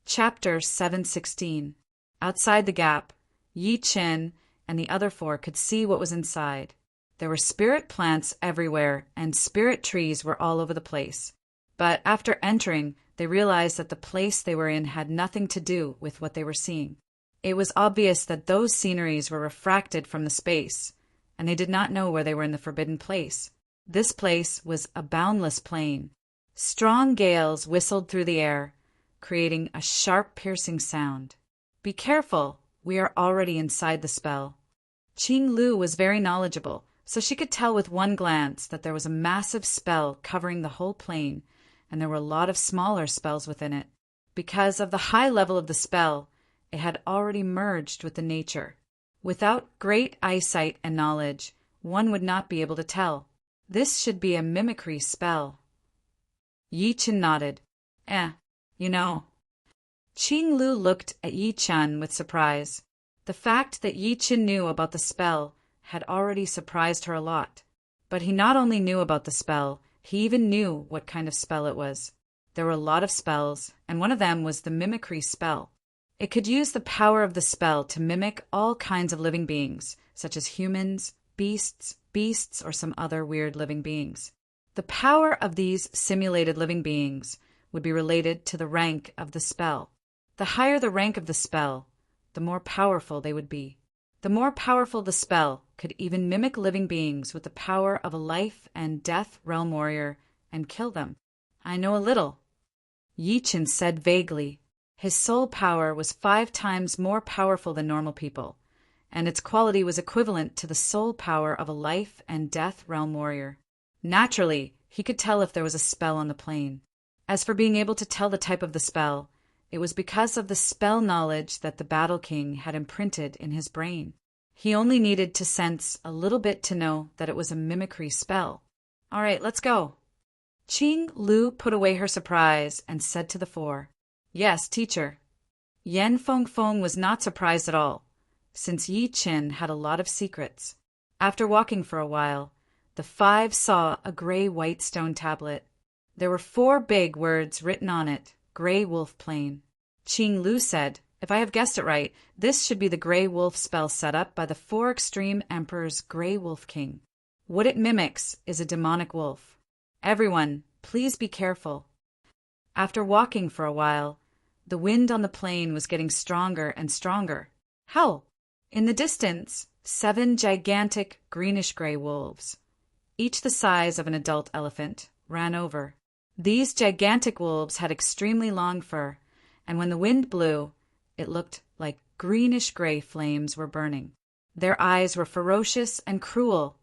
Chapter 716. Outside the gap, Yi Chen and the other four could see what was inside. There were spirit plants everywhere, and spirit trees were all over the place. But after entering, they realized that the place they were in had nothing to do with what they were seeing. It was obvious that those sceneries were refracted from the space, and they did not know where they were in the forbidden place. This place was a boundless plain. Strong gales whistled through the air, creating a sharp, piercing sound. Be careful, we are already inside the spell. Qing Lu was very knowledgeable, so she could tell with one glance that there was a massive spell covering the whole plain, and there were a lot of smaller spells within it. Because of the high level of the spell, it had already merged with the nature. Without great eyesight and knowledge, one would not be able to tell. This should be a mimicry spell. Yi Chen nodded. You know. Qing Lu looked at Yi Chen with surprise. The fact that Yi Chen knew about the spell had already surprised her a lot. But he not only knew about the spell, he even knew what kind of spell it was. There were a lot of spells, and one of them was the mimicry spell. It could use the power of the spell to mimic all kinds of living beings, such as humans, beasts, or some other weird living beings. The power of these simulated living beings would be related to the rank of the spell. The higher the rank of the spell, the more powerful they would be. The more powerful the spell could even mimic living beings with the power of a life and death realm warrior and kill them. I know a little, Yi Chen said vaguely. His soul power was 5 times more powerful than normal people, and its quality was equivalent to the soul power of a life and death realm warrior. Naturally, he could tell if there was a spell on the plane. As for being able to tell the type of the spell, it was because of the spell knowledge that the Battle King had imprinted in his brain. He only needed to sense a little bit to know that it was a mimicry spell. All right, let's go. Qing Lu put away her surprise and said to the 4, Yes, teacher. Yan Fengfeng was not surprised at all, since Yi Chen had a lot of secrets. After walking for a while, the 5 saw a gray-white stone tablet. There were 4 big words written on it, Grey Wolf Plain. Qing Lu said, If I have guessed it right, this should be the Grey Wolf spell set up by the 4 Extreme Emperor's Grey Wolf King. What it mimics is a demonic wolf. Everyone, please be careful. After walking for a while, the wind on the plain was getting stronger and stronger. Hell! In the distance, 7 gigantic greenish-gray wolves, each the size of an adult elephant, ran over. These gigantic wolves had extremely long fur, and when the wind blew, it looked like greenish-gray flames were burning. Their eyes were ferocious and cruel,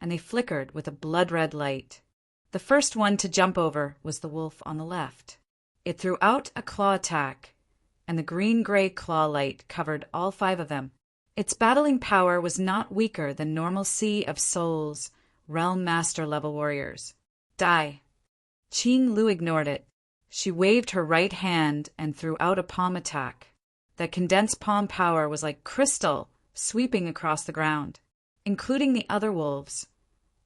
and they flickered with a blood-red light. The first one to jump over was the wolf on the left. It threw out a claw attack, and the green-gray claw light covered all 5 of them. Its battling power was not weaker than normal Sea of Souls, Realm Master level warriors. Die. Qing Lu ignored it. She waved her right hand and threw out a palm attack. That condensed palm power was like crystal sweeping across the ground, including the other wolves.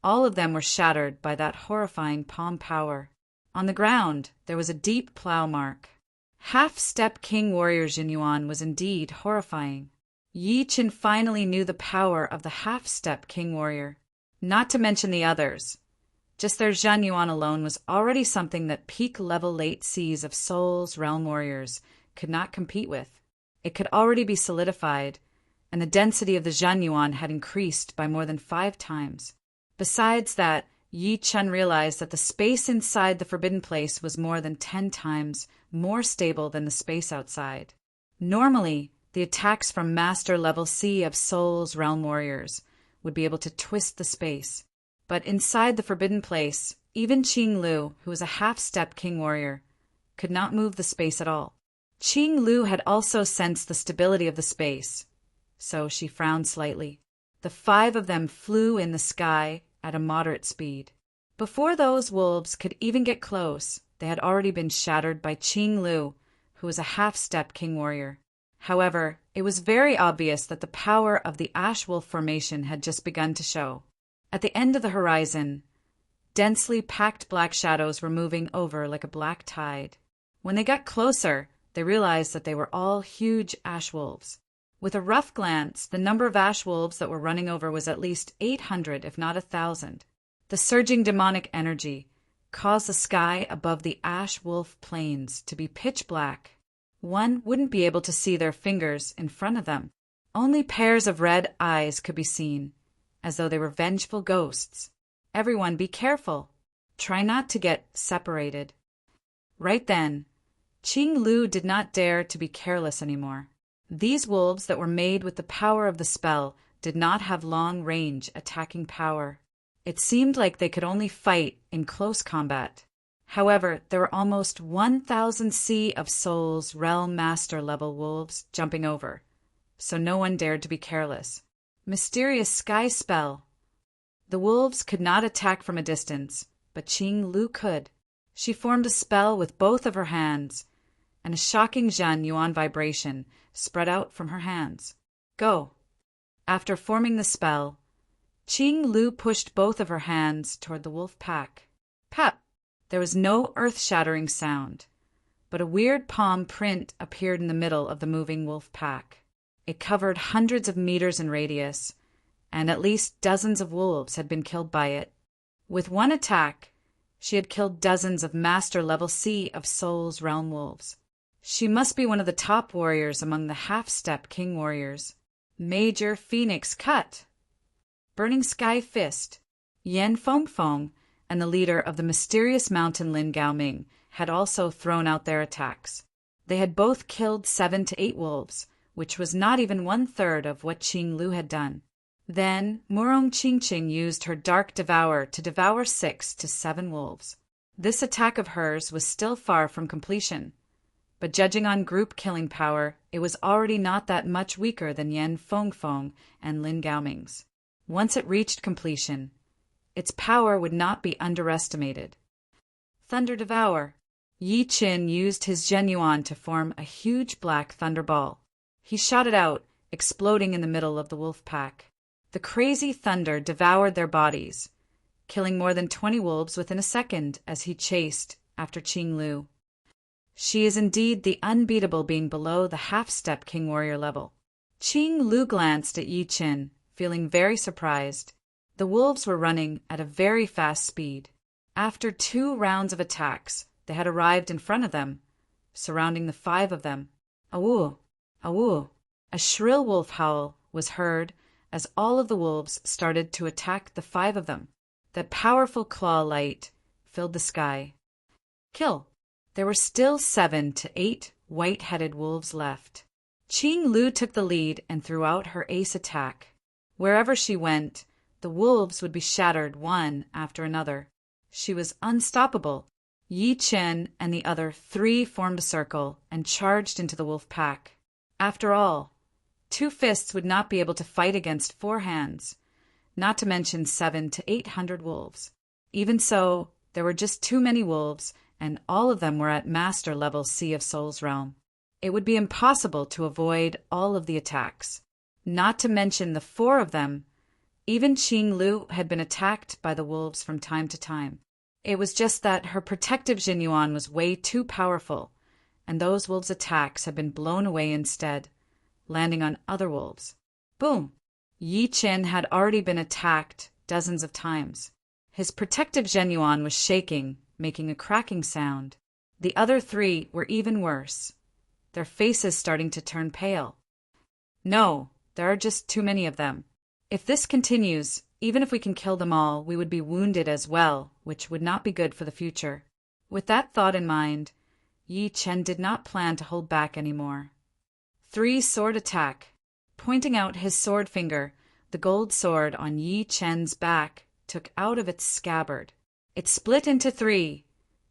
All of them were shattered by that horrifying palm power. On the ground, there was a deep plow mark. Half-step King Warrior Jinyuan was indeed horrifying. Yi Chen finally knew the power of the half-step King Warrior, not to mention the others. Just their Jinyuan alone was already something that peak-level late Seas of Souls Realm Warriors could not compete with. It could already be solidified, and the density of the Jinyuan had increased by more than 5 times. Besides that, Yi Chen realized that the space inside the forbidden place was more than 10 times more stable than the space outside. Normally, the attacks from Master Level C of Soul's Realm Warriors would be able to twist the space. But inside the forbidden place, even Qing Lu, who was a half-step King Warrior, could not move the space at all. Qing Lu had also sensed the stability of the space, so she frowned slightly. The 5 of them flew in the sky at a moderate speed. Before those wolves could even get close, they had already been shattered by Qing Lu, who was a half-step King Warrior. However, it was very obvious that the power of the Ash Wolf formation had just begun to show. At the end of the horizon, densely packed black shadows were moving over like a black tide. When they got closer, they realized that they were all huge ash wolves. With a rough glance, the number of ash wolves that were running over was at least 800, if not 1,000. The surging demonic energy caused the sky above the ash wolf plains to be pitch black. One wouldn't be able to see their fingers in front of them. Only pairs of red eyes could be seen, as though they were vengeful ghosts. Everyone be careful. Try not to get separated. Right then, Qing Lu did not dare to be careless anymore. These wolves that were made with the power of the spell did not have long-range attacking power. It seemed like they could only fight in close combat. However, there were almost 1,000 Sea of Souls Realm Master level wolves jumping over, so no one dared to be careless. Mysterious sky spell. The wolves could not attack from a distance, but Qing Lu could. She formed a spell with both of her hands, and a shocking Zhen Yuan vibration spread out from her hands. Go. After forming the spell, Qing Lu pushed both of her hands toward the wolf pack. Pap! There was no earth-shattering sound, but a weird palm print appeared in the middle of the moving wolf pack. It covered hundreds of meters in radius, and at least dozens of wolves had been killed by it. With one attack, she had killed dozens of Master Level C of Souls Realm wolves. She must be one of the top warriors among the half-step King Warriors. Major Phoenix Cut, Burning Sky Fist, Yan Fengfeng, and the leader of the mysterious mountain Lin Gaoming had also thrown out their attacks. They had both killed 7 to 8 wolves, which was not even 1/3 of what Qing Lu had done. Then Murong Qingqing used her Dark Devour to devour 6 to 7 wolves. This attack of hers was still far from completion, but judging on group killing power, it was already not that much weaker than Yan Fengfeng and Lin Gaoming's. Once it reached completion, its power would not be underestimated. Thunder Devour. Yi Qin used his Zhen Yuan to form a huge black thunderball. He shot it out, exploding in the middle of the wolf pack. The crazy thunder devoured their bodies, killing more than 20 wolves within a second as he chased after Qing Lu. She is indeed the unbeatable being below the half-step King Warrior level. Qing Lu glanced at Yi Qin, feeling very surprised. The wolves were running at a very fast speed. After 2 rounds of attacks, they had arrived in front of them, surrounding the 5 of them. Awoo! Awoo! A shrill wolf howl was heard as all of the wolves started to attack the 5 of them. That powerful claw light filled the sky. Kill! There were still 7 to 8 white-headed wolves left. Qing Lu took the lead and threw out her ace attack. Wherever she went, the wolves would be shattered one after another. She was unstoppable. Yi Chen and the other 3 formed a circle and charged into the wolf pack. After all, 2 fists would not be able to fight against 4 hands, not to mention 700 to 800 wolves. Even so, there were just too many wolves, and all of them were at Master Level Sea of Souls realm. It would be impossible to avoid all of the attacks. Not to mention the 4 of them. Even Qing Lu had been attacked by the wolves from time to time. It was just that her protective Zhen Yuan was way too powerful, and those wolves' attacks had been blown away instead, landing on other wolves. Boom! Yi Chen had already been attacked dozens of times. His protective Zhen Yuan was shaking, making a cracking sound. The other 3 were even worse, their faces starting to turn pale. No, there are just too many of them. If this continues, Even if we can kill them all, we would be wounded as well, which would not be good for the future. With that thought in mind, Yi Chen did not plan to hold back anymore. 3 sword attack. Pointing out his sword finger, the gold sword on Yi Chen's back took out of its scabbard. It split into 3,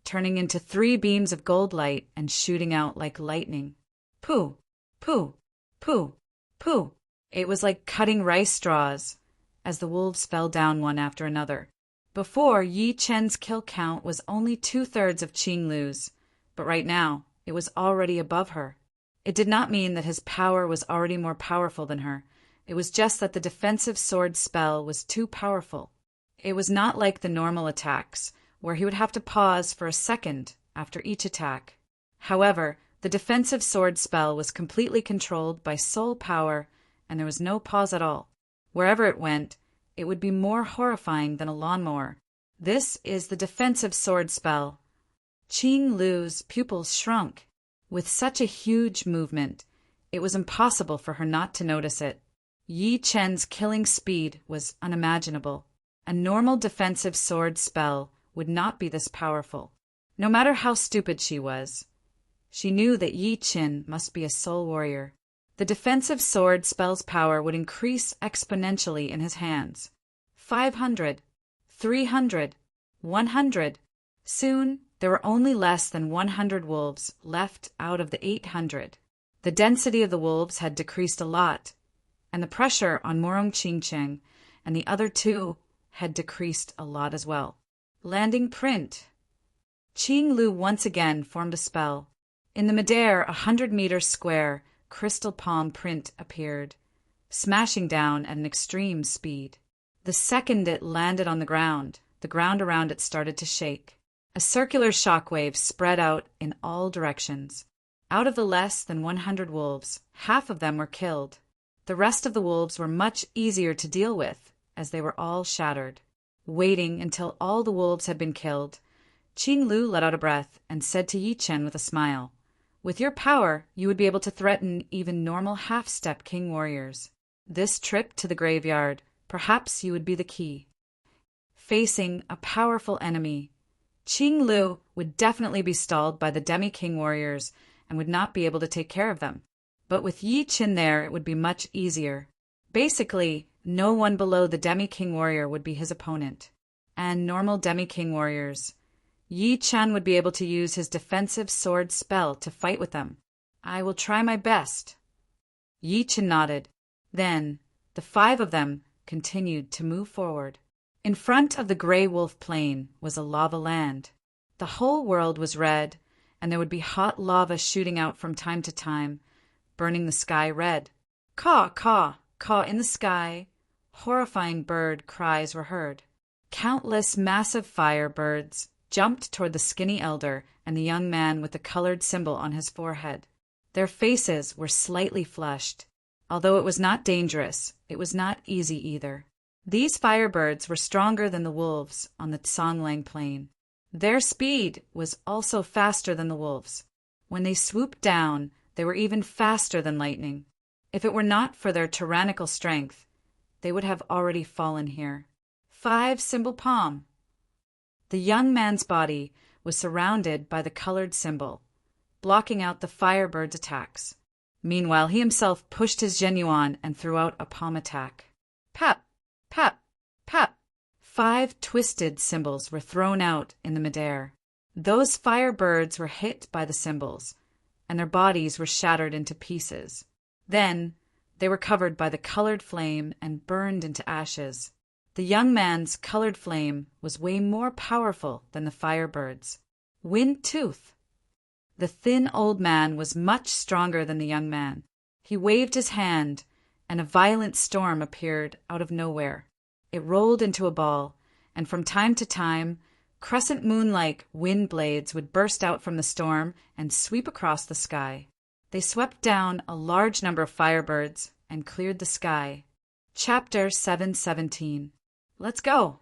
turning into 3 beams of gold light and shooting out like lightning. Pooh! Pooh! Pooh! Pooh! It was like cutting rice straws, as the wolves fell down one after another. Before, Yi Chen's kill count was only 2/3 of Qing Lu's, but right now, it was already above her. It did not mean that his power was already more powerful than her. It was just that the defensive sword spell was too powerful. It was not like the normal attacks, where he would have to pause for a second after each attack. However, the defensive sword spell was completely controlled by soul power, and there was no pause at all. Wherever it went, it would be more horrifying than a lawnmower. This is the defensive sword spell. Qing Lu's pupils shrunk. With such a huge movement, it was impossible for her not to notice it. Yi Chen's killing speed was unimaginable. A normal defensive sword spell would not be this powerful. No matter how stupid she was, she knew that Yi Chen must be a soul warrior. The defensive sword spell's power would increase exponentially in his hands. 500, 300, 100. Soon, there were only less than 100 wolves left out of the 800. The density of the wolves had decreased a lot, and the pressure on Morong Qingcheng and the other 2 had decreased a lot as well. Landing print. Qing Lu once again formed a spell. In the midair, 100-meter square crystal palm print appeared, smashing down at an extreme speed. The second it landed on the ground around it started to shake. A circular shockwave spread out in all directions. Out of the less than 100 wolves, half of them were killed. The rest of the wolves were much easier to deal with, as they were all shattered. Waiting until all the wolves had been killed, Qing Lu let out a breath and said to Yi Chen with a smile, "With your power, you would be able to threaten even normal half-step king warriors. This trip to the graveyard, perhaps you would be the key." Facing a powerful enemy, Qing Lu would definitely be stalled by the demi-king warriors and would not be able to take care of them. But with Yi Chen there, it would be much easier. Basically, no one below the demi-king warrior would be his opponent. And normal demi-king warriors, Yi Chen would be able to use his defensive sword spell to fight with them. "I will try my best." Yi Chen nodded. Then, the 5 of them continued to move forward. In front of the Grey Wolf Plain was a lava land. The whole world was red, and there would be hot lava shooting out from time to time, burning the sky red. Caw, caw, caw in the sky. Horrifying bird cries were heard. Countless massive fire birds jumped toward the skinny elder and the young man with the colored symbol on his forehead. Their faces were slightly flushed. Although it was not dangerous, it was not easy either. These firebirds were stronger than the wolves on the Songlang Plain. Their speed was also faster than the wolves. When they swooped down, they were even faster than lightning. If it were not for their tyrannical strength, they would have already fallen here. 5 symbol palm. The young man's body was surrounded by the colored symbol, blocking out the firebird's attacks. Meanwhile, he himself pushed his genuine and threw out a palm attack. Pap, pap, pap. 5 twisted symbols were thrown out in the midair. Those firebirds were hit by the symbols, and their bodies were shattered into pieces. Then, they were covered by the colored flame and burned into ashes. The young man's colored flame was way more powerful than the firebirds. Wind Tooth. The thin old man was much stronger than the young man. He waved his hand, and a violent storm appeared out of nowhere. It rolled into a ball, and from time to time, crescent moon-like wind blades would burst out from the storm and sweep across the sky. They swept down a large number of firebirds and cleared the sky. Chapter 717. Let's go!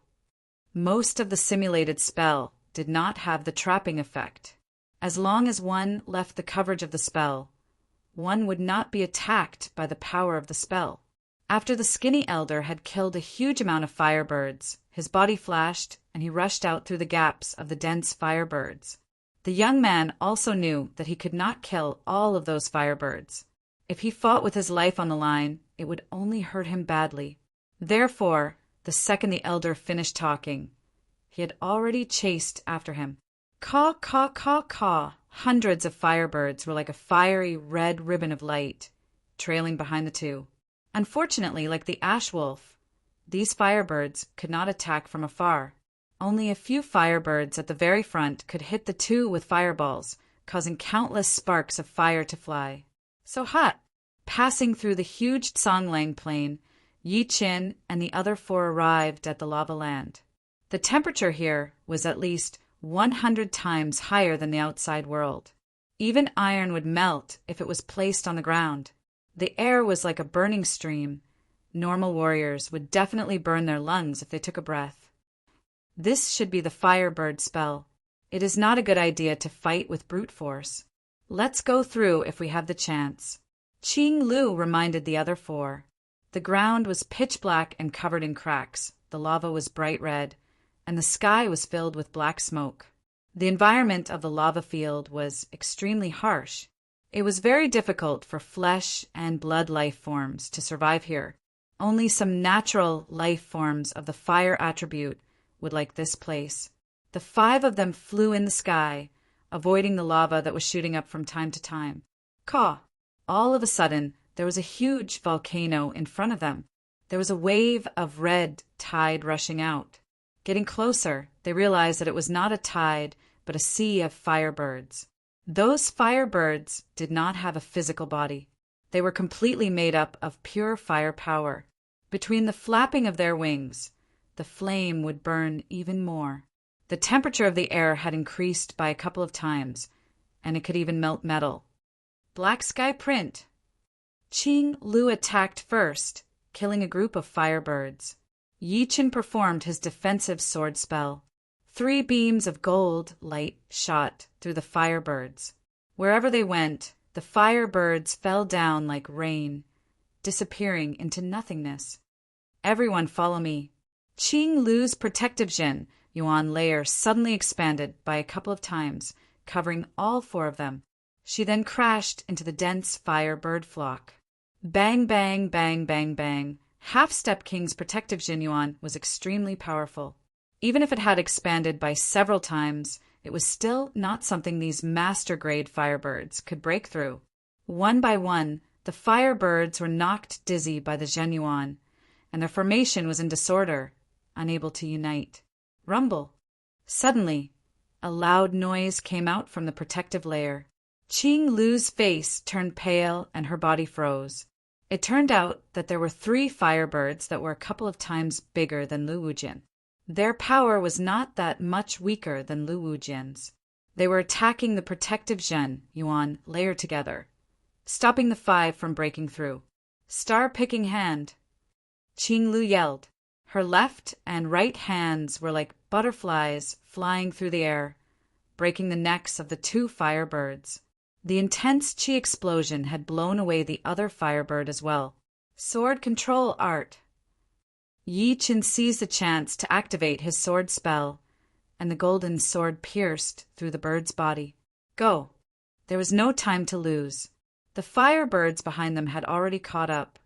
Most of the simulated spell did not have the trapping effect. As long as one left the coverage of the spell, one would not be attacked by the power of the spell. After the skinny elder had killed a huge amount of firebirds, his body flashed and he rushed out through the gaps of the dense firebirds. The young man also knew that he could not kill all of those firebirds. If he fought with his life on the line, it would only hurt him badly. Therefore, the second the elder finished talking, he had already chased after him. Caw, caw, caw, caw. Hundreds of firebirds were like a fiery red ribbon of light, trailing behind the two. Unfortunately, like the ash wolf, these firebirds could not attack from afar. Only a few firebirds at the very front could hit the two with fireballs, causing countless sparks of fire to fly. So hot! Passing through the huge Songlang plain, Yi Qin and the other four arrived at the lava land. The temperature here was at least 100 times higher than the outside world. Even iron would melt if it was placed on the ground. The air was like a burning stream. Normal warriors would definitely burn their lungs if they took a breath. This should be the firebird spell. It is not a good idea to fight with brute force. Let's go through if we have the chance. Qing Lu reminded the other four. The ground was pitch black and covered in cracks. The lava was bright red, and the sky was filled with black smoke. The environment of the lava field was extremely harsh. It was very difficult for flesh and blood life forms to survive here. Only some natural life forms of the fire attribute would like this place. The 5 of them flew in the sky, avoiding the lava that was shooting up from time to time. Caw! All of a sudden, there was a huge volcano in front of them. There was a wave of red tide rushing out. Getting closer, they realized that it was not a tide, but a sea of firebirds. Those firebirds did not have a physical body. They were completely made up of pure fire power. Between the flapping of their wings, the flame would burn even more. The temperature of the air had increased by a couple of times, and it could even melt metal. Black sky print. Qing Lu attacked first, killing a group of firebirds. Yi Qin performed his defensive sword spell. 3 beams of gold light shot through the firebirds. Wherever they went, the firebirds fell down like rain, disappearing into nothingness. Everyone follow me. Qing Lu's protective Jin Yuan layer suddenly expanded by a couple of times, covering all 4 of them. She then crashed into the dense firebird flock. Bang, bang, bang, bang, bang. Half-Step King's protective Jin Yuan was extremely powerful. Even if it had expanded by several times, it was still not something these master-grade firebirds could break through. One by one, the firebirds were knocked dizzy by the Zhen Yuan, and their formation was in disorder, unable to unite. Rumble. Suddenly, a loud noise came out from the protective layer. Qing Lu's face turned pale and her body froze. It turned out that there were 3 firebirds that were a couple of times bigger than Lu Wujin. Their power was not that much weaker than Lu Wujin's. They were attacking the protective Zhen Yuan layer together, stopping the 5 from breaking through. Star-picking hand. Qing Lu yelled. Her left and right hands were like butterflies flying through the air, breaking the necks of the 2 firebirds. The intense chi explosion had blown away the other firebird as well. Sword control art. Yi Qin seized the chance to activate his sword spell, and the golden sword pierced through the bird's body. Go! There was no time to lose. The firebirds behind them had already caught up,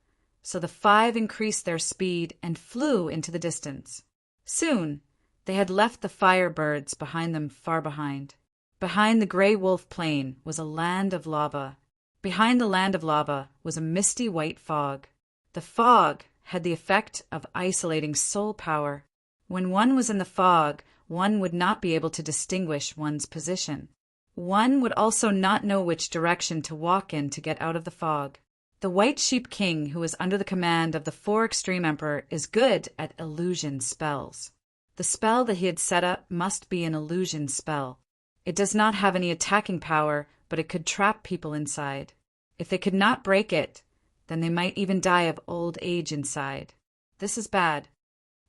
so the 5 increased their speed and flew into the distance. Soon, they had left the firebirds behind them far behind. Behind the Grey Wolf Plain was a land of lava. Behind the land of lava was a misty white fog. The fog had the effect of isolating soul power. When one was in the fog, one would not be able to distinguish one's position. One would also not know which direction to walk in to get out of the fog. The White Sheep King, who is under the command of the 4 Extreme Emperor, is good at illusion spells. The spell that he had set up must be an illusion spell. It does not have any attacking power, but it could trap people inside. If they could not break it, then they might even die of old age inside. This is bad.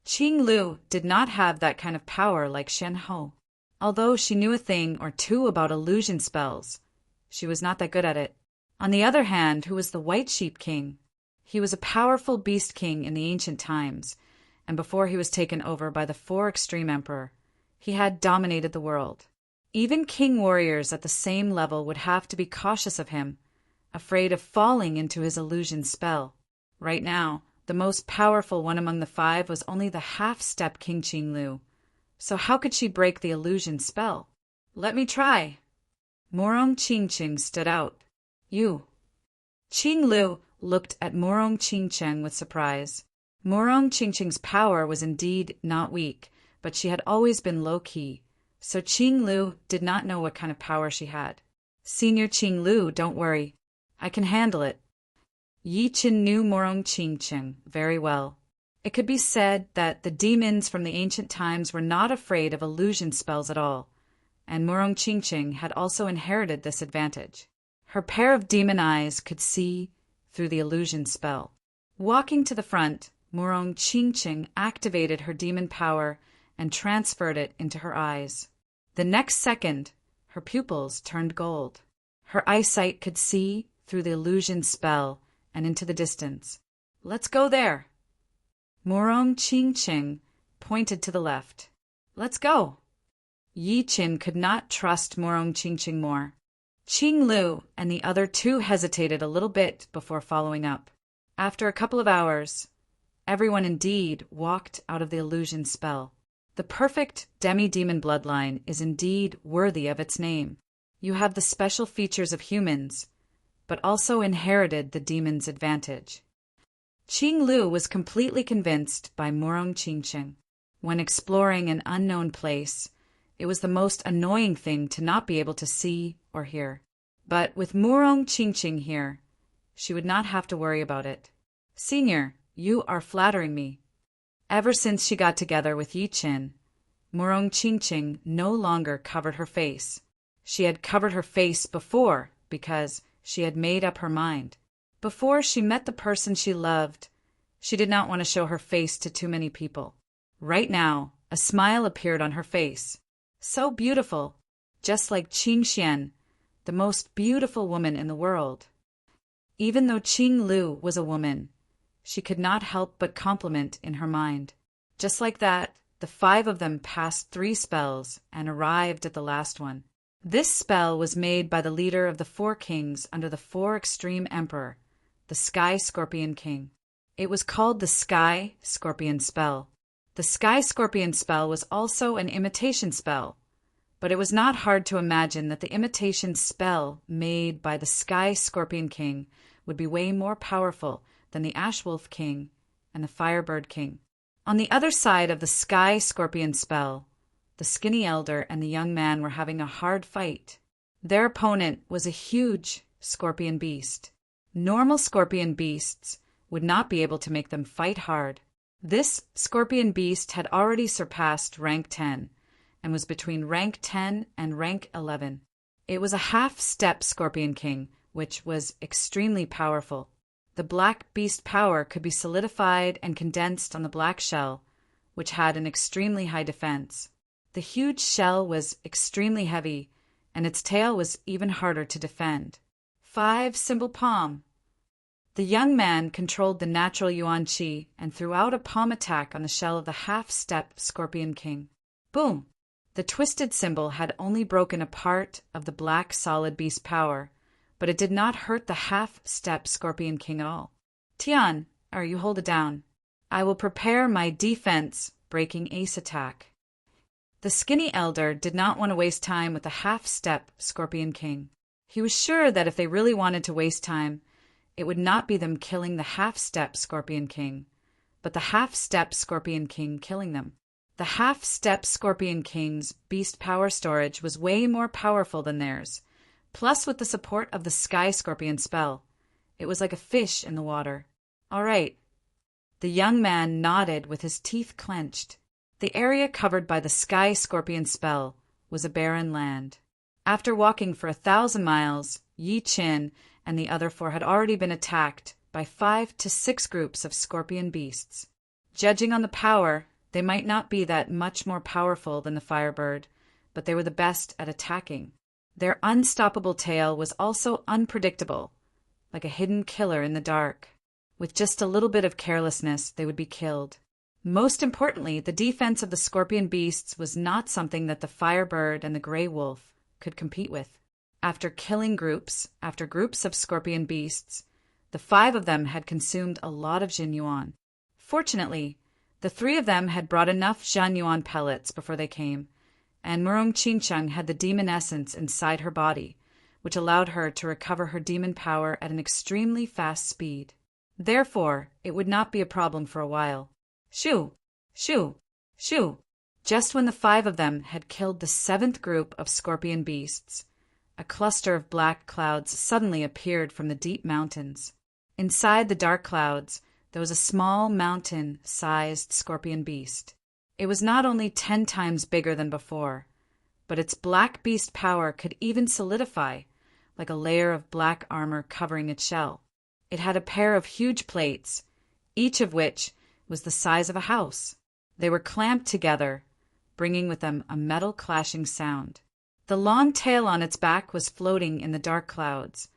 Qing Lu did not have that kind of power like Shen Ho. Although she knew a thing or 2 about illusion spells, she was not that good at it. On the other hand, who was the White Sheep King? He was a powerful beast king in the ancient times, and before he was taken over by the Four Extreme Emperor, he had dominated the world. Even king warriors at the same level would have to be cautious of him, afraid of falling into his illusion spell. Right now, the most powerful one among the five was only the half-step King Qinglu. So how could she break the illusion spell? Let me try. Morong Qingqing stood out. You. Qinglu looked at Morong Qingcheng with surprise. Morong Qingqing's power was indeed not weak, but she had always been low-key, so Qinglu did not know what kind of power she had. Senior Qinglu, don't worry. I can handle it. Yi Qin knew Morong Qingcheng very well. It could be said that the demons from the ancient times were not afraid of illusion spells at all, and Morong Qingcheng had also inherited this advantage. Her pair of demon eyes could see through the illusion spell. Walking to the front, Morong Qingcheng activated her demon power and transferred it into her eyes. The next second, her pupils turned gold. Her eyesight could see through the illusion spell and into the distance. Let's go there. Morong Qingcheng pointed to the left. Let's go. Yi Qin could not trust Morong Qingcheng more. Qinglu and the other two hesitated a little bit before following up. After a couple of hours, everyone indeed walked out of the illusion spell. The perfect demi-demon bloodline is indeed worthy of its name. You have the special features of humans, but also inherited the demon's advantage. Qinglu was completely convinced by Morong Qingcheng. When exploring an unknown place, it was the most annoying thing to not be able to see or hear. But with Morong Qingcheng here, she would not have to worry about it. Senior, you are flattering me. Ever since she got together with Yi Qin, Morong Qingcheng no longer covered her face. She had covered her face before because she had made up her mind. Before she met the person she loved, she did not want to show her face to too many people. Right now, a smile appeared on her face. So beautiful, just like Qing Xian, the most beautiful woman in the world. Even though Qinglu was a woman, she could not help but compliment in her mind. Just like that, the five of them passed 3 spells and arrived at the last one. This spell was made by the leader of the 4 kings under the 4 Extreme Emperor, the Sky Scorpion King. It was called the Sky Scorpion Spell. The Sky Scorpion Spell was also an imitation spell, but it was not hard to imagine that the imitation spell made by the Sky Scorpion King would be way more powerful than the Ashwolf King and the Firebird King. On the other side of the Sky Scorpion spell, the skinny elder and the young man were having a hard fight. Their opponent was a huge scorpion beast. Normal scorpion beasts would not be able to make them fight hard. This scorpion beast had already surpassed rank 10 and was between rank 10 and rank 11. It was a half-step Scorpion King, which was extremely powerful. The black beast power could be solidified and condensed on the black shell, which had an extremely high defense. The huge shell was extremely heavy, and its tail was even harder to defend. 5 Symbol Palm. The young man controlled the natural Yuan Qi and threw out a palm attack on the shell of the half-step Scorpion King. Boom! The twisted symbol had only broken a part of the black solid beast power, but it did not hurt the half-step Scorpion King at all. Tian, you hold it down. I will prepare my defense breaking ace attack. The skinny elder did not want to waste time with the half-step Scorpion King. He was sure that if they really wanted to waste time, it would not be them killing the half-step Scorpion King, but the half-step Scorpion King killing them. The half-step Scorpion King's beast power storage was way more powerful than theirs. Plus, with the support of the Sky Scorpion spell, it was like a fish in the water. All right. The young man nodded with his teeth clenched. The area covered by the Sky Scorpion spell was a barren land. After walking for 1,000 miles, Yi Qin and the other 4 had already been attacked by 5 to 6 groups of scorpion beasts. Judging on the power, they might not be that much more powerful than the Firebird, but they were the best at attacking. Their unstoppable tail was also unpredictable, like a hidden killer in the dark. With just a little bit of carelessness, they would be killed. Most importantly, the defense of the scorpion beasts was not something that the firebird and the gray wolf could compete with. After killing groups after groups of scorpion beasts, the 5 of them had consumed a lot of jinyuan. Fortunately, the 3 of them had brought enough jinyuan pellets before they came, and Murong Qingcheng had the demon essence inside her body, which allowed her to recover her demon power at an extremely fast speed. Therefore, it would not be a problem for a while. Shoo! Shoo! Shoo! Just when the 5 of them had killed the 7th group of scorpion beasts, a cluster of black clouds suddenly appeared from the deep mountains. Inside the dark clouds, there was a small mountain-sized scorpion beast. It was not only 10 times bigger than before, but its black beast power could even solidify, like a layer of black armor covering its shell. It had a pair of huge plates, each of which was the size of a house. They were clamped together, bringing with them a metal clashing sound. The long tail on its back was floating in the dark clouds,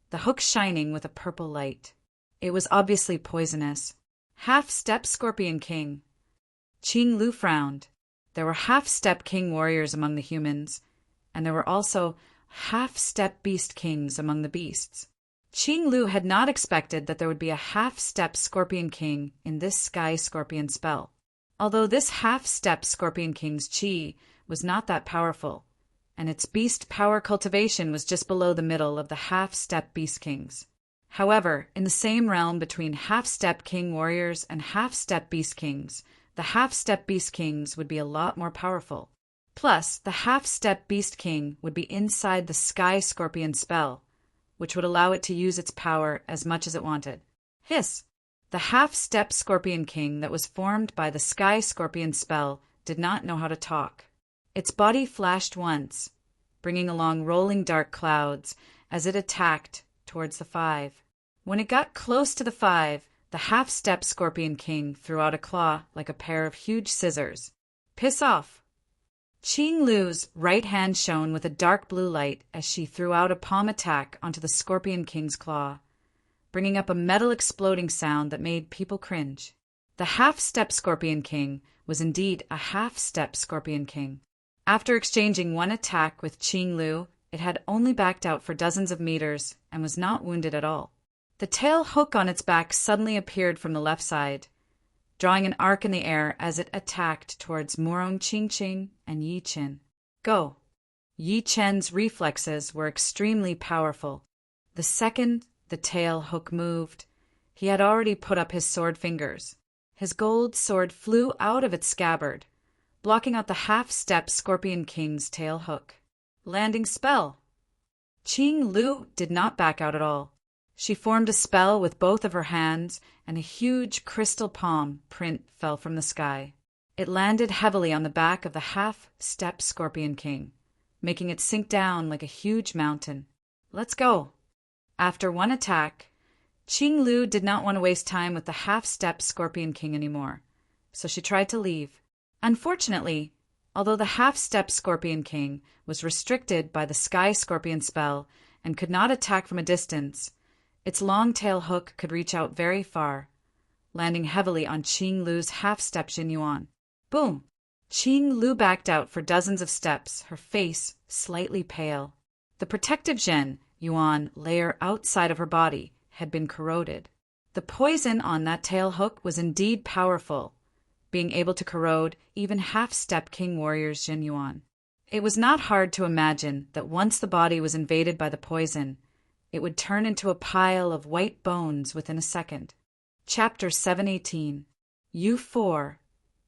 the hook shining with a purple light. It was obviously poisonous. Half-step Scorpion King. Qing Lu frowned. There were half-step king warriors among the humans, and there were also half-step beast kings among the beasts. Qing Lu had not expected that there would be a half-step Scorpion King in this Sky Scorpion spell. Although this half-step Scorpion King's chi was not that powerful, and its beast power cultivation was just below the middle of the half-step beast kings. However, in the same realm between half-step king warriors and half-step beast kings, the half-step beast kings would be a lot more powerful. Plus, the half-step beast king would be inside the Sky Scorpion spell, which would allow it to use its power as much as it wanted. Hiss! The half-step Scorpion King that was formed by the Sky Scorpion spell did not know how to talk. Its body flashed once, bringing along rolling dark clouds as it attacked towards the 5. When it got close to the 5, the half-step Scorpion King threw out a claw like a pair of huge scissors. Piss off! Qing Lu's right hand shone with a dark blue light as she threw out a palm attack onto the Scorpion King's claw, bringing up a metal exploding sound that made people cringe. The half-step Scorpion King was indeed a half-step Scorpion King. After exchanging one attack with Qing Lu, it had only backed out for dozens of meters and was not wounded at all. The tail hook on its back suddenly appeared from the left side, drawing an arc in the air as it attacked towards Murong Qingqing and Yi Chen. Go! Yi Chen's reflexes were extremely powerful. The second the tail hook moved, he had already put up his sword fingers. His gold sword flew out of its scabbard, blocking out the half-step Scorpion King's tail hook. Landing spell! Qing Lu did not back out at all. She formed a spell with both of her hands, and a huge crystal palm print fell from the sky. It landed heavily on the back of the half-step Scorpion King, making it sink down like a huge mountain. Let's go! After one attack, Qing Lu did not want to waste time with the half-step Scorpion King anymore, so she tried to leave. Unfortunately, although the half-step Scorpion King was restricted by the Sky Scorpion spell and could not attack from a distance, its long tail hook could reach out very far, landing heavily on Qing Lu's half-step Jinyuan. Boom! Qing Lu backed out for dozens of steps, her face slightly pale. The protective Zhen Yuan layer outside of her body had been corroded. The poison on that tail hook was indeed powerful, being able to corrode even half-step king warriors' Jinyuan. It was not hard to imagine that once the body was invaded by the poison, it would turn into a pile of white bones within a second. Chapter 718. You 4.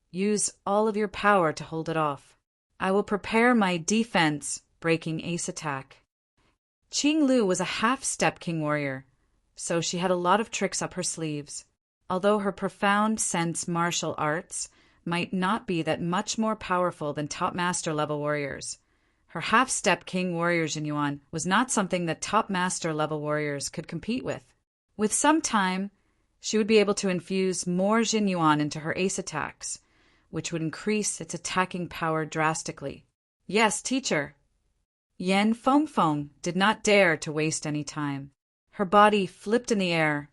Use all of your power to hold it off. I will prepare my defense-breaking ace attack. Qing Lu was a half-step king warrior, so she had a lot of tricks up her sleeves. Although her profound sense martial arts might not be that much more powerful than top master level warriors, her half-step king warrior Jinyuan was not something that top master level warriors could compete with. With some time, she would be able to infuse more Jinyuan into her ace attacks, which would increase its attacking power drastically. Yes, teacher. Yan Fengfeng did not dare to waste any time. Her body flipped in the air,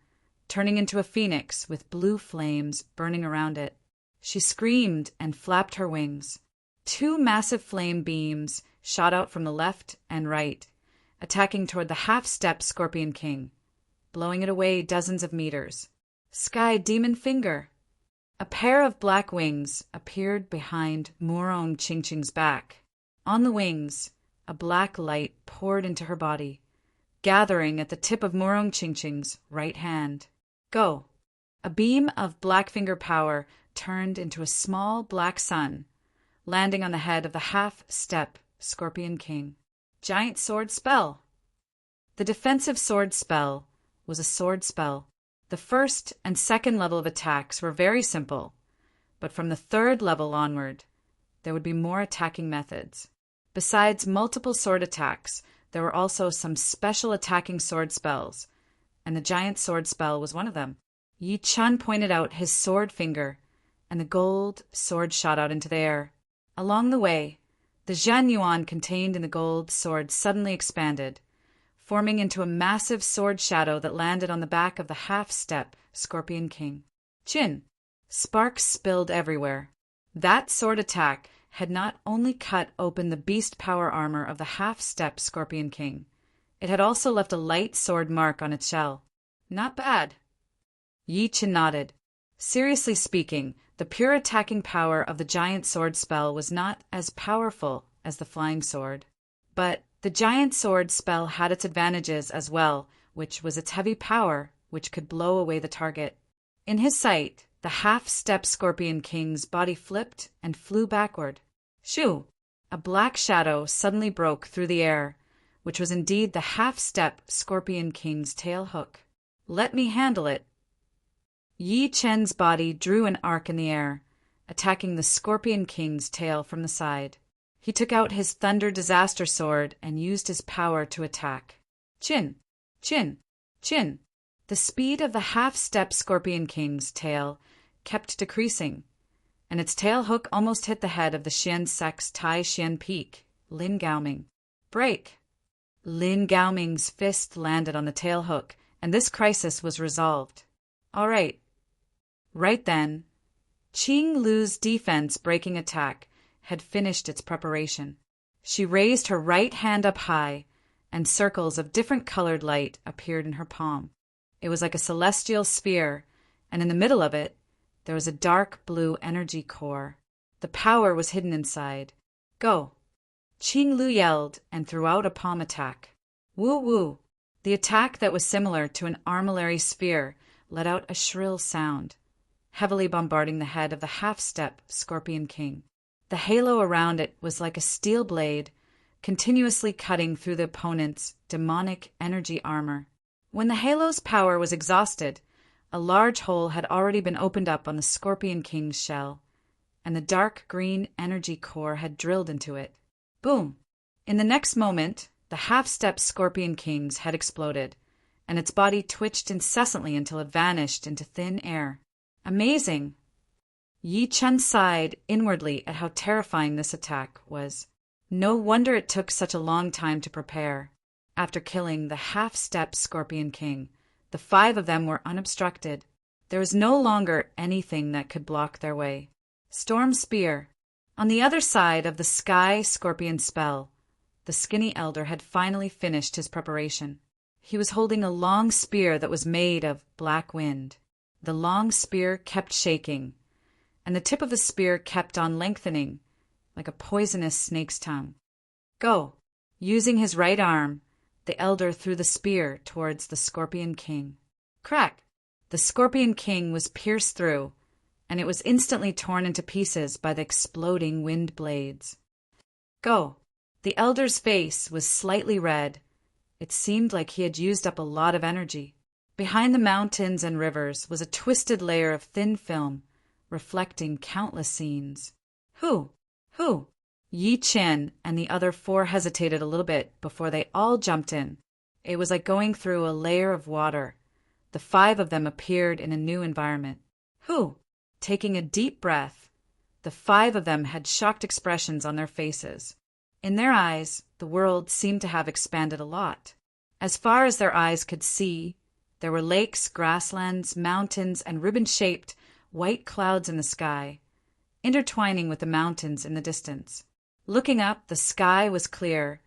turning into a phoenix with blue flames burning around it. She screamed and flapped her wings. Two massive flame beams shot out from the left and right, attacking toward the half-step Scorpion King, blowing it away dozens of meters. Sky Demon Finger! A pair of black wings appeared behind Murong Qingqing's back. On the wings, a black light poured into her body, gathering at the tip of Murong Qingqing's right hand. Go! A beam of Blackfinger power turned into a small black sun, landing on the head of the half-step Scorpion King. Giant Sword Spell! The defensive sword spell was a sword spell. The first and second level of attacks were very simple, but from the third level onward, there would be more attacking methods. Besides multiple sword attacks, there were also some special attacking sword spells, and the giant sword spell was one of them. Yi Chun pointed out his sword finger, and the gold sword shot out into the air. Along the way, the Zhen Yuan contained in the gold sword suddenly expanded, forming into a massive sword shadow that landed on the back of the half-step Scorpion King. Chin! Sparks spilled everywhere. That sword attack had not only cut open the beast power armor of the half-step Scorpion King, it had also left a light sword mark on its shell. Not bad. Yi Chen nodded. Seriously speaking, the pure attacking power of the giant sword spell was not as powerful as the flying sword. But the giant sword spell had its advantages as well, which was its heavy power, which could blow away the target. In his sight, the half-step Scorpion King's body flipped and flew backward. Shoo! A black shadow suddenly broke through the air, which was indeed the half-step Scorpion King's tail hook. Let me handle it. Yi Chen's body drew an arc in the air, attacking the Scorpion King's tail from the side. He took out his Thunder Disaster Sword and used his power to attack. Chin! Chin! Chin! The speed of the half-step Scorpion King's tail kept decreasing, and its tail hook almost hit the head of the Xian Sect's Tai Xian Peak, Lin Gaoming. Break! Lin Gaoming's fist landed on the tail hook, and this crisis was resolved. All right. Right then, Qing Lu's defense-breaking attack had finished its preparation. She raised her right hand up high, and circles of different colored light appeared in her palm. It was like a celestial sphere, and in the middle of it, there was a dark blue energy core. The power was hidden inside. Go! Qing Lu yelled and threw out a palm attack. Woo woo! The attack that was similar to an armillary sphere let out a shrill sound, heavily bombarding the head of the half-step Scorpion King. The halo around it was like a steel blade, continuously cutting through the opponent's demonic energy armor. When the halo's power was exhausted, a large hole had already been opened up on the Scorpion King's shell, and the dark green energy core had drilled into it. Boom! In the next moment, the half-step Scorpion King's head exploded, and its body twitched incessantly until it vanished into thin air. Amazing! Yi Chun sighed inwardly at how terrifying this attack was. No wonder it took such a long time to prepare. After killing the half-step Scorpion King, the 5 of them were unobstructed. There was no longer anything that could block their way. Storm Spear. On the other side of the Sky Scorpion spell, the skinny elder had finally finished his preparation. He was holding a long spear that was made of black wind. The long spear kept shaking, and the tip of the spear kept on lengthening, like a poisonous snake's tongue. Go! Using his right arm, the elder threw the spear towards the Scorpion King. Crack! The Scorpion King was pierced through, and it was instantly torn into pieces by the exploding wind blades. Go! The elder's face was slightly red. It seemed like he had used up a lot of energy. Behind the mountains and rivers was a twisted layer of thin film, reflecting countless scenes. Who? Yi Chen and the other 4 hesitated a little bit before they all jumped in. It was like going through a layer of water. The 5 of them appeared in a new environment. Who? Taking a deep breath, the 5 of them had shocked expressions on their faces. In their eyes, the world seemed to have expanded a lot. As far as their eyes could see, There were lakes, grasslands, mountains, and ribbon-shaped white clouds in the sky, intertwining with the mountains in the distance. Looking up, the sky was clear,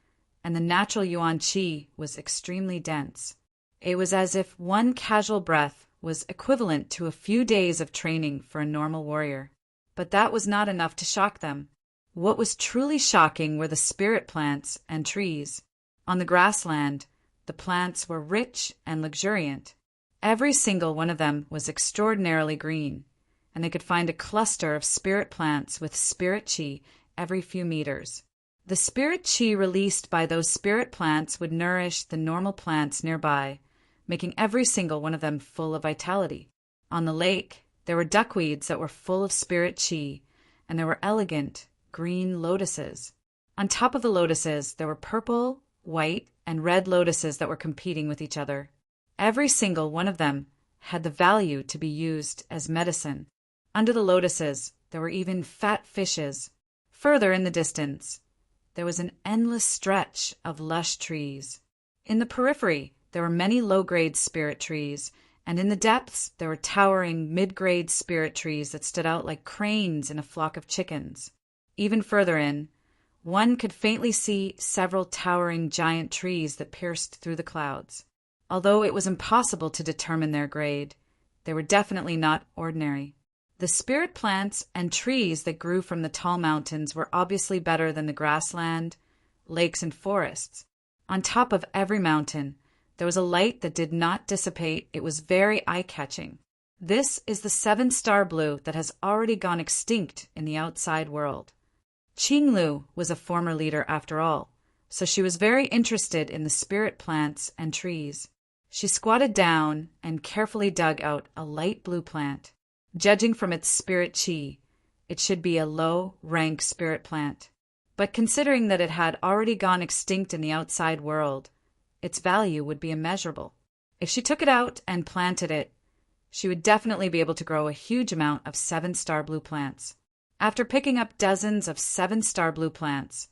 and the natural yuan qi was extremely dense. It was as if one casual breath was equivalent to a few days of training for a normal warrior. But that was not enough to shock them. What was truly shocking were the spirit plants and trees. On the grassland, the plants were rich and luxuriant. Every single one of them was extraordinarily green, and they could find a cluster of spirit plants with spirit qi every few meters. The spirit qi released by those spirit plants would nourish the normal plants nearby, making every single one of them full of vitality. On the lake, there were duckweeds that were full of spirit qi, and there were elegant green lotuses. On top of the lotuses, there were purple, white, and red lotuses that were competing with each other. Every single one of them had the value to be used as medicine. Under the lotuses, there were even fat fishes. Further in the distance, there was an endless stretch of lush trees. In the periphery, there were many low-grade spirit trees, and in the depths there were towering mid-grade spirit trees that stood out like cranes in a flock of chickens. Even further in, one could faintly see several towering giant trees that pierced through the clouds. Although it was impossible to determine their grade, they were definitely not ordinary. The spirit plants and trees that grew from the tall mountains were obviously better than the grassland, lakes, and forests. On top of every mountain, there was a light that did not dissipate. It was very eye-catching. This is the 7-star blue that has already gone extinct in the outside world. Qinglu was a former leader after all, so she was very interested in the spirit plants and trees. She squatted down and carefully dug out a light blue plant. Judging from its spirit qi, it should be a low-rank spirit plant. But considering that it had already gone extinct in the outside world, its value would be immeasurable. If she took it out and planted it, she would definitely be able to grow a huge amount of 7-star blue plants. After picking up dozens of 7-star blue plants,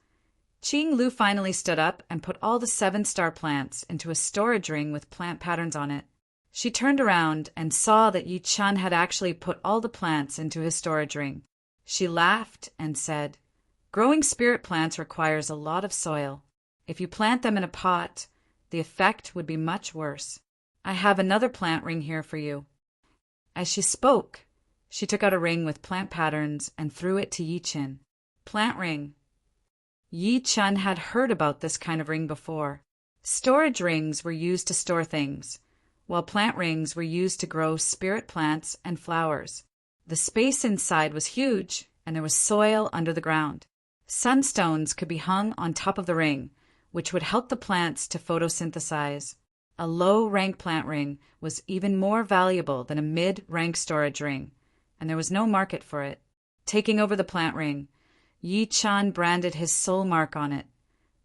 Qinglu finally stood up and put all the 7-star plants into a storage ring with plant patterns on it. She turned around and saw that Yi Chen had actually put all the plants into his storage ring. She laughed and said, "Growing spirit plants requires a lot of soil. If you plant them in a pot, the effect would be much worse. I have another plant ring here for you." As she spoke, she took out a ring with plant patterns and threw it to Yi Chen. Plant ring. Yi Chen had heard about this kind of ring before. Storage rings were used to store things, while plant rings were used to grow spirit plants and flowers. The space inside was huge, and there was soil under the ground. Sunstones could be hung on top of the ring, which would help the plants to photosynthesize. A low-rank plant ring was even more valuable than a mid-rank storage ring, and there was no market for it. Taking over the plant ring, Yi Chen branded his soul mark on it,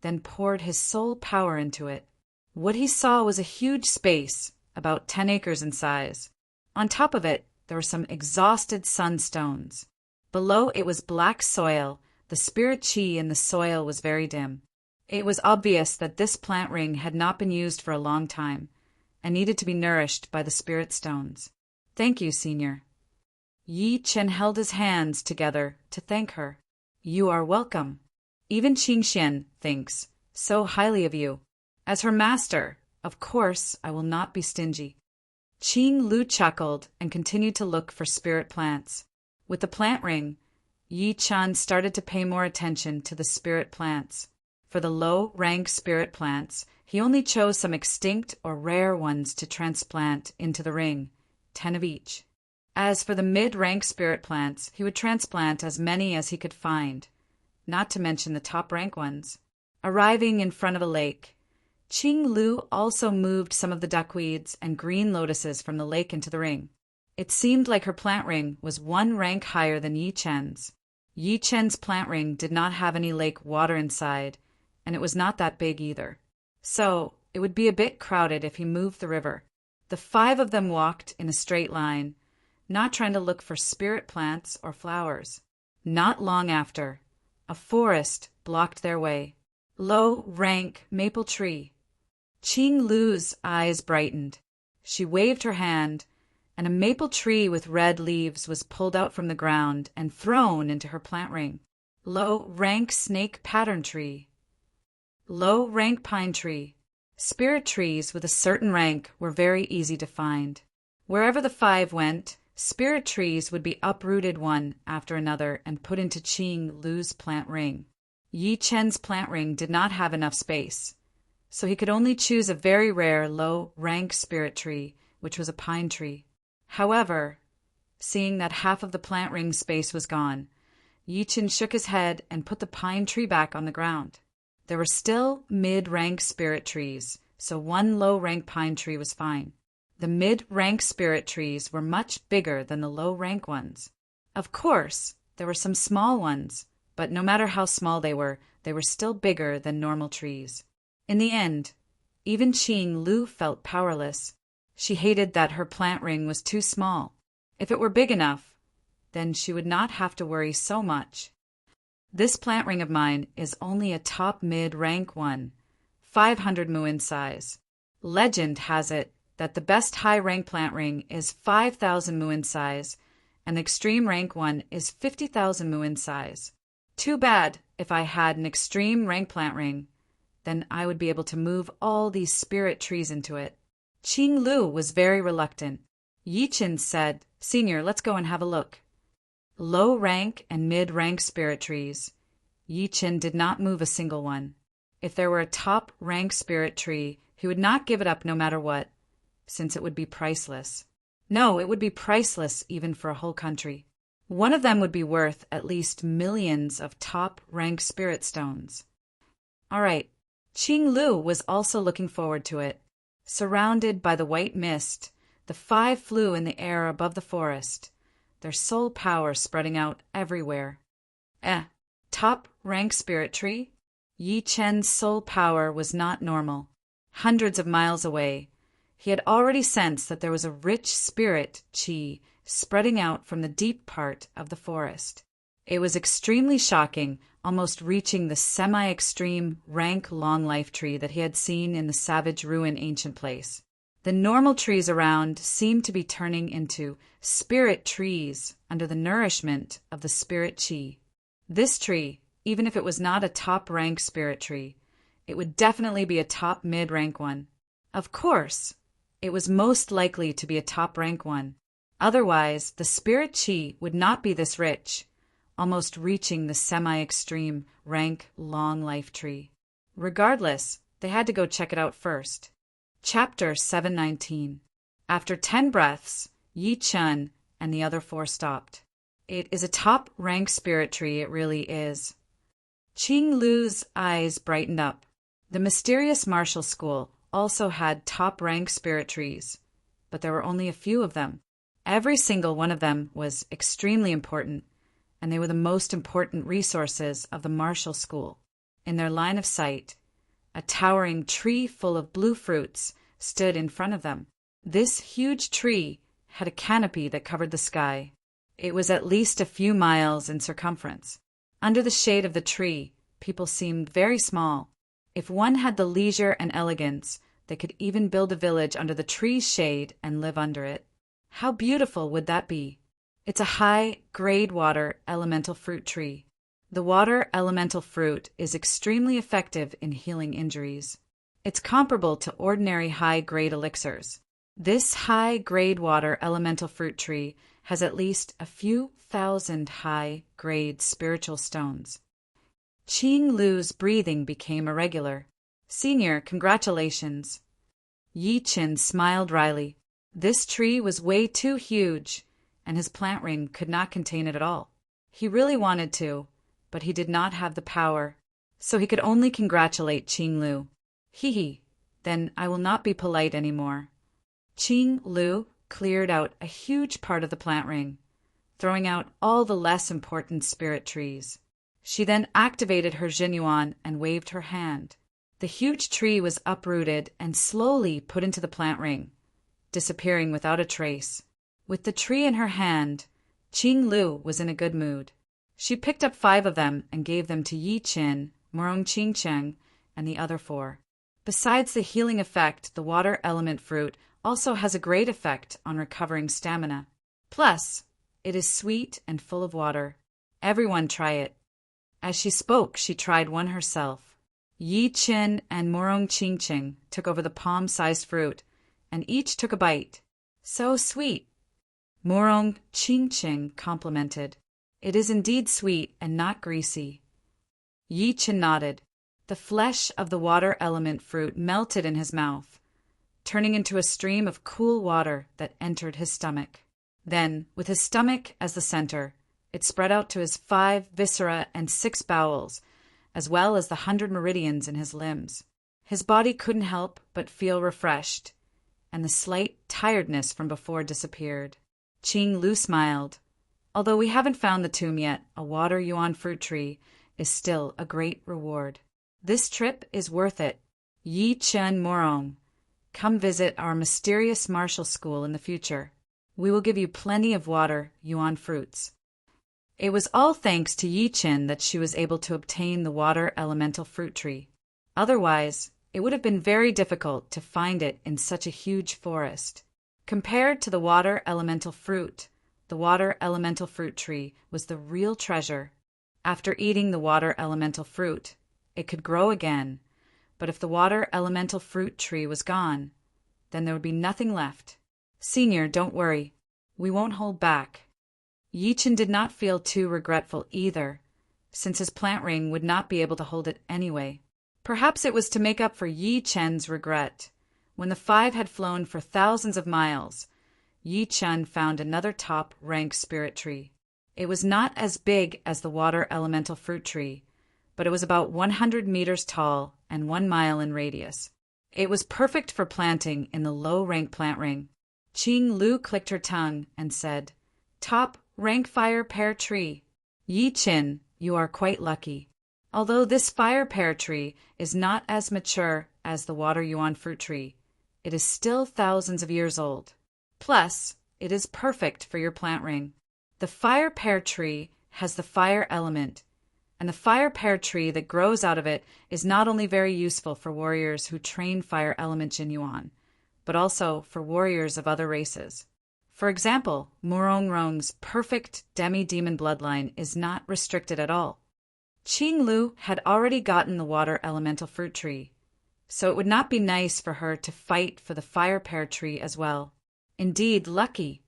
then poured his soul power into it. What he saw was a huge space, about 10 acres in size. On top of it, there were some exhausted sunstones. Below it was black soil. The spirit qi in the soil was very dim. It was obvious that this plant ring had not been used for a long time and needed to be nourished by the spirit stones. "Thank you, Senior." Yi Chen held his hands together to thank her. "You are welcome. Even Qingxian thinks so highly of you. As her master, of course, I will not be stingy." Qinglu chuckled and continued to look for spirit plants. With the plant ring, Yi Chen started to pay more attention to the spirit plants. For the low-rank spirit plants, he only chose some extinct or rare ones to transplant into the ring, 10 of each. As for the mid-rank spirit plants, he would transplant as many as he could find, not to mention the top-rank ones. Arriving in front of a lake, Qinglu also moved some of the duckweeds and green lotuses from the lake into the ring. It seemed like her plant ring was 1 rank higher than Yi Chen's. Yi Chen's plant ring did not have any lake water inside, and it was not that big either. So it would be a bit crowded if he moved the river. The 5 of them walked in a straight line, not trying to look for spirit plants or flowers. Not long after, a forest blocked their way. Low-rank maple tree. Qinglu's eyes brightened. She waved her hand, and a maple tree with red leaves was pulled out from the ground and thrown into her plant ring. Low rank snake pattern tree. Low rank pine tree. Spirit trees with a certain rank were very easy to find. Wherever the 5 went, spirit trees would be uprooted one after another and put into Qing Lu's plant ring. Yi Chen's plant ring did not have enough space, so he could only choose a very rare low-rank spirit tree, which was a pine tree. However, seeing that half of the plant ring space was gone, Yi Chen shook his head and put the pine tree back on the ground. There were still mid-rank spirit trees, so one low-rank pine tree was fine. The mid-rank spirit trees were much bigger than the low-rank ones. Of course, there were some small ones, but no matter how small they were still bigger than normal trees. In the end, even Qing Lu felt powerless. She hated that her plant ring was too small. If it were big enough, then she would not have to worry so much. This plant ring of mine is only a top mid-rank one, 500 mu in size. Legend has it that the best high-rank plant ring is 5,000 mu in size, and the extreme rank one is 50,000 mu in size. Too bad if I had an extreme rank plant ring. Then I would be able to move all these spirit trees into it. Qing Lu was very reluctant. Yi Chen said, "Senior, let's go and have a look." Low rank and mid rank spirit trees. Yi Chen did not move a single one. If there were a top rank spirit tree, he would not give it up no matter what, since it would be priceless. No, it would be priceless even for a whole country. One of them would be worth at least millions of top-rank spirit stones. All right, Qing Lu was also looking forward to it. Surrounded by the white mist, the 5 flew in the air above the forest, their soul power spreading out everywhere. Top-rank spirit tree? Yi Chen's soul power was not normal. Hundreds of miles away, he had already sensed that there was a rich spirit qi spreading out from the deep part of the forest. It was extremely shocking, almost reaching the semi-extreme rank long life tree that he had seen in the savage ruin ancient place. The normal trees around seemed to be turning into spirit trees under the nourishment of the spirit qi. This tree, even if it was not a top-rank spirit tree, it would definitely be a top mid-rank one. Of course, it was most likely to be a top-rank one. Otherwise, the spirit qi would not be this rich, almost reaching the semi-extreme rank long life tree. Regardless, they had to go check it out first. Chapter 719. After 10 breaths, Yi Chen and the other 4 stopped. It is a top-rank spirit tree, it really is. Qing Lu's eyes brightened up. The mysterious martial school also had top-rank spirit trees, but there were only a few of them. Every single one of them was extremely important, and they were the most important resources of the martial school. In their line of sight, a towering tree full of blue fruits stood in front of them. This huge tree had a canopy that covered the sky. It was at least a few miles in circumference. Under the shade of the tree, people seemed very small. If one had the leisure and elegance, they could even build a village under the tree's shade and live under it. How beautiful would that be? It's a high-grade water elemental fruit tree. The water elemental fruit is extremely effective in healing injuries. It's comparable to ordinary high-grade elixirs. This high-grade water elemental fruit tree has at least a few thousand high-grade spiritual stones. Qing Lu's breathing became irregular. "Senior, congratulations." Yi Chen smiled wryly. This tree was way too huge, and his plant ring could not contain it at all. He really wanted to, but he did not have the power, so he could only congratulate Qing Lu. Hee, then I will not be polite anymore. Qing Lu cleared out a huge part of the plant ring, throwing out all the less important spirit trees. She then activated her Jinyuan and waved her hand. The huge tree was uprooted and slowly put into the plant ring, disappearing without a trace. With the tree in her hand, Qing Lu was in a good mood. She picked up 5 of them and gave them to Yi Chen, Morong Qingcheng, and the other 4. Besides the healing effect, the water element fruit also has a great effect on recovering stamina. Plus, it is sweet and full of water. Everyone try it. As she spoke, she tried one herself. Yi Chen and Morong Ching took over the palm-sized fruit, and each took a bite. So sweet! Morong Ching complimented. It is indeed sweet and not greasy. Yi Chen nodded. The flesh of the water element fruit melted in his mouth, turning into a stream of cool water that entered his stomach. Then, with his stomach as the center, it spread out to his 5 viscera and 6 bowels, as well as the 100 meridians in his limbs. His body couldn't help but feel refreshed, and the slight tiredness from before disappeared. Qing Lu smiled. Although we haven't found the tomb yet, a water yuan fruit tree is still a great reward. This trip is worth it. Yi Chen Morong, come visit our mysterious martial school in the future. We will give you plenty of water yuan fruits. It was all thanks to Yi Chen that she was able to obtain the water elemental fruit tree. Otherwise, it would have been very difficult to find it in such a huge forest. Compared to the water elemental fruit, the water elemental fruit tree was the real treasure. After eating the water elemental fruit, it could grow again, but if the water elemental fruit tree was gone, then there would be nothing left. Senior, don't worry. We won't hold back. Yi Chen did not feel too regretful either, since his plant ring would not be able to hold it anyway. Perhaps it was to make up for Yi Chen's regret. When the 5 had flown for thousands of miles, Yi Chen found another top-rank spirit tree. It was not as big as the water elemental fruit tree, but it was about 100 meters tall and 1 mile in radius. It was perfect for planting in the low-rank plant ring. Qing Lu clicked her tongue and said, "Top-rank fire pear tree. Yi Chen, you are quite lucky. Although this fire pear tree is not as mature as the water yuan fruit tree, it is still thousands of years old. Plus, it is perfect for your plant ring. The fire pear tree has the fire element, and the fire pear tree that grows out of it is not only very useful for warriors who train fire element Jin Yuan, but also for warriors of other races. For example, Murong Rong's perfect demi-demon bloodline is not restricted at all. Qing Lu had already gotten the water elemental fruit tree, so it would not be nice for her to fight for the fire pear tree as well. Indeed, lucky.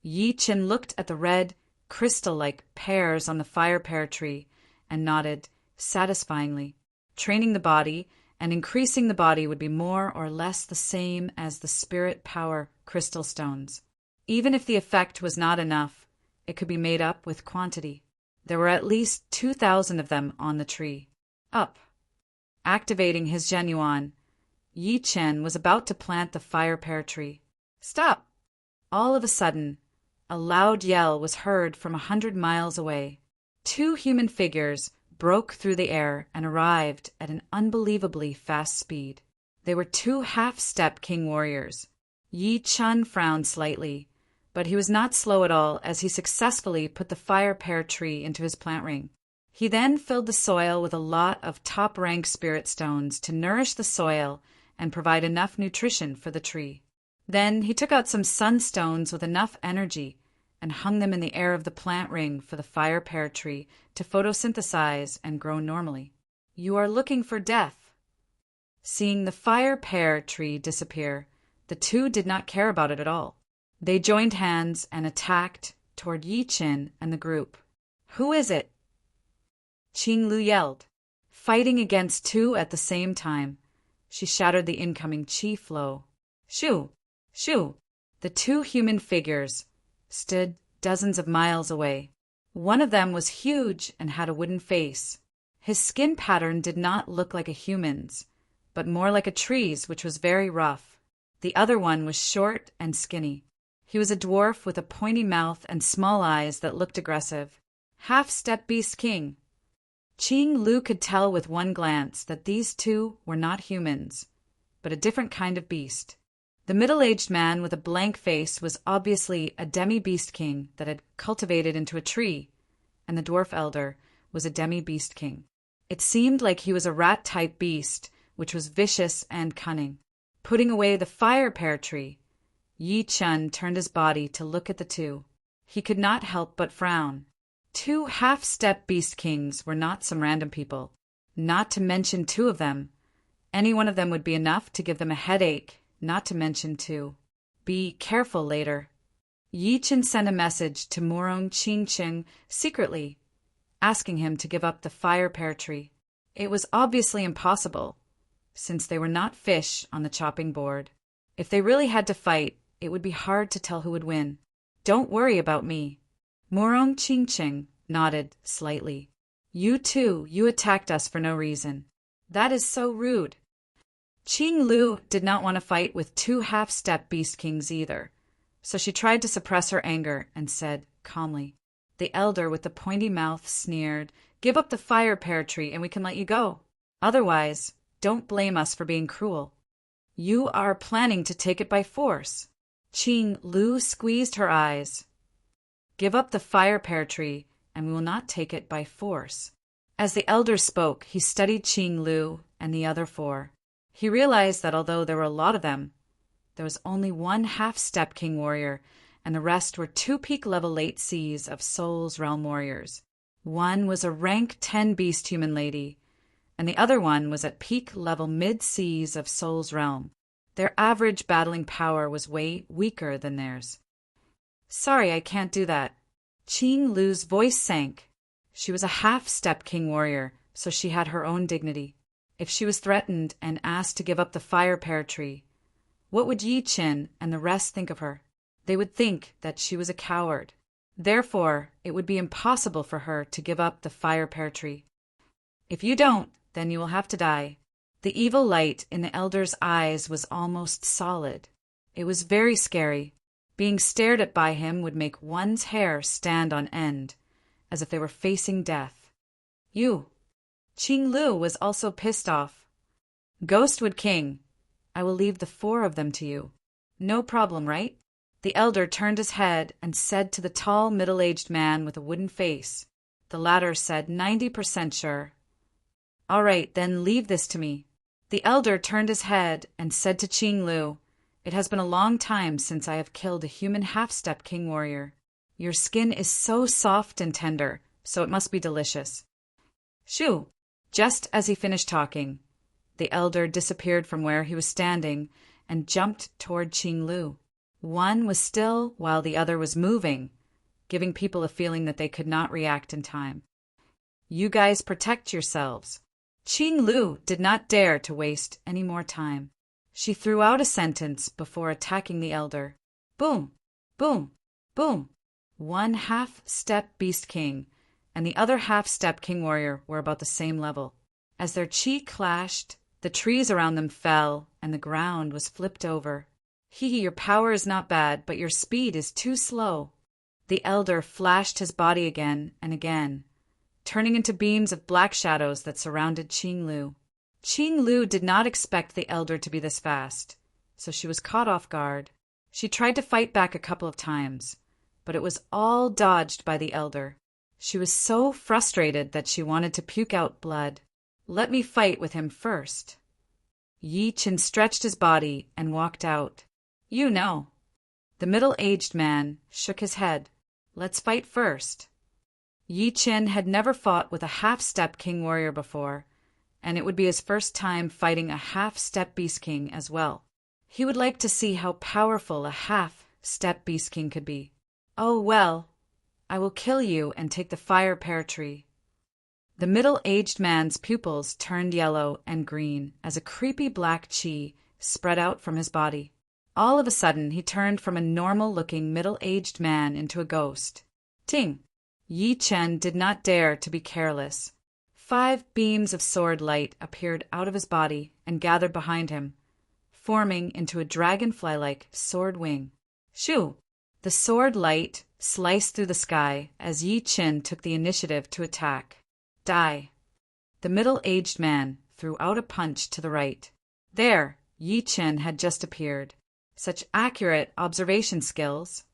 Yi Chen looked at the red, crystal-like pears on the fire pear tree and nodded satisfyingly. Training the body and increasing the body would be more or less the same as the spirit power crystal stones. Even if the effect was not enough, it could be made up with quantity. There were at least 2,000 of them on the tree. Up. Activating his Genuan, Yi Chen was about to plant the fire pear tree. Stop! All of a sudden, a loud yell was heard from 100 miles away. 2 human figures broke through the air and arrived at an unbelievably fast speed. They were 2 half-step king warriors. Yi Chen frowned slightly, but he was not slow at all as he successfully put the fire pear tree into his plant ring. He then filled the soil with a lot of top-rank spirit stones to nourish the soil and provide enough nutrition for the tree. Then he took out some sunstones with enough energy and hung them in the air of the plant ring for the fire pear tree to photosynthesize and grow normally. You are looking for death. Seeing the fire pear tree disappear, the 2 did not care about it at all. They joined hands and attacked toward Yi Chen and the group. Who is it? Qing Lu yelled, fighting against 2 at the same time. She shattered the incoming chi flow. Shoo! Shoo! The 2 human figures stood dozens of miles away. One of them was huge and had a wooden face. His skin pattern did not look like a human's, but more like a tree's, which was very rough. The other one was short and skinny. He was a dwarf with a pointy mouth and small eyes that looked aggressive. Half-step beast king. Qing Lu could tell with one glance that these 2 were not humans, but a different kind of beast. The middle-aged man with a blank face was obviously a demi-beast king that had cultivated into a tree, and the dwarf elder was a demi-beast king. It seemed like he was a rat-type beast which was vicious and cunning. Putting away the fire pear tree, Yi Chen turned his body to look at the two. He could not help but frown. Two half-step beast kings were not some random people. Not to mention two of them. Any one of them would be enough to give them a headache, not to mention two. Be careful later. Yi Chen sent a message to Murong Qingqing secretly, asking him to give up the fire pear tree. It was obviously impossible, since they were not fish on the chopping board. If they really had to fight, it would be hard to tell who would win. Don't worry about me. Murong Qingqing nodded slightly. You attacked us for no reason. That is so rude. Qing Lu did not want to fight with two half-step beast kings either, so she tried to suppress her anger and said calmly. The elder with the pointy mouth sneered, "Give up the fire pear tree and we can let you go. Otherwise, don't blame us for being cruel." You are planning to take it by force. Qing Lu squeezed her eyes. Give up the fire pear tree and we will not take it by force. As the elder spoke, he studied Qing Lu and the other four. He realized that although there were a lot of them, there was only one half-step king warrior, and the rest were two peak-level late seas of Soul's Realm warriors. One was a rank 10 beast human lady, and the other one was at peak-level mid-seas of Soul's Realm. Their average battling power was way weaker than theirs. Sorry, I can't do that. Qing Lu's voice sank. She was a half-step king warrior, so she had her own dignity. If she was threatened and asked to give up the fire pear tree, what would Yi Chen and the rest think of her? They would think that she was a coward. Therefore, it would be impossible for her to give up the fire pear tree. If you don't, then you will have to die. The evil light in the elder's eyes was almost solid. It was very scary. Being stared at by him would make one's hair stand on end, as if they were facing death. You. Qing Lu was also pissed off. Ghostwood King, I will leave the four of them to you. No problem, right? The elder turned his head and said to the tall, middle-aged man with a wooden face. The latter said 90% sure. All right, then leave this to me. The elder turned his head and said to Qing Lu, It has been a long time since I have killed a human half-step king warrior. Your skin is so soft and tender, so it must be delicious. Shoo! Just as he finished talking, the elder disappeared from where he was standing and jumped toward Qing Lu. One was still while the other was moving, giving people a feeling that they could not react in time. You guys protect yourselves. Qing Lu did not dare to waste any more time. She threw out a sentence before attacking the elder. Boom! Boom! Boom! One half-step beast king and the other half-step king warrior were about the same level. As their chi clashed, the trees around them fell and the ground was flipped over. Hee, your power is not bad, but your speed is too slow. The elder flashed his body again and again, turning into beams of black shadows that surrounded Qing Lu. Qing Lu did not expect the elder to be this fast, so she was caught off guard. She tried to fight back a couple of times, but it was all dodged by the elder. She was so frustrated that she wanted to puke out blood. Let me fight with him first. Yi Chen stretched his body and walked out. You know. The middle-aged man shook his head. Let's fight first. Yi Chen had never fought with a half-step king warrior before, and it would be his first time fighting a half-step beast king as well. He would like to see how powerful a half-step beast king could be. Oh, well, I will kill you and take the fire pear tree. The middle-aged man's pupils turned yellow and green as a creepy black chi spread out from his body. All of a sudden, he turned from a normal-looking middle-aged man into a ghost. Ting! Yi Chen did not dare to be careless. 5 beams of sword light appeared out of his body and gathered behind him, forming into a dragonfly-like sword wing. Shoo! The sword light sliced through the sky as Yi Chen took the initiative to attack. Die! The middle-aged man threw out a punch to the right. There, Yi Chen had just appeared. Such accurate observation skills.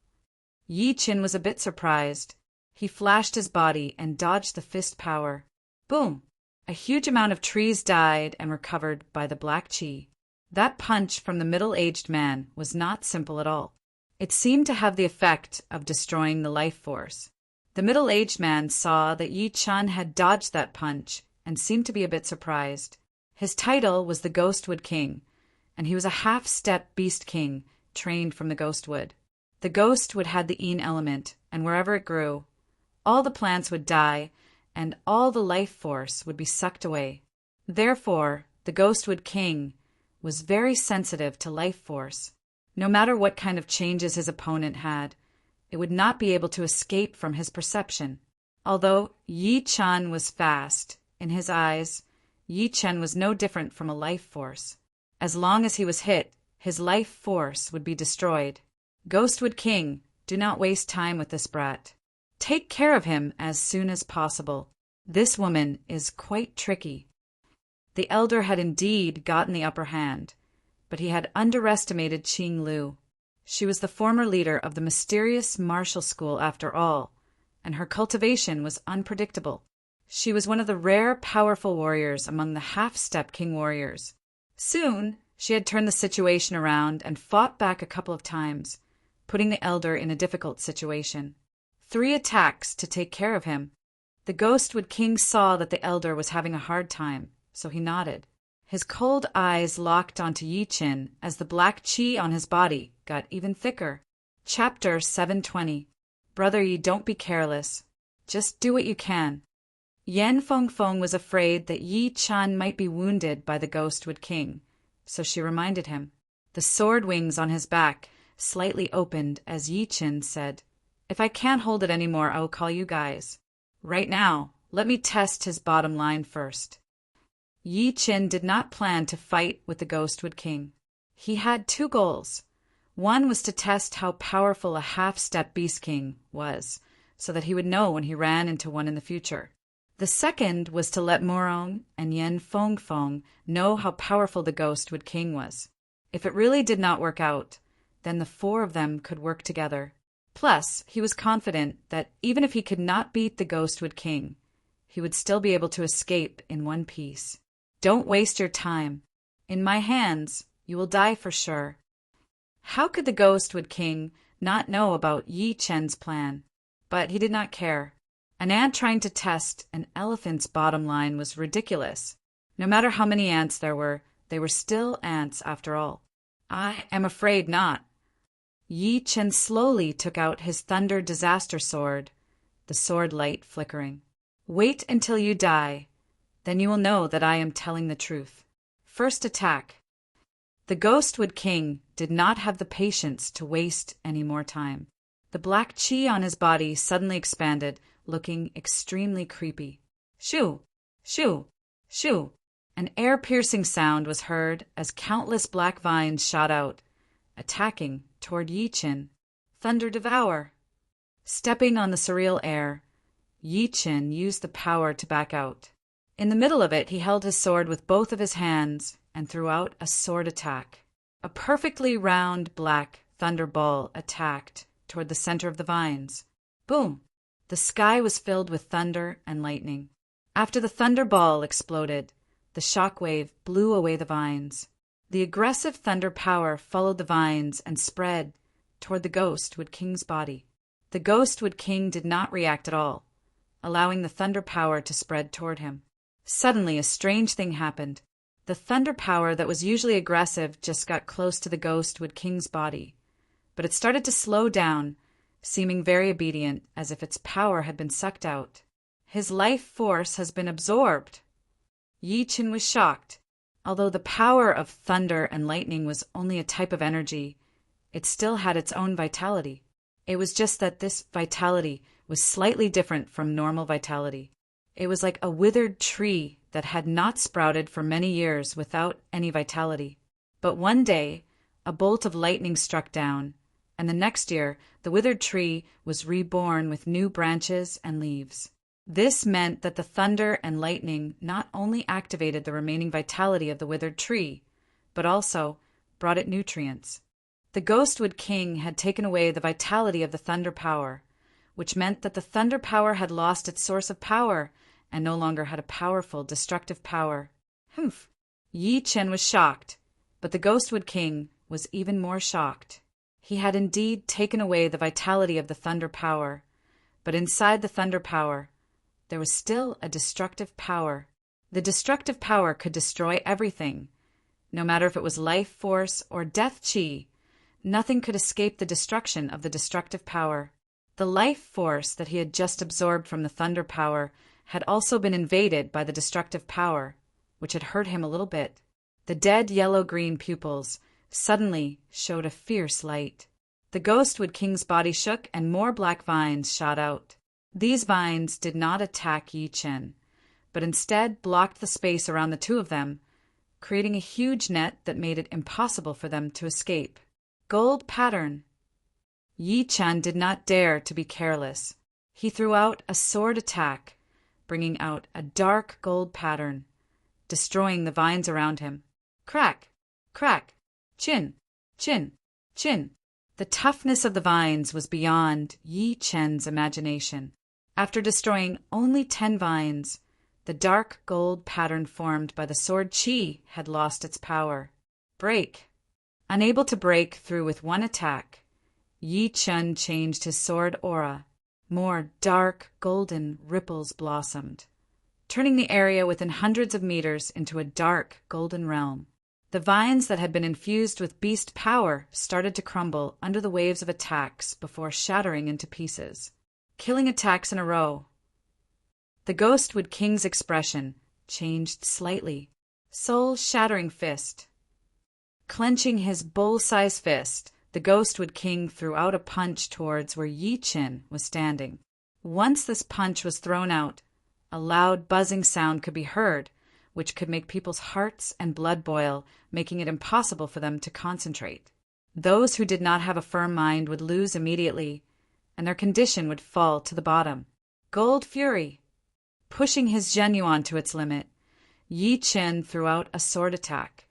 Yi Chen was a bit surprised. He flashed his body and dodged the fist power. Boom! A huge amount of trees died and were covered by the black chi. That punch from the middle-aged man was not simple at all. It seemed to have the effect of destroying the life force. The middle-aged man saw that Yi Chun had dodged that punch and seemed to be a bit surprised. His title was the Ghostwood King, and he was a half-step beast king trained from the ghostwood. The ghostwood had the Yin element, and wherever it grew, all the plants would die and all the life force would be sucked away. Therefore, the Ghostwood King was very sensitive to life force. No matter what kind of changes his opponent had, it would not be able to escape from his perception. Although Yi Chun was fast, in his eyes, Yi Chun was no different from a life force. As long as he was hit, his life force would be destroyed. Ghostwood King, do not waste time with this brat. Take care of him as soon as possible. This woman is quite tricky. The elder had indeed gotten the upper hand, but he had underestimated Qing Lu. She was the former leader of the mysterious martial school after all, and her cultivation was unpredictable. She was one of the rare powerful warriors among the half-step king warriors. Soon, she had turned the situation around and fought back a couple of times, putting the elder in a difficult situation. 3 attacks to take care of him. The Ghostwood King saw that the elder was having a hard time, so he nodded. His cold eyes locked onto Yi Chun as the black chi on his body got even thicker. Chapter 720. Brother Yi, don't be careless. Just do what you can. Yan Fengfeng was afraid that Yi Chun might be wounded by the Ghostwood King, so she reminded him. The sword wings on his back slightly opened as Yi Chun said, "If I can't hold it anymore, I will call you guys. Right now, let me test his bottom line first." Yi Chun did not plan to fight with the Ghostwood King. He had 2 goals. One was to test how powerful a half-step Beast King was, so that he would know when he ran into one in the future. The second was to let Morong and Yan Fengfeng know how powerful the Ghostwood King was. If it really did not work out, then the 4 of them could work together. Plus, he was confident that even if he could not beat the Ghostwood King, he would still be able to escape in one piece. Don't waste your time. In my hands, you will die for sure. How could the Ghostwood King not know about Yi Chun's plan? But he did not care. An ant trying to test an elephant's bottom line was ridiculous. No matter how many ants there were, they were still ants after all. I am afraid not. Yi Chun slowly took out his thunder disaster sword, the sword light flickering. Wait until you die, then you will know that I am telling the truth. First attack. The Ghostwood King did not have the patience to waste any more time. The black chi on his body suddenly expanded, looking extremely creepy. Shoo! Shoo! Shoo! An air-piercing sound was heard as countless black vines shot out, attacking toward Yi Chun. Thunder Devour! Stepping on the surreal air, Yi Chun used the power to back out. In the middle of it, he held his sword with both of his hands and threw out a sword attack. A perfectly round black thunder ball attacked toward the center of the vines. Boom! The sky was filled with thunder and lightning. After the thunder ball exploded, the shockwave blew away the vines. The aggressive thunder power followed the vines and spread toward the Ghostwood King's body. The Ghostwood King did not react at all, allowing the thunder power to spread toward him. Suddenly, a strange thing happened. The thunder power that was usually aggressive just got close to the Ghostwood King's body, but it started to slow down, seeming very obedient, as if its power had been sucked out. His life force has been absorbed. Yi Chun was shocked. Although the power of thunder and lightning was only a type of energy, it still had its own vitality. It was just that this vitality was slightly different from normal vitality. It was like a withered tree that had not sprouted for many years without any vitality. But one day, a bolt of lightning struck down, and the next year, the withered tree was reborn with new branches and leaves. This meant that the thunder and lightning not only activated the remaining vitality of the withered tree, but also brought it nutrients. The Ghostwood King had taken away the vitality of the thunder power, which meant that the thunder power had lost its source of power and no longer had a powerful, destructive power. Humph! Yi Chen was shocked, but the Ghostwood King was even more shocked. He had indeed taken away the vitality of the thunder power, but inside the thunder power, there was still a destructive power. The destructive power could destroy everything. No matter if it was life force or death chi, nothing could escape the destruction of the destructive power. The life force that he had just absorbed from the thunder power had also been invaded by the destructive power, which had hurt him a little bit. The dead yellow-green pupils suddenly showed a fierce light. The Ghostwood King's body shook and more black vines shot out. These vines did not attack Yi Chen, but instead blocked the space around the two of them, creating a huge net that made it impossible for them to escape. Gold pattern. Yi Chen did not dare to be careless. He threw out a sword attack, bringing out a dark gold pattern, destroying the vines around him. Crack! Crack! Chin! Chin! Chin! The toughness of the vines was beyond Yi Chen's imagination. After destroying only 10 vines, the dark gold pattern formed by the sword chi had lost its power. Break! Unable to break through with one attack, Yi Chen changed his sword aura. More dark golden ripples blossomed, turning the area within hundreds of meters into a dark golden realm. The vines that had been infused with beast power started to crumble under the waves of attacks before shattering into pieces. Killing attacks in a row. The Ghostwood King's expression changed slightly. Soul-shattering fist. Clenching his bull-sized fist, the Ghostwood King threw out a punch towards where Yi Chen was standing. Once this punch was thrown out, a loud buzzing sound could be heard, which could make people's hearts and blood boil, making it impossible for them to concentrate. Those who did not have a firm mind would lose immediately, and their condition would fall to the bottom. Gold Fury. Pushing his Genuine to its limit, Yi Chen threw out a sword attack,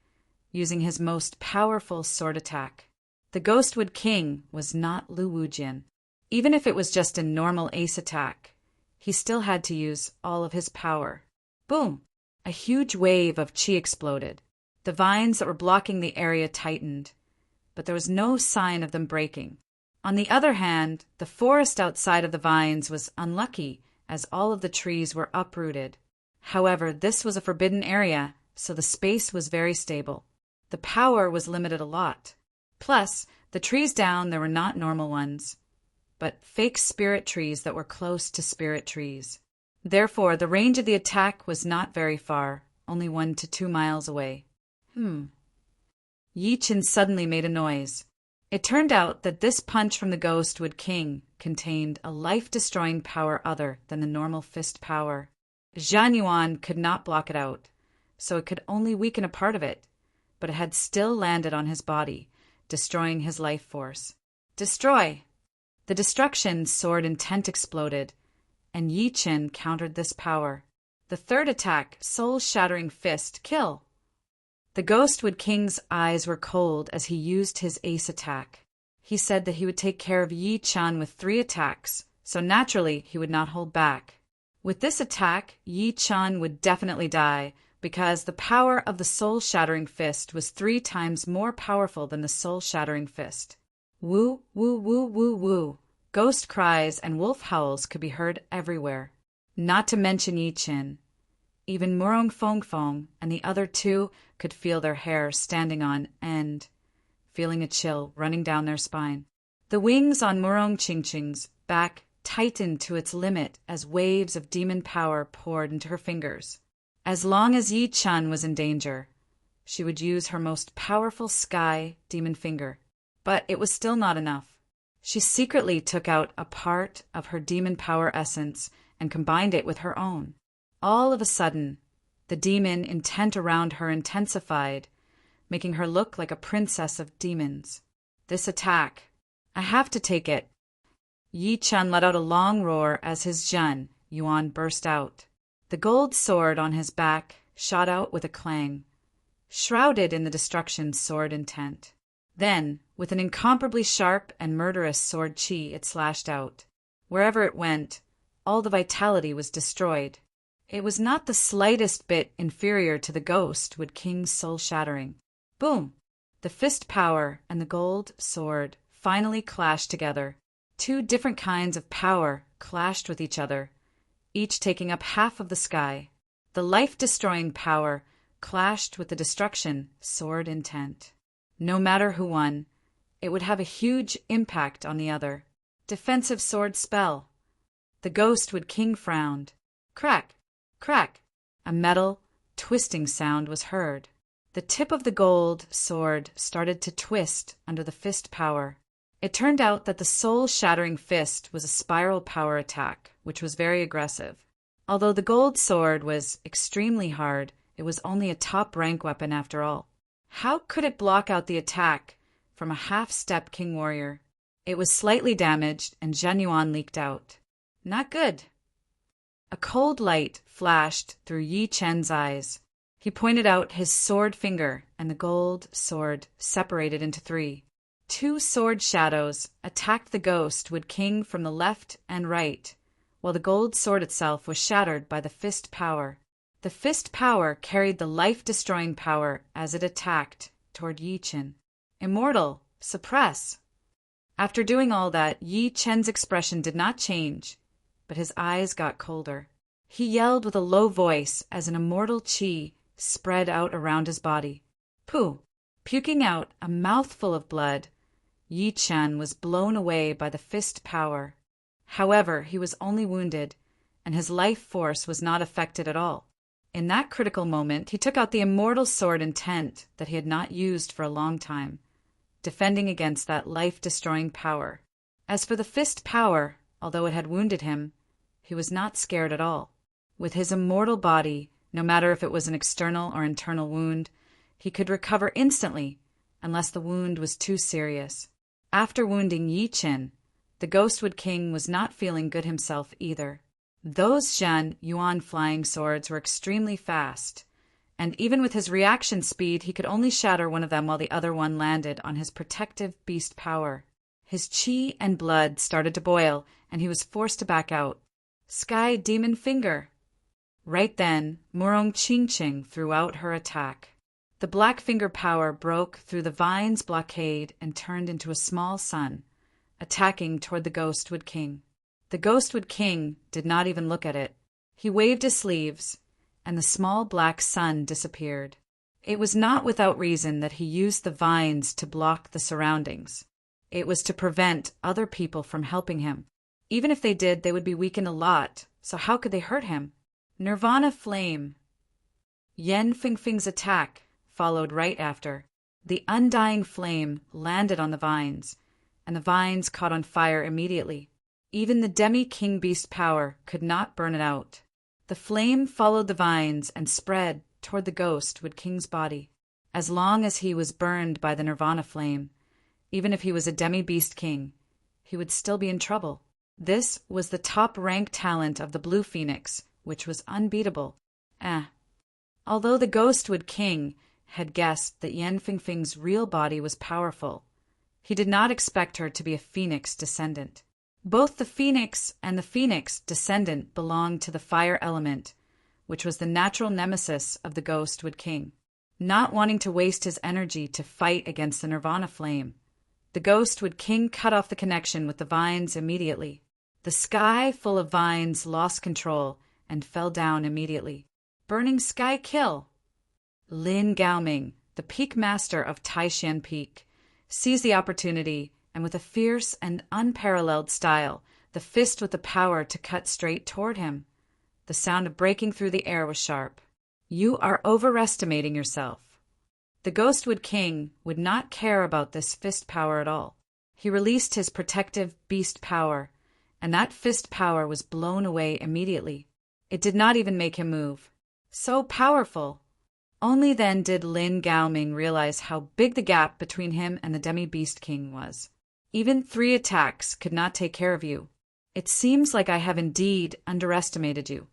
using his most powerful sword attack. The Ghostwood King was not Lu Wujian. Even if it was just a normal ace attack, he still had to use all of his power. Boom! A huge wave of chi exploded. The vines that were blocking the area tightened, but there was no sign of them breaking. On the other hand, the forest outside of the vines was unlucky, as all of the trees were uprooted. However, this was a forbidden area, so the space was very stable. The power was limited a lot. Plus, the trees down there were not normal ones, but fake spirit trees that were close to spirit trees. Therefore, the range of the attack was not very far, only 1 to 2 miles away. Yi Chen suddenly made a noise. It turned out that this punch from the Ghostwood King contained a life-destroying power other than the normal fist power. Zhan Yuan could not block it out, so it could only weaken a part of it, but it had still landed on his body, destroying his life force. Destroy! The destruction sword intent exploded, and Yi Chen countered this power. The third attack, soul-shattering fist, kill! The Ghostwood King's eyes were cold as he used his ace attack. He said that he would take care of Yi Chen with 3 attacks, so naturally he would not hold back. With this attack, Yi Chen would definitely die, because the power of the soul-shattering fist was 3 times more powerful than the soul-shattering fist. Woo, woo, woo, woo, woo. Ghost cries and wolf howls could be heard everywhere. Not to mention Yi Chen. Even Murong Fong Fong and the other 2 could feel their hair standing on end, feeling a chill running down their spine. The wings on Murong Qingqing's back tightened to its limit as waves of demon power poured into her fingers. As long as Yi Chen was in danger, she would use her most powerful sky demon finger. But it was still not enough. She secretly took out a part of her demon power essence and combined it with her own. All of a sudden, the demon intent around her intensified, making her look like a princess of demons. This attack, I have to take it. Yi Chen let out a long roar as his Zhan Yuan burst out. The gold sword on his back shot out with a clang, shrouded in the destruction sword intent. Then, with an incomparably sharp and murderous sword chi, it slashed out. Wherever it went, all the vitality was destroyed. It was not the slightest bit inferior to the ghost wood king's soul-shattering. Boom! The fist power and the gold sword finally clashed together. Two different kinds of power clashed with each other, each taking up half of the sky. The life-destroying power clashed with the destruction sword intent. No matter who won, it would have a huge impact on the other. Defensive sword spell. The ghost wood king frowned. Crack! Crack! A metal, twisting sound was heard. The tip of the gold sword started to twist under the fist power. It turned out that the soul-shattering fist was a spiral power attack, which was very aggressive. Although the gold sword was extremely hard, it was only a top-rank weapon after all. How could it block out the attack from a half-step king warrior? It was slightly damaged, and Zhenyuan leaked out. Not good. A cold light flashed through Yi Chen's eyes. He pointed out his sword finger, and the gold sword separated into three. Two sword shadows attacked the ghost wood king from the left and right, while the gold sword itself was shattered by the fist power. The fist power carried the life-destroying power as it attacked toward Yi Chen. Immortal, suppress! After doing all that, Yi Chen's expression did not change, but his eyes got colder. He yelled with a low voice as an immortal qi spread out around his body. Pooh! Puking out a mouthful of blood, Yi Chen was blown away by the fist power. However, he was only wounded, and his life force was not affected at all. In that critical moment, he took out the immortal sword intent that he had not used for a long time, defending against that life-destroying power. As for the fist power, although it had wounded him, he was not scared at all. With his immortal body, no matter if it was an external or internal wound, he could recover instantly, unless the wound was too serious. After wounding Yi Chen, the Ghostwood King was not feeling good himself either. Those Zhen Yuan flying swords were extremely fast, and even with his reaction speed, he could only shatter one of them while the other one landed on his protective beast power. His qi and blood started to boil, and he was forced to back out. Sky Demon Finger! Right then, Murong Qingqing threw out her attack. The Black Finger power broke through the vine's blockade and turned into a small sun, attacking toward the Ghostwood King. The Ghostwood King did not even look at it. He waved his sleeves, and the small black sun disappeared. It was not without reason that he used the vines to block the surroundings. It was to prevent other people from helping him. Even if they did, they would be weakened a lot, so how could they hurt him? Nirvana Flame. Yan Fingfing's attack followed right after. The undying flame landed on the vines, and the vines caught on fire immediately. Even the Demi-King Beast power could not burn it out. The flame followed the vines and spread toward the Ghostwood King's body. As long as he was burned by the Nirvana Flame, even if he was a Demi-Beast King, he would still be in trouble. This was the top-ranked talent of the Blue Phoenix, which was unbeatable. Although the Ghostwood King had guessed that Yan Fingfing's real body was powerful, he did not expect her to be a phoenix descendant. Both the phoenix and the phoenix descendant belonged to the fire element, which was the natural nemesis of the Ghostwood King. Not wanting to waste his energy to fight against the Nirvana Flame, the Ghostwood King cut off the connection with the vines immediately. The sky full of vines lost control and fell down immediately. Burning Sky Kill! Lin Gaoming, the peak master of Taishan Peak, seized the opportunity, and with a fierce and unparalleled style, the fist with the power to cut straight toward him. The sound of breaking through the air was sharp. You are overestimating yourself. The Ghostwood King would not care about this fist power at all. He released his protective beast power, and that fist power was blown away immediately. It did not even make him move. So powerful! Only then did Lin Gaoming realize how big the gap between him and the Demi-Beast King was. Even 3 attacks could not take care of you. It seems like I have indeed underestimated you.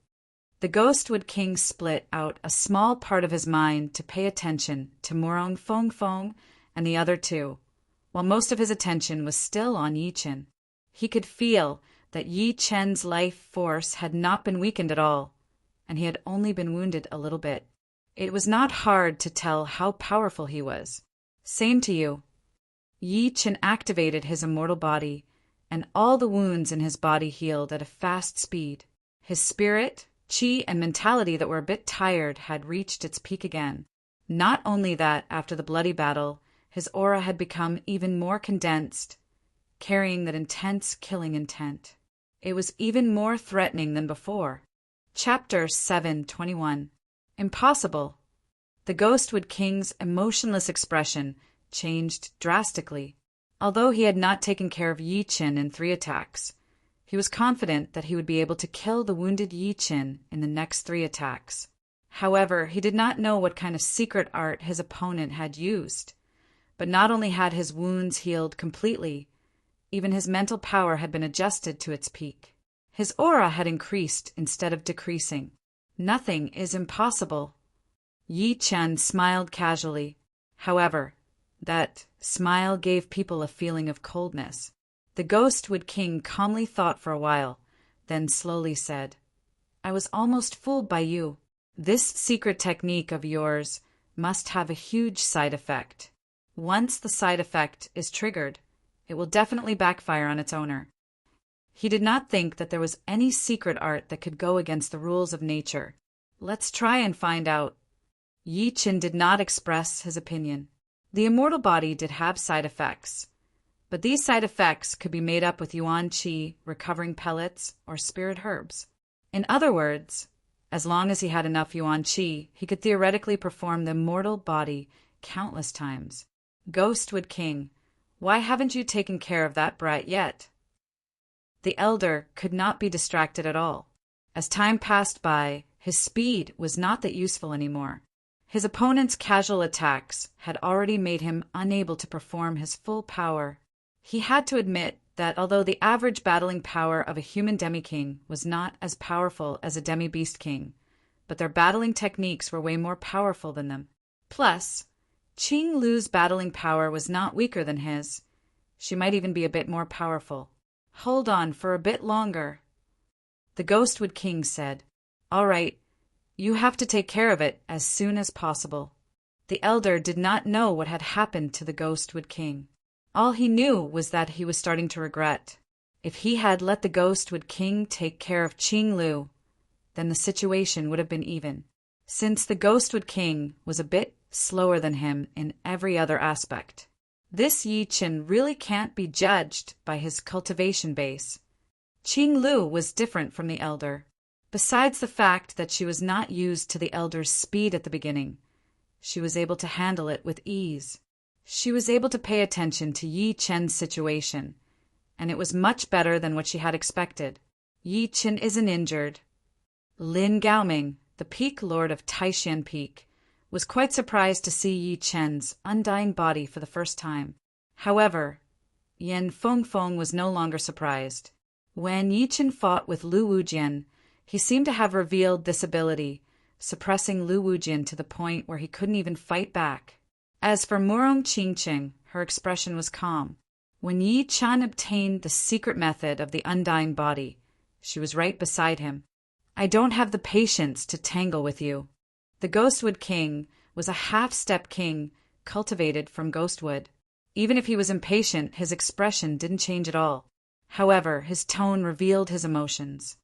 The Ghostwood King split out a small part of his mind to pay attention to Murong Fongfong and the other 2, while most of his attention was still on Yi Chen. He could feel that Yi Chen's life force had not been weakened at all. and he had only been wounded a little bit. It was not hard to tell how powerful he was. Same to you. Yi Chen activated his immortal body, and all the wounds in his body healed at a fast speed. His spirit, qi, and mentality that were a bit tired had reached its peak again. Not only that, after the bloody battle, his aura had become even more condensed, carrying that intense killing intent. It was even more threatening than before. Chapter 7:21. Impossible. The Ghostwood King's emotionless expression changed drastically. Although he had not taken care of Yi Chen in 3 attacks, he was confident that he would be able to kill the wounded Yi Chen in the next 3 attacks. However, he did not know what kind of secret art his opponent had used. But not only had his wounds healed completely, even his mental power had been adjusted to its peak. His aura had increased instead of decreasing. Nothing is impossible. Yi Chen smiled casually. However, that smile gave people a feeling of coldness. The Ghostwood King calmly thought for a while, then slowly said, "I was almost fooled by you. This secret technique of yours must have a huge side effect. Once the side effect is triggered, it will definitely backfire on its owner." He did not think that there was any secret art that could go against the rules of nature. Let's try and find out. Yi Chen did not express his opinion. The immortal body did have side effects, but these side effects could be made up with yuan qi, recovering pellets, or spirit herbs. In other words, as long as he had enough yuan qi, he could theoretically perform the immortal body countless times. Ghostwood King, why haven't you taken care of that brat yet? The elder could not be distracted at all. As time passed by, his speed was not that useful anymore. His opponent's casual attacks had already made him unable to perform his full power. He had to admit that although the average battling power of a human demi-king was not as powerful as a demi-beast king, but their battling techniques were way more powerful than them. Plus, Qing Lu's battling power was not weaker than his. She might even be a bit more powerful. Hold on for a bit longer. The Ghostwood King said, "All right, you have to take care of it as soon as possible." The elder did not know what had happened to the Ghostwood King. All he knew was that he was starting to regret. If he had let the Ghostwood King take care of Qing Lu, then the situation would have been even. Since the Ghostwood King was a bit slower than him in every other aspect, this Yi Chen really can't be judged by his cultivation base. Qing Lu was different from the elder. Besides the fact that she was not used to the elder's speed at the beginning, she was able to handle it with ease. She was able to pay attention to Yi Chen's situation, and it was much better than what she had expected. Yi Chen isn't injured. Lin Gaoming, the Peak Lord of Taishan Peak, was quite surprised to see Yi Chen's undying body for the first time. However, Yan Fengfeng was no longer surprised. When Yi Chen fought with Lu Wujian, he seemed to have revealed this ability, suppressing Lu Wujian to the point where he couldn't even fight back. As for Murong Qingqing, her expression was calm. When Yi Chen obtained the secret method of the undying body, she was right beside him. "I don't have the patience to tangle with you." The Ghostwood King was a half-step king cultivated from Ghostwood. Even if he was impatient, his expression didn't change at all. However, his tone revealed his emotions.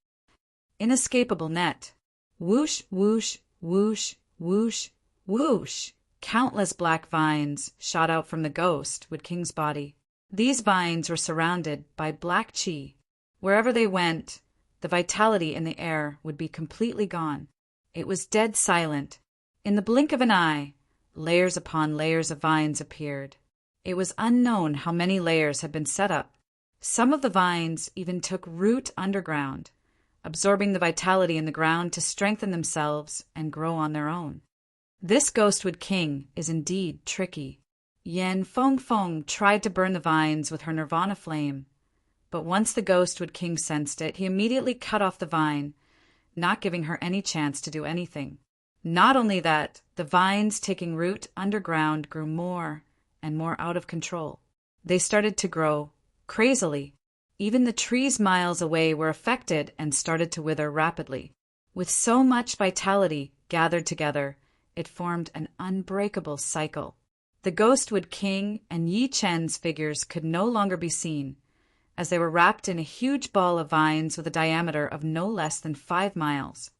Inescapable net. Whoosh, whoosh, whoosh, whoosh, whoosh. Countless black vines shot out from the Ghostwood King's body. These vines were surrounded by black qi. Wherever they went, the vitality in the air would be completely gone. It was dead silent. In the blink of an eye, layers upon layers of vines appeared. It was unknown how many layers had been set up. Some of the vines even took root underground, absorbing the vitality in the ground to strengthen themselves and grow on their own. This Ghostwood King is indeed tricky. Yan Fengfeng tried to burn the vines with her nirvana flame, but once the Ghostwood King sensed it, he immediately cut off the vine, not giving her any chance to do anything. Not only that, the vines taking root underground grew more and more out of control. They started to grow crazily. Even the trees miles away were affected and started to wither rapidly. With so much vitality gathered together, it formed an unbreakable cycle. The Ghostwood King and Yi Chen's figures could no longer be seen, as they were wrapped in a huge ball of vines with a diameter of no less than 5 miles.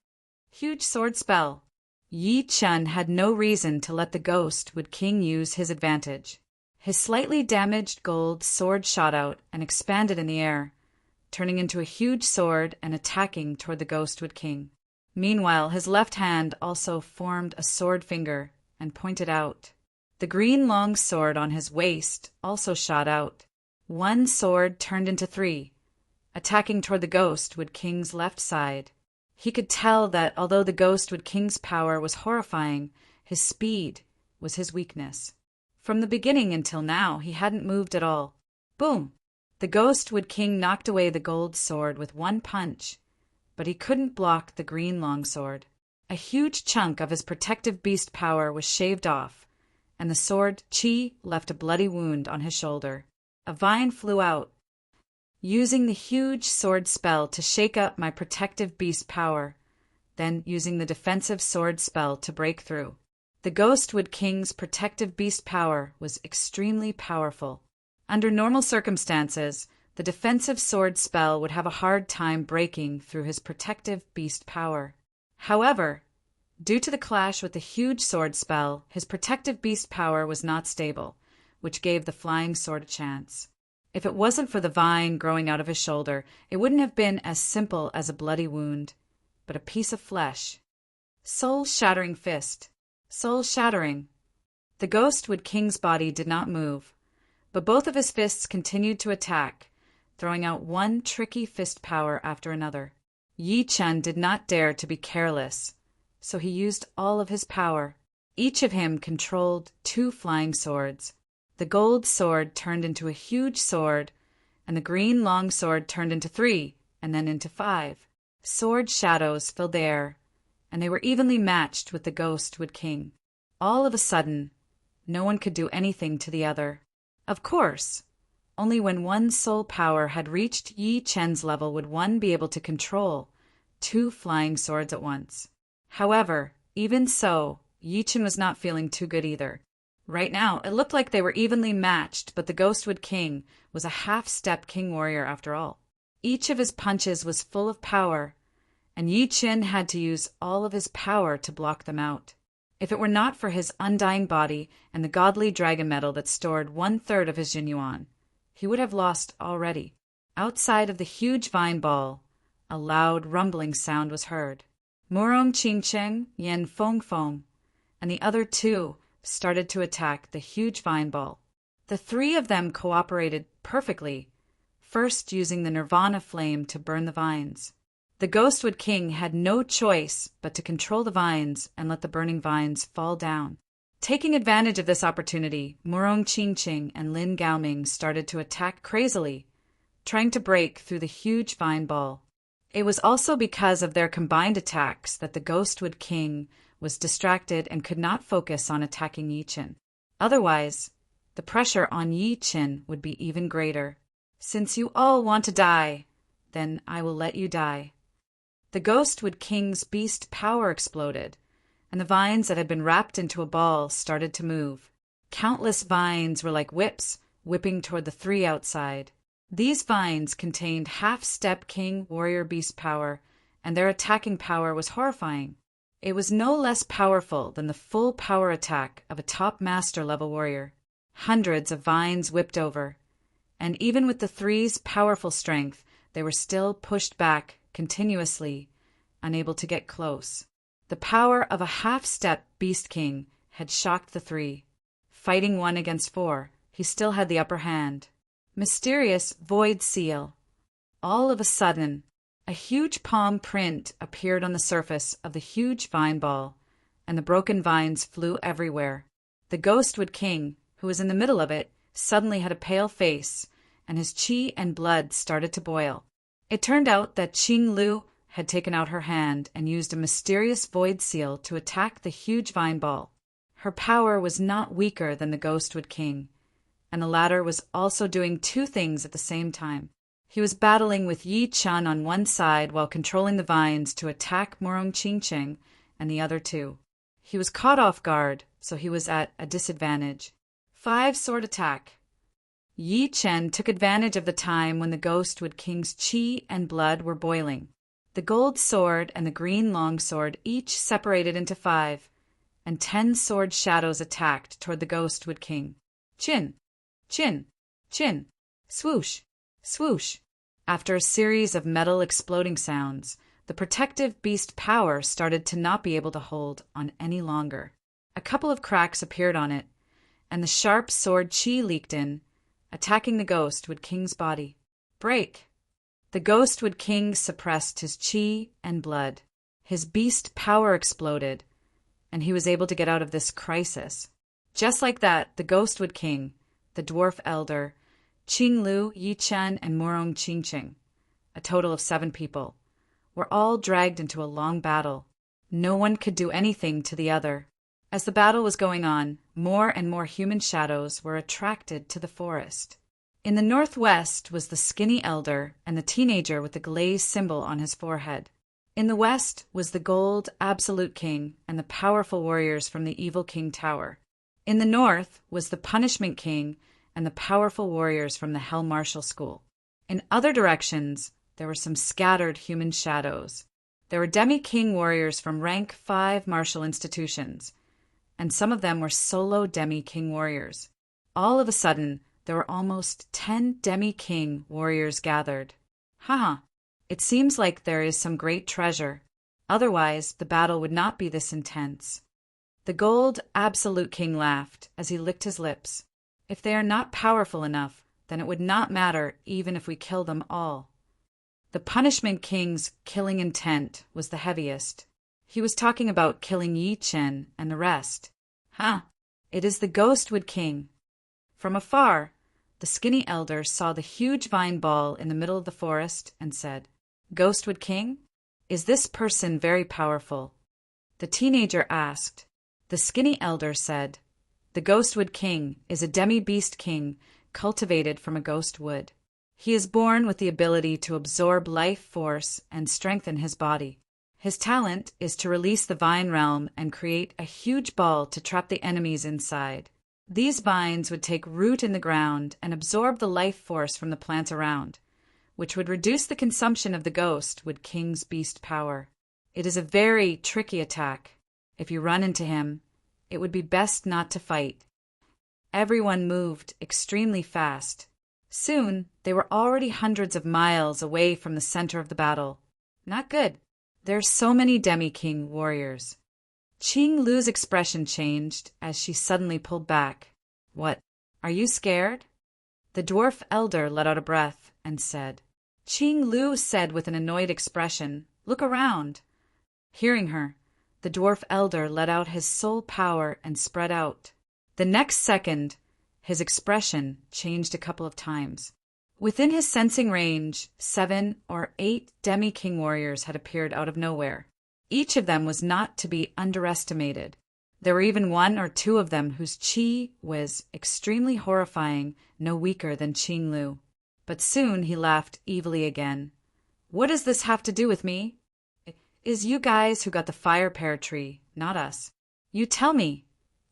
Huge sword spell. Yi Chen had no reason to let the Ghostwood King use his advantage. His slightly damaged gold sword shot out and expanded in the air, turning into a huge sword and attacking toward the Ghostwood King. Meanwhile, his left hand also formed a sword finger and pointed out. The green long sword on his waist also shot out. One sword turned into 3, attacking toward the Ghostwood King's left side. He could tell that although the Ghostwood King's power was horrifying, his speed was his weakness. From the beginning until now, he hadn't moved at all. Boom! The Ghostwood King knocked away the gold sword with one punch, but he couldn't block the green longsword. A huge chunk of his protective beast power was shaved off, and the sword Qi left a bloody wound on his shoulder. A vine flew out, using the huge sword spell to shake up my protective beast power, then using the defensive sword spell to break through. The Ghostwood King's protective beast power was extremely powerful. Under normal circumstances, the defensive sword spell would have a hard time breaking through his protective beast power. However, due to the clash with the huge sword spell, his protective beast power was not stable, which gave the flying sword a chance. If it wasn't for the vine growing out of his shoulder, it wouldn't have been as simple as a bloody wound, but a piece of flesh. Soul-shattering fist. Soul-shattering. The Ghostwood King's body did not move, but both of his fists continued to attack, throwing out one tricky fist power after another. Yi Chen did not dare to be careless, so he used all of his power. Each of him controlled 2 flying swords. The gold sword turned into a huge sword, and the green long sword turned into 3, and then into 5. Sword shadows filled the air, and they were evenly matched with the Ghostwood King. All of a sudden, no one could do anything to the other. Of course, only when one soul power had reached Yi Chen's level would one be able to control 2 flying swords at once. However, even so, Yi Chen was not feeling too good either. Right now, it looked like they were evenly matched, but the Ghostwood King was a half-step king warrior after all. Each of his punches was full of power, and Yi Chen had to use all of his power to block them out. If it were not for his undying body and the godly dragon metal that stored 1/3 of his Jinyuan, he would have lost already. Outside of the huge vine ball, a loud rumbling sound was heard. Murong Qingcheng, Yen Fengfeng, and the other 2 started to attack the huge vine ball. The 3 of them cooperated perfectly, first using the Nirvana flame to burn the vines. The Ghostwood King had no choice but to control the vines and let the burning vines fall down. Taking advantage of this opportunity, Murong Qingqing and Lin Gaoming started to attack crazily, trying to break through the huge vine ball. It was also because of their combined attacks that the Ghostwood King was distracted and could not focus on attacking Yi Chen. Otherwise, the pressure on Yi Chen would be even greater. Since you all want to die, then I will let you die. The Ghostwood King's beast power exploded, and the vines that had been wrapped into a ball started to move. Countless vines were like whips, whipping toward the 3 outside. These vines contained half-step king warrior beast power, and their attacking power was horrifying. It was no less powerful than the full power attack of a top master level warrior. Hundreds of vines whipped over, and even with the 3's powerful strength, they were still pushed back continuously, unable to get close. The power of a half-step beast king had shocked the 3. Fighting 1 against 4, he still had the upper hand. Mysterious void seal. All of a sudden, a huge palm print appeared on the surface of the huge vine ball, and the broken vines flew everywhere. The Ghostwood King, who was in the middle of it, suddenly had a pale face, and his qi and blood started to boil. It turned out that Qing Lu had taken out her hand and used a mysterious void seal to attack the huge vine ball. Her power was not weaker than the Ghostwood King, and the latter was also doing 2 things at the same time. He was battling with Yi Chun on one side while controlling the vines to attack Morong Chingcheng and the other two. He was caught off guard, so he was at a disadvantage. 5 sword attack. Yi Chen took advantage of the time when the Ghostwood King's chi and blood were boiling. The gold sword and the green longsword each separated into 5, and 10 sword shadows attacked toward the Ghostwood King. Chin, chin, chin, swoosh, swoosh. After a series of metal exploding sounds, the protective beast power started to not be able to hold on any longer. A couple of cracks appeared on it, and the sharp sword chi leaked in, attacking the Ghostwood King's body. Break! The Ghostwood King suppressed his chi and blood. His beast power exploded, and he was able to get out of this crisis. Just like that, the Ghostwood King, the Dwarf Elder, Qing Lu, Yi Chen, and Morong Chingcheng, a total of 7 people, were all dragged into a long battle. No one could do anything to the other. As the battle was going on, more and more human shadows were attracted to the forest. In the northwest was the skinny elder and the teenager with the glazed symbol on his forehead. In the west was the gold absolute king and the powerful warriors from the evil king tower. In the north was the punishment king and the powerful warriors from the Hell Martial School. In other directions, there were some scattered human shadows. There were demi-king warriors from rank 5 martial institutions, and some of them were solo demi-king warriors. All of a sudden, there were almost 10 demi-king warriors gathered. Haha, it seems like there is some great treasure. Otherwise, the battle would not be this intense. The gold absolute king laughed as he licked his lips. If they are not powerful enough, then it would not matter even if we kill them all. The punishment king's killing intent was the heaviest. He was talking about killing Yi Chen and the rest. It is the Ghostwood King. From afar, the skinny elder saw the huge vine ball in the middle of the forest and said, "Ghostwood King? Is this person very powerful?" The teenager asked. The skinny elder said, "The Ghostwood King is a demi-beast king cultivated from a ghost wood. He is born with the ability to absorb life force and strengthen his body. His talent is to release the vine realm and create a huge ball to trap the enemies inside. These vines would take root in the ground and absorb the life force from the plants around, which would reduce the consumption of the Ghostwood King's beast power. It is a very tricky attack. If you run into him, it would be best not to fight." Everyone moved extremely fast. Soon, they were already hundreds of miles away from the center of the battle. Not good. There are so many demi-king warriors. Qing Lu's expression changed as she suddenly pulled back. "What? Are you scared?" The dwarf elder let out a breath and said. Qing Lu said with an annoyed expression, "Look around." Hearing her, the dwarf elder let out his soul power and spread out. The next second, his expression changed a couple of times. Within his sensing range, 7 or 8 demi-king warriors had appeared out of nowhere. Each of them was not to be underestimated. There were even 1 or 2 of them whose chi was extremely horrifying, no weaker than Qing Lu. But soon he laughed evilly again. "What does this have to do with me? It is you guys who got the fire pear tree, not us. You tell me,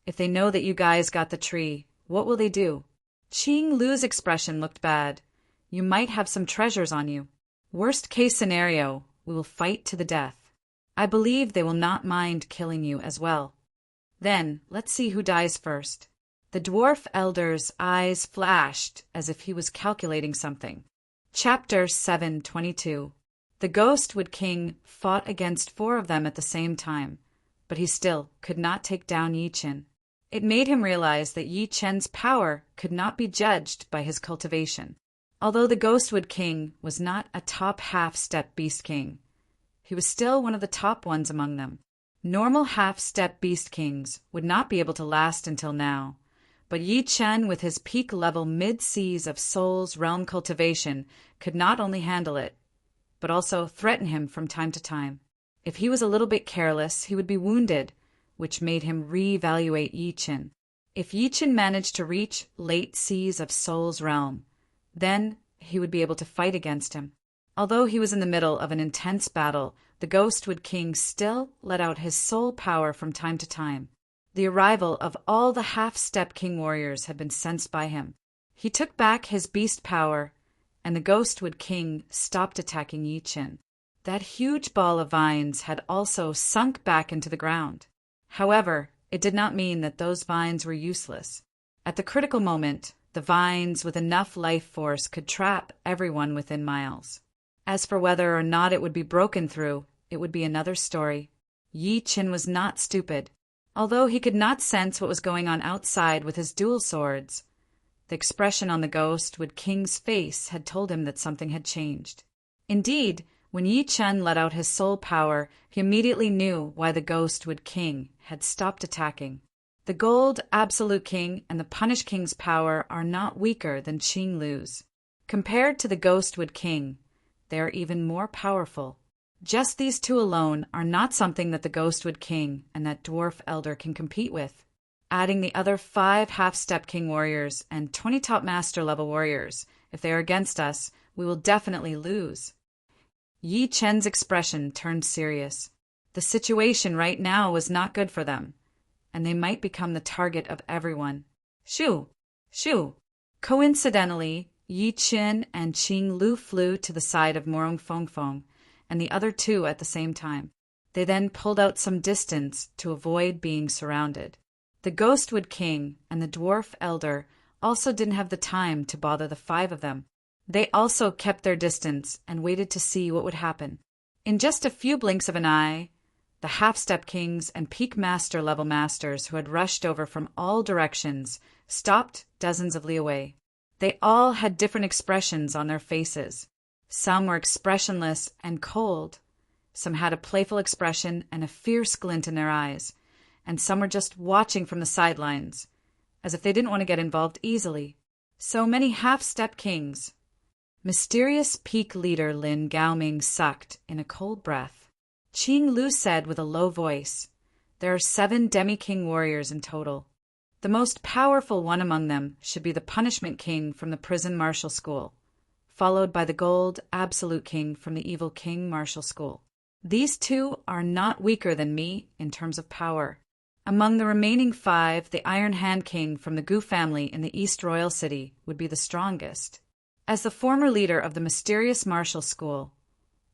if they know that you guys got the tree, what will they do?" Qing Lu's expression looked bad. "You might have some treasures on you. Worst case scenario, we will fight to the death. I believe they will not mind killing you as well. Then, let's see who dies first." The dwarf elder's eyes flashed as if he was calculating something. Chapter 722. The Ghostwood King fought against 4 of them at the same time, but he still could not take down Yi Chen. It made him realize that Yi Chen's power could not be judged by his cultivation. Although the Ghostwood King was not a top half-step beast king, he was still one of the top ones among them. Normal half-step beast kings would not be able to last until now, but Yi Chen with his peak-level mid-seas of Soul's realm cultivation could not only handle it, but also threaten him from time to time. If he was a little bit careless, he would be wounded, which made him re-evaluate Yi Chen. If Yi Chen managed to reach late seas of Soul's realm, then he would be able to fight against him. Although he was in the middle of an intense battle, the Ghostwood King still let out his soul power from time to time. The arrival of all the half-step king warriors had been sensed by him. He took back his beast power, and the Ghostwood King stopped attacking Yi Qin. That huge ball of vines had also sunk back into the ground. However, it did not mean that those vines were useless. At the critical moment, the vines with enough life force could trap everyone within miles. As for whether or not it would be broken through, it would be another story. Yi Qin was not stupid. Although he could not sense what was going on outside with his dual swords, the expression on the Ghostwood King's face had told him that something had changed. Indeed, when Yi Qin let out his soul power, he immediately knew why the Ghostwood King had stopped attacking. The Gold Absolute King and the Punish King's power are not weaker than Qing Lu's. Compared to the Ghostwood King, they are even more powerful. Just these two alone are not something that the Ghostwood King and that Dwarf Elder can compete with. Adding the other 5 half-step king warriors and 20 top master level warriors, if they are against us, we will definitely lose. Yi Qin's expression turned serious. The situation right now was not good for them, and they might become the target of everyone. Shoo! Shoo! Coincidentally, Yi Qin and Qing Lu flew to the side of Morong Fongfong, and the other 2 at the same time. They then pulled out some distance to avoid being surrounded. The Ghostwood King and the Dwarf Elder also didn't have the time to bother the 5 of them. They also kept their distance and waited to see what would happen. In just a few blinks of an eye, the half-step kings and peak master level masters who had rushed over from all directions stopped dozens of li away. They all had different expressions on their faces. Some were expressionless and cold. Some had a playful expression and a fierce glint in their eyes. And some were just watching from the sidelines, as if they didn't want to get involved easily. So many half-step kings. Mysterious peak leader Lin Gaoming sucked in a cold breath. Qing Lu said with a low voice, "There are 7 demi-king warriors in total. The most powerful one among them should be the Punishment King from the Prison Martial School, followed by the Gold Absolute King from the Evil King Martial School. These 2 are not weaker than me in terms of power. Among the remaining 5, the Iron Hand King from the Gu family in the East Royal City would be the strongest." As the former leader of the mysterious martial school,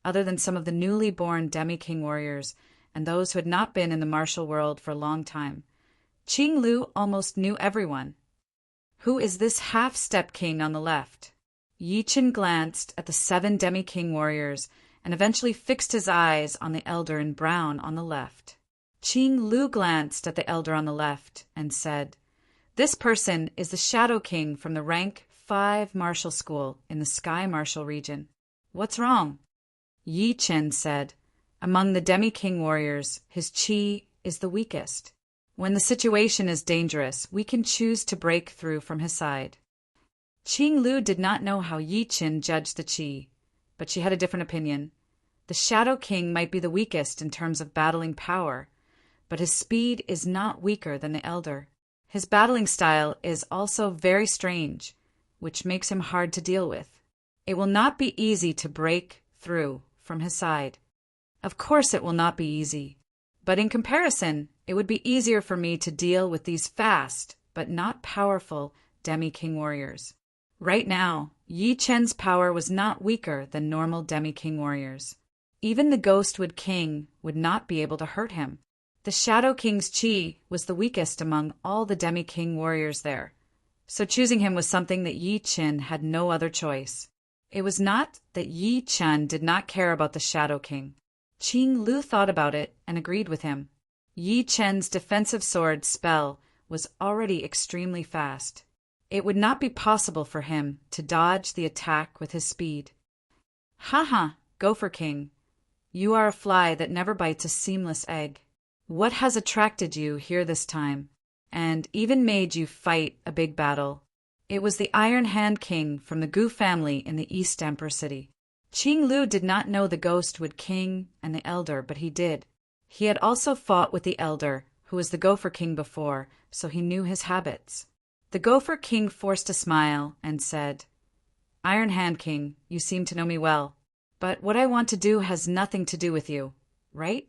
other than some of the newly born demi-king warriors and those who had not been in the martial world for a long time, Qing Lu almost knew everyone. "Who is this half-step king on the left?" Yi Qin glanced at the 7 demi-king warriors and eventually fixed his eyes on the elder in brown on the left. Qing Lu glanced at the elder on the left and said, "This person is the Shadow King from the rank 5 martial school in the Sky Martial region. What's wrong?" Yi Qin said, "Among the demi-king warriors, his qi is the weakest. When the situation is dangerous, we can choose to break through from his side." Qing Lu did not know how Yi Qin judged the qi, but she had a different opinion. The Shadow King might be the weakest in terms of battling power, but his speed is not weaker than the elder. His battling style is also very strange, which makes him hard to deal with. It will not be easy to break through from his side. Of course it will not be easy, but in comparison, it would be easier for me to deal with these fast but not powerful demi-king warriors. Right now, Yi Qin's power was not weaker than normal demi-king warriors. Even the Ghostwood King would not be able to hurt him. The Shadow King's qi was the weakest among all the demi-king warriors there, so choosing him was something that Yi Qin had no other choice. It was not that Yi Qin did not care about the Shadow King. Qing Lu thought about it and agreed with him. Yi Qin's defensive sword spell was already extremely fast. It would not be possible for him to dodge the attack with his speed. "Haha, Gopher King, you are a fly that never bites a seamless egg. What has attracted you here this time, and even made you fight a big battle?" It was the Iron Hand King from the Gu family in the East Emperor City. Qing Lu did not know the Ghostwood King and the Elder, but he did. He had also fought with the Elder, who was the Gopher King before, so he knew his habits. The Gopher King forced a smile and said, Iron Hand King, you seem to know me well. But what I want to do has nothing to do with you, right?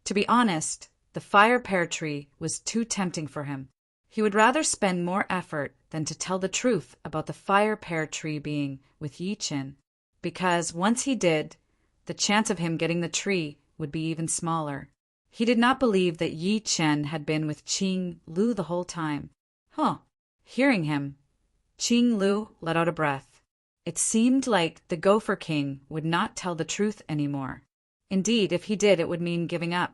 To be honest, the fire pear tree was too tempting for him. He would rather spend more effort than to tell the truth about the fire pear tree being with Yi Chen, because once he did, the chance of him getting the tree would be even smaller. He did not believe that Yi Chen had been with Qing Lu the whole time. Hearing him, Qing Lu let out a breath. It seemed like the Gopher King would not tell the truth anymore. Indeed, if he did, it would mean giving up.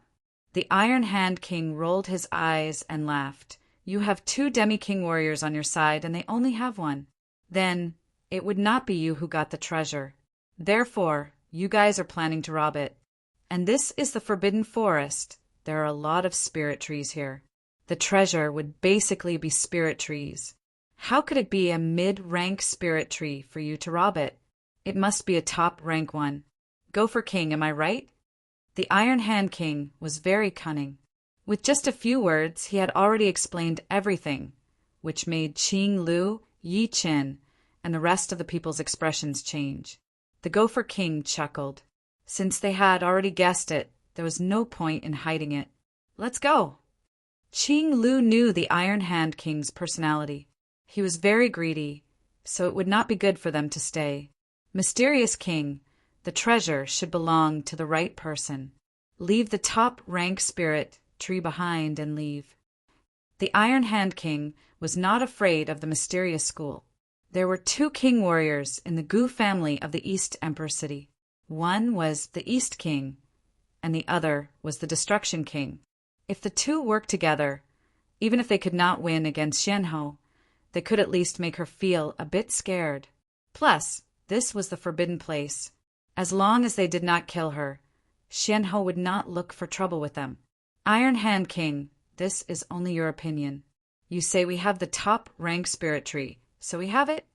The Iron Hand King rolled his eyes and laughed. You have 2 demi-king warriors on your side, and they only have 1. Then, it would not be you who got the treasure. Therefore, you guys are planning to rob it. And this is the Forbidden Forest. There are a lot of spirit trees here. The treasure would basically be spirit trees. How could it be a mid-rank spirit tree for you to rob it? It must be a top-rank one. Gopher King, am I right? The Iron Hand King was very cunning. With just a few words, he had already explained everything, which made Qing Lu, Yi Chen, and the rest of the people's expressions change. The Gopher King chuckled. Since they had already guessed it, there was no point in hiding it. Let's go. Qing Lu knew the Iron Hand King's personality. He was very greedy, so it would not be good for them to stay. Mysterious King, the treasure should belong to the right person. Leave the top-rank spirit tree behind and leave. The Iron Hand King was not afraid of the mysterious school. There were 2 king warriors in the Gu family of the East Emperor City. One was the East King, and the other was the Destruction King. If the 2 worked together, even if they could not win against Xianhou, they could at least make her feel a bit scared. Plus, this was the forbidden place. As long as they did not kill her, Xianhou would not look for trouble with them. Iron Hand King, this is only your opinion. You say we have the top-rank spirit tree, so we have it?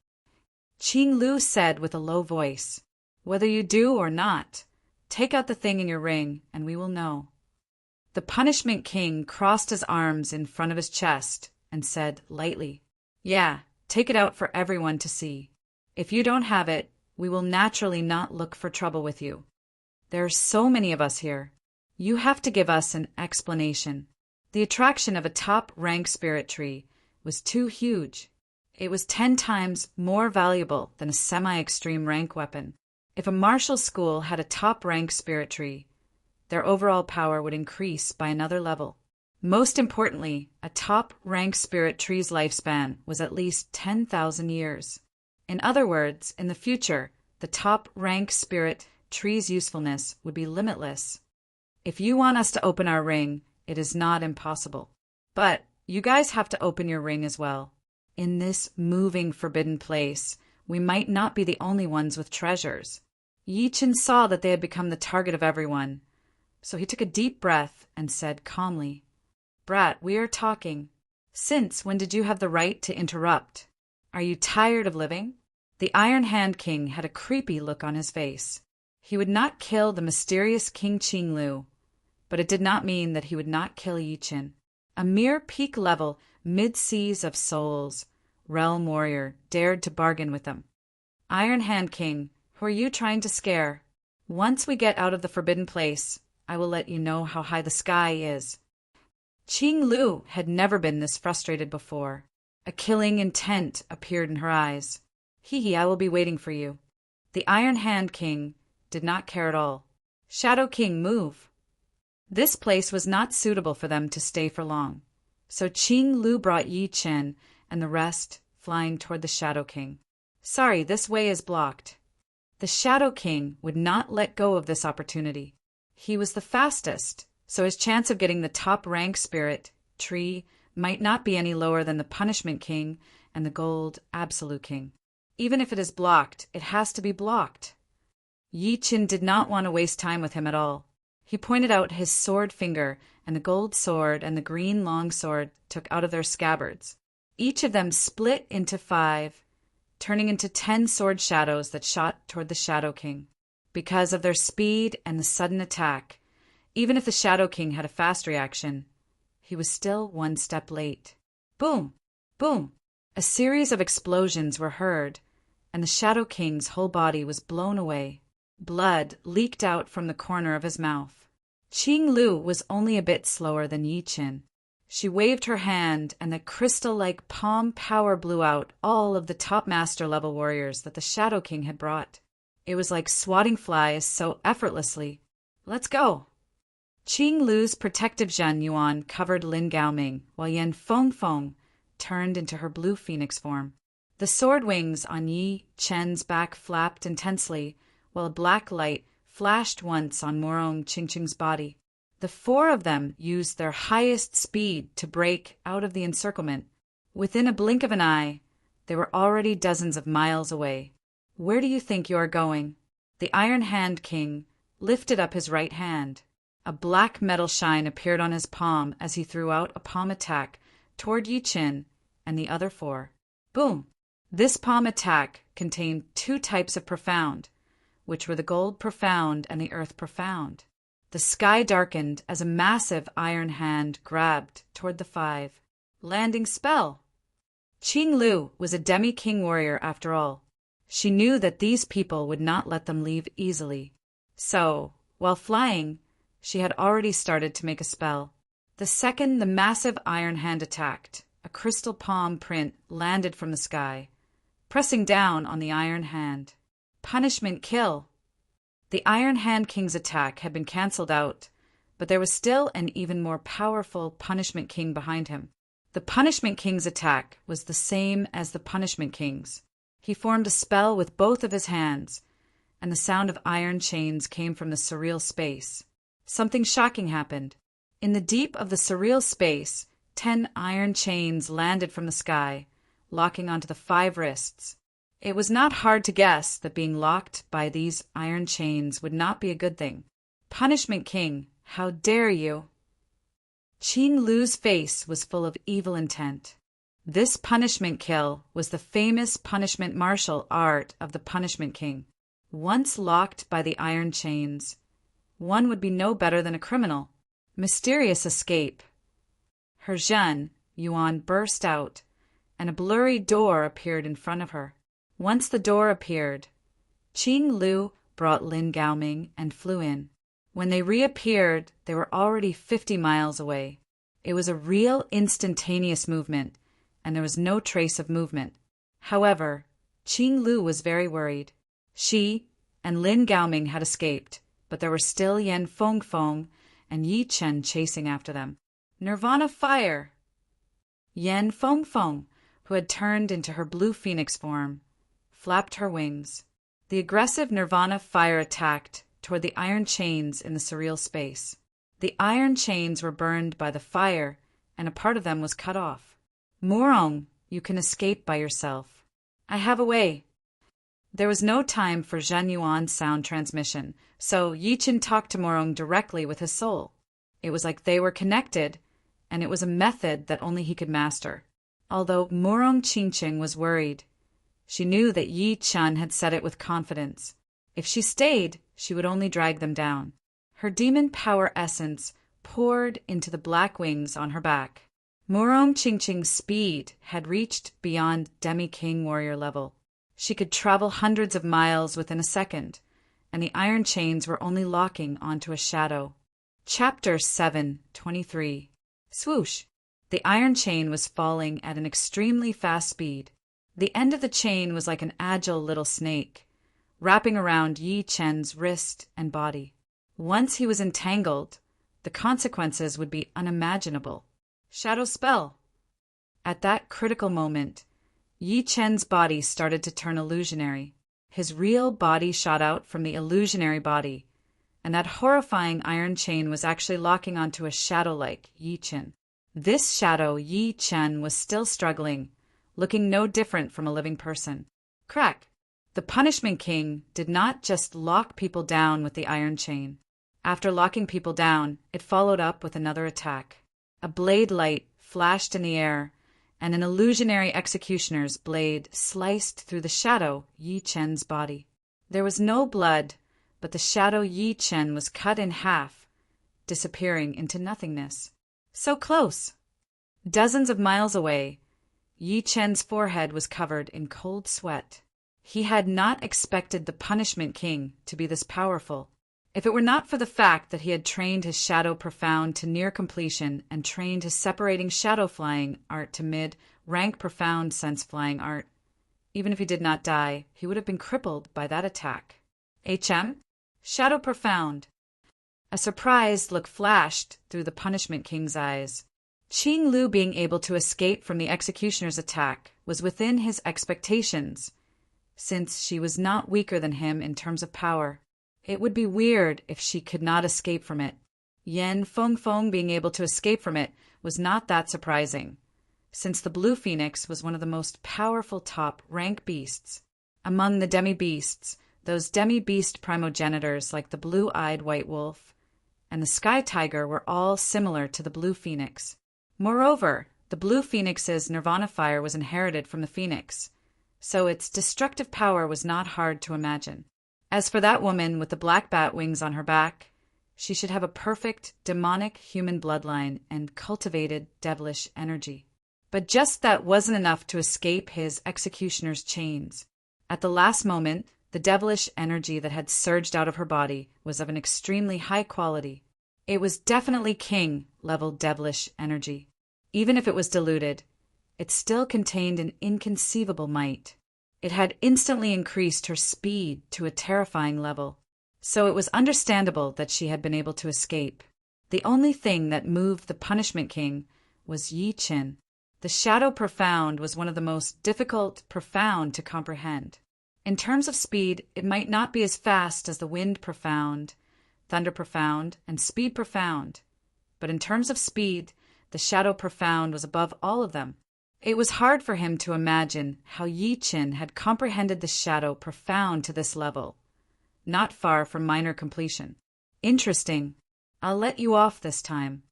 Qing Lu said with a low voice. Whether you do or not, take out the thing in your ring, and we will know. The Punishment King crossed his arms in front of his chest and said lightly, Yeah, take it out for everyone to see. If you don't have it, we will naturally not look for trouble with you. There are so many of us here. You have to give us an explanation. The attraction of a top-rank spirit tree was too huge. It was 10 times more valuable than a semi-extreme rank weapon. If a martial school had a top-rank spirit tree, their overall power would increase by another level. Most importantly, a top-rank spirit tree's lifespan was at least 10,000 years. In other words, in the future, the top-rank spirit tree's usefulness would be limitless. If you want us to open our ring, it is not impossible. But you guys have to open your ring as well. In this moving forbidden place, we might not be the only ones with treasures. Yi Chen saw that they had become the target of everyone, so he took a deep breath and said calmly, Brat, we are talking. Since when did you have the right to interrupt? Are you tired of living? The Iron Hand King had a creepy look on his face. He would not kill the mysterious King Qing Lu, but it did not mean that he would not kill Yi Chen. A mere peak-level, mid-seas of souls, realm warrior dared to bargain with them. Iron Hand King, who are you trying to scare? Once we get out of the forbidden place, I will let you know how high the sky is. Qing Lu had never been this frustrated before. A killing intent appeared in her eyes. Hee, I will be waiting for you. The Iron Hand King did not care at all. Shadow King, move. This place was not suitable for them to stay for long, so Qing Lu brought Yi Chen and the rest flying toward the Shadow King. Sorry, this way is blocked. The Shadow King would not let go of this opportunity. He was the fastest, so his chance of getting the top-rank spirit tree might not be any lower than the Punishment King and the Gold Absolute King. Even if it is blocked, it has to be blocked. Yi Chen did not want to waste time with him at all. He pointed out his sword finger, and the gold sword and the green long sword took out of their scabbards. Each of them split into 5, turning into 10 sword shadows that shot toward the Shadow King. Because of their speed and the sudden attack, even if the Shadow King had a fast reaction, he was still 1 step late. Boom! Boom! A series of explosions were heard, and the Shadow King's whole body was blown away. Blood leaked out from the corner of his mouth. Qing Lu was only a bit slower than Yi Qin. She waved her hand, and the crystal-like palm power blew out all of the top master-level warriors that the Shadow King had brought. It was like swatting flies so effortlessly. Let's go! Qing Lu's protective Zhen Yuan covered Lin Gaoming, while Yan Fengfeng turned into her blue phoenix form. The sword wings on Yi Chen's back flapped intensely, while a black light flashed once on Morong Qingqing's body. The four of them used their highest speed to break out of the encirclement. Within a blink of an eye, they were already dozens of miles away. Where do you think you are going? The Iron Hand King lifted up his right hand. A black metal shine appeared on his palm as he threw out a palm attack toward Yi Qin and the other four. Boom! This palm attack contained two types of profound, which were the gold profound and the earth profound. The sky darkened as a massive iron hand grabbed toward the five. Landing spell! Qing Lu was a demi-king warrior after all. She knew that these people would not let them leave easily. So, while flying, she had already started to make a spell. The second the massive iron hand attacked, a crystal palm print landed from the sky, pressing down on the iron hand. Punishment kill! The Iron Hand King's attack had been cancelled out, but there was still an even more powerful Punishment King behind him. The Punishment King's attack was the same as the Punishment King's. He formed a spell with both of his hands, and the sound of iron chains came from the surreal space. Something shocking happened. In the deep of the surreal space, 10 iron chains landed from the sky, locking onto the 5 wrists. It was not hard to guess that being locked by these iron chains would not be a good thing. Punishment King, how dare you! Qing Lu's face was full of evil intent. This punishment kill was the famous punishment martial art of the Punishment King. Once locked by the iron chains, one would be no better than a criminal. Mysterious escape. Her Zhen Yuan burst out, and a blurry door appeared in front of her. Once the door appeared, Qing Lu brought Lin Gaoming and flew in. When they reappeared, they were already 50 miles away. It was a real instantaneous movement, and there was no trace of movement. However, Qing Lu was very worried. She and Lin Gaoming had escaped, but there were still Yan Fengfeng and Yi Chen chasing after them. Nirvana fire! Yan Fengfeng, who had turned into her blue phoenix form, flapped her wings. The aggressive Nirvana fire attacked toward the iron chains in the surreal space. The iron chains were burned by the fire, and a part of them was cut off. Morong, you can escape by yourself. I have a way. There was no time for Zhen Yuan's sound transmission, so Yi Qin talked to Morong directly with his soul. It was like they were connected, and it was a method that only he could master. Although Morong Qingqing was worried, she knew that Yi Chen had said it with confidence. If she stayed, she would only drag them down. Her demon power essence poured into the black wings on her back. Morong Qingqing's speed had reached beyond demi-king warrior level. She could travel hundreds of miles within a second, and the iron chains were only locking onto a shadow. Chapter 7:23. Swoosh! The iron chain was falling at an extremely fast speed. The end of the chain was like an agile little snake, wrapping around Yi Chen's wrist and body. Once he was entangled, the consequences would be unimaginable. Shadow spell! At that critical moment, Yi Chen's body started to turn illusionary. His real body shot out from the illusionary body, and that horrifying iron chain was actually locking onto a shadow like Yi Chen. This shadow Yi Chen was still struggling, looking no different from a living person. Crack! The Punishment King did not just lock people down with the iron chain. After locking people down, it followed up with another attack. A blade light flashed in the air, and an illusionary executioner's blade sliced through the shadow Yi Chen's body. There was no blood, but the shadow Yi Chen was cut in half, disappearing into nothingness. So close! Dozens of miles away, Yi Chen's forehead was covered in cold sweat. He had not expected the Punishment King to be this powerful. If it were not for the fact that he had trained his Shadow Profound to near completion and trained his separating Shadow Flying art to mid-rank Profound Sense Flying art, even if he did not die, he would have been crippled by that attack. Shadow Profound. A surprised look flashed through the Punishment King's eyes. Qing Lu being able to escape from the executioner's attack was within his expectations, since she was not weaker than him in terms of power. It would be weird if she could not escape from it. Yan Fengfeng being able to escape from it was not that surprising, since the Blue Phoenix was one of the most powerful top-rank beasts. Among the demi-beasts, those demi-beast primogenitors like the blue-eyed white wolf and the sky tiger were all similar to the Blue Phoenix. Moreover, the Blue Phoenix's Nirvana fire was inherited from the Phoenix, so its destructive power was not hard to imagine. As for that woman with the black bat wings on her back, she should have a perfect, demonic human bloodline and cultivated devilish energy. But just that wasn't enough to escape his executioner's chains. At the last moment, the devilish energy that had surged out of her body was of an extremely high quality. It was definitely king-level devilish energy. Even if it was diluted, it still contained an inconceivable might. It had instantly increased her speed to a terrifying level, so it was understandable that she had been able to escape. The only thing that moved the Punishment King was Yi Qin. The Shadow Profound was one of the most difficult Profound to comprehend. In terms of speed, it might not be as fast as the Wind Profound, Thunder Profound, and Speed Profound, but in terms of speed, the Shadow Profound was above all of them. It was hard for him to imagine how Yi Qin had comprehended the Shadow Profound to this level, not far from minor completion. Interesting. I'll let you off this time.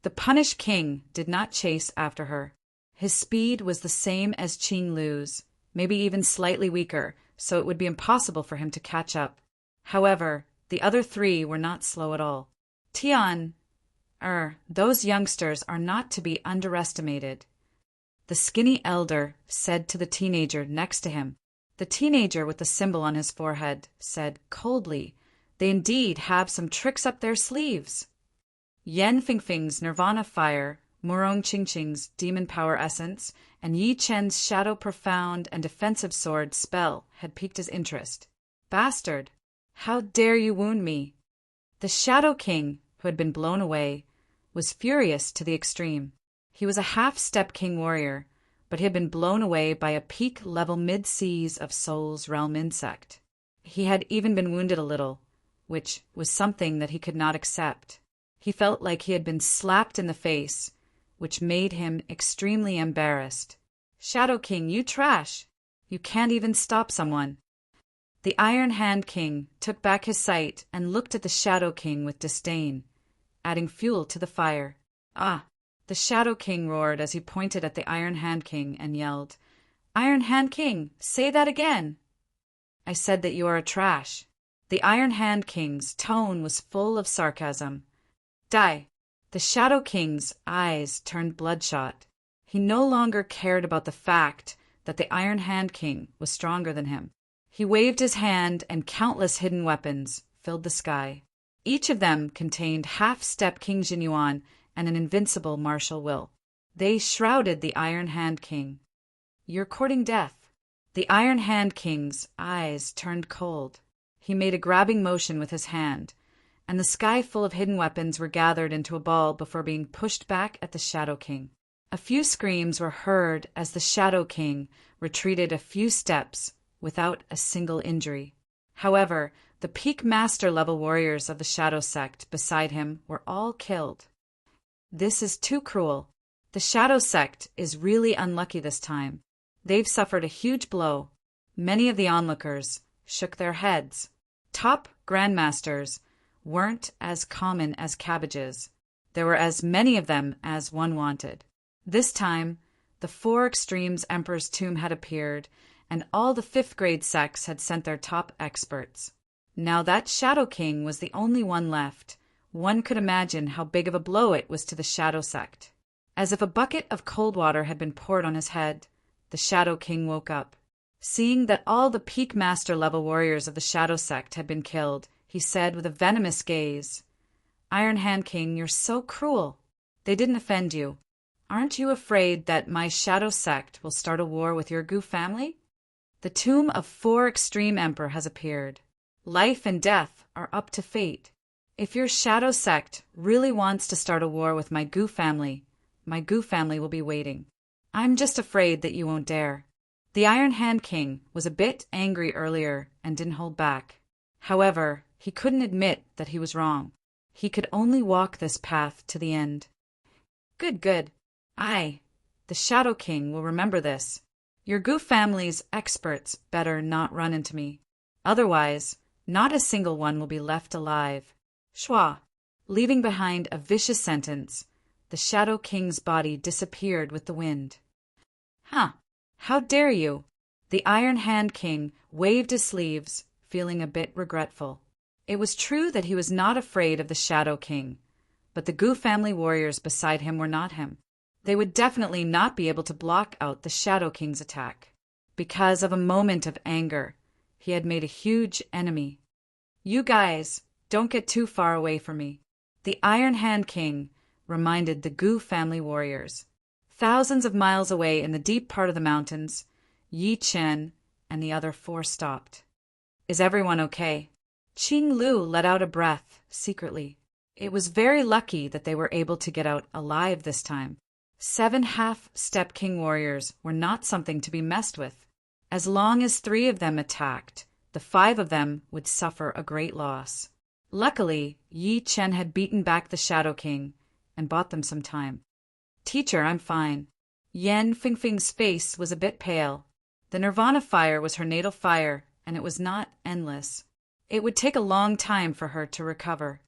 The Punished King did not chase after her. His speed was the same as Qing Lu's, maybe even slightly weaker, so it would be impossible for him to catch up. However, the other three were not slow at all. Those youngsters are not to be underestimated, the skinny elder said to the teenager next to him. The teenager with the symbol on his forehead said coldly, "They indeed have some tricks up their sleeves." Yan Fingfing's Nirvana Fire, Murong Qingqing's Demon Power Essence, and Yi Chen's Shadow Profound and Defensive Sword spell had piqued his interest. "Bastard! How dare you wound me?" The Shadow King, who had been blown away, was furious to the extreme. He was a half-step king warrior, but he had been blown away by a peak-level mid-seas of Soul's realm insect. He had even been wounded a little, which was something that he could not accept. He felt like he had been slapped in the face, which made him extremely embarrassed. "Shadow King, you trash! You can't even stop someone." The Iron Hand King took back his sight and looked at the Shadow King with disdain, adding fuel to the fire. "Ah!" The Shadow King roared as he pointed at the Iron Hand King and yelled, "Iron Hand King, say that again!" "I said that you are a trash." The Iron Hand King's tone was full of sarcasm. "Die!" The Shadow King's eyes turned bloodshot. He no longer cared about the fact that the Iron Hand King was stronger than him. He waved his hand and countless hidden weapons filled the sky. Each of them contained half-step King Jinyuan and an invincible martial will. They shrouded the Iron Hand King. "You're courting death." The Iron Hand King's eyes turned cold. He made a grabbing motion with his hand, and the sky full of hidden weapons were gathered into a ball before being pushed back at the Shadow King. A few screams were heard as the Shadow King retreated a few steps without a single injury. However, the peak master level warriors of the Shadow Sect beside him were all killed. This is too cruel. The Shadow Sect is really unlucky this time. They've suffered a huge blow. Many of the onlookers shook their heads. Top grandmasters weren't as common as cabbages. There were as many of them as one wanted. This time, the 4 Extremes Emperor's Tomb had appeared, and all the 5th grade sects had sent their top experts. Now that Shadow King was the only one left. One could imagine how big of a blow it was to the Shadow Sect. As if a bucket of cold water had been poured on his head, the Shadow King woke up. Seeing that all the peak master level warriors of the Shadow Sect had been killed, he said with a venomous gaze, "Iron Hand King, you're so cruel. They didn't offend you. Aren't you afraid that my Shadow Sect will start a war with your Gu family? The tomb of 4 Extreme Emperor has appeared. Life and death are up to fate. If your Shadow Sect really wants to start a war with my Gu family will be waiting. I'm just afraid that you won't dare." The Iron Hand King was a bit angry earlier and didn't hold back. However, he couldn't admit that he was wrong. He could only walk this path to the end. Good. I, the Shadow King, will remember this. Your Gu family's experts better not run into me. Otherwise, not a single one will be left alive. Schwa. Leaving behind a vicious sentence, the Shadow King's body disappeared with the wind. How dare you? The Iron Hand King waved his sleeves, feeling a bit regretful. It was true that he was not afraid of the Shadow King, but the Gu family warriors beside him were not him. They would definitely not be able to block out the Shadow King's attack. Because of a moment of anger, he had made a huge enemy. You guys, don't get too far away from me. The Iron Hand King reminded the Gu family warriors. Thousands of miles away in the deep part of the mountains, Yi Chen and the other 4 stopped. Is everyone okay? Qing Lu let out a breath, secretly. It was very lucky that they were able to get out alive this time. 7 half-step king warriors were not something to be messed with. As long as 3 of them attacked, the 5 of them would suffer a great loss. Luckily, Yi Chen had beaten back the Shadow King and bought them some time. Teacher, I'm fine. Yan Fingfing's face was a bit pale. The Nirvana fire was her natal fire, and it was not endless. It would take a long time for her to recover.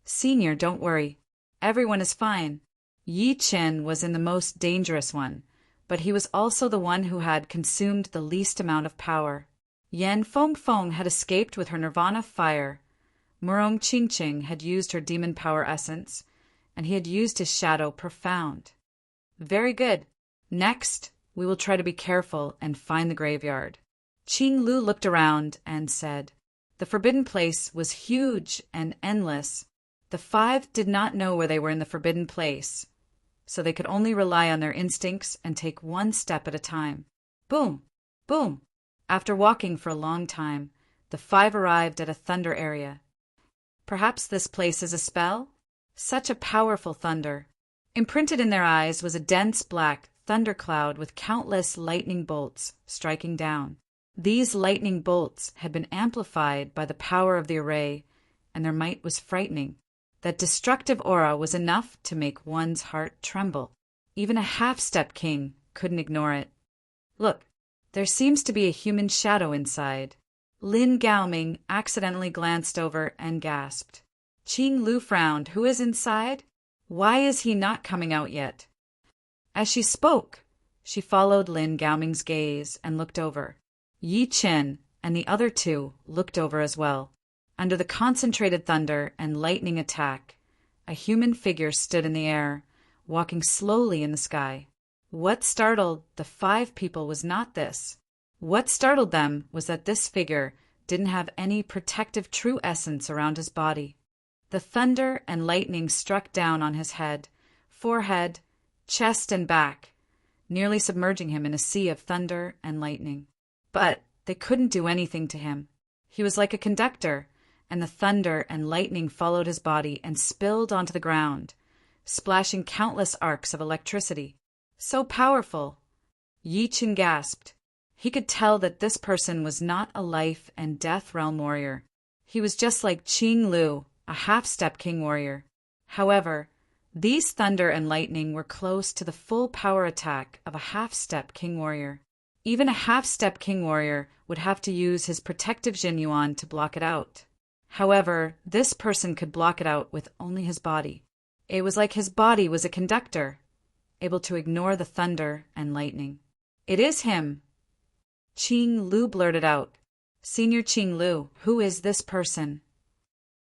Senior, don't worry. Everyone is fine. Yi Chen was in the most dangerous one, but he was also the one who had consumed the least amount of power. Yan Fengfeng had escaped with her Nirvana fire. Murong Qingqing had used her demon power essence, and he had used his shadow profound. Very good. Next, we will try to be careful and find the graveyard. Qing Lu looked around and said, the forbidden place was huge and endless. The 5 did not know where they were in the forbidden place, so they could only rely on their instincts and take 1 step at a time. Boom! Boom! After walking for a long time, the 5 arrived at a thunder area. Perhaps this place is a spell? Such a powerful thunder. Imprinted in their eyes was a dense black thundercloud with countless lightning bolts striking down. These lightning bolts had been amplified by the power of the array, and their might was frightening. That destructive aura was enough to make one's heart tremble. Even a half-step king couldn't ignore it. Look, there seems to be a human shadow inside. Lin Gaoming accidentally glanced over and gasped. Qing Lu frowned. Who is inside? Why is he not coming out yet? As she spoke, she followed Lin Gaoming's gaze and looked over. Yi Chen and the other 2 looked over as well. Under the concentrated thunder and lightning attack, a human figure stood in the air, walking slowly in the sky. What startled the 5 people was not this. What startled them was that this figure didn't have any protective true essence around his body. The thunder and lightning struck down on his head, forehead, chest, and back, nearly submerging him in a sea of thunder and lightning. But they couldn't do anything to him. He was like a conductor, and the thunder and lightning followed his body and spilled onto the ground, splashing countless arcs of electricity. So powerful! Yi Chen gasped. He could tell that this person was not a life and death realm warrior. He was just like Qing Lu, a half-step king warrior. However, these thunder and lightning were close to the full power attack of a half-step king warrior. Even a half-step king warrior would have to use his protective Jin Yuan to block it out. However, this person could block it out with only his body. It was like his body was a conductor, able to ignore the thunder and lightning. It is him! Qing Lu blurted out. Senior Qing Lu, who is this person?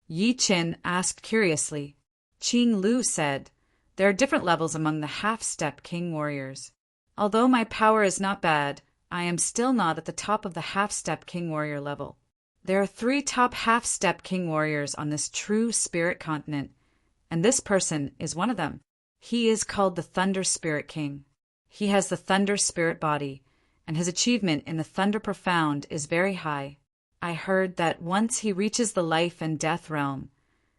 Yi Chen asked curiously. Qing Lu said, there are different levels among the half-step king warriors. Although my power is not bad, I am still not at the top of the half-step king warrior level. There are 3 top half-step king warriors on this true spirit continent, and this person is one of them. He is called the Thunder Spirit King. He has the Thunder Spirit body, and his achievement in the Thunder Profound is very high. I heard that once he reaches the life and death realm,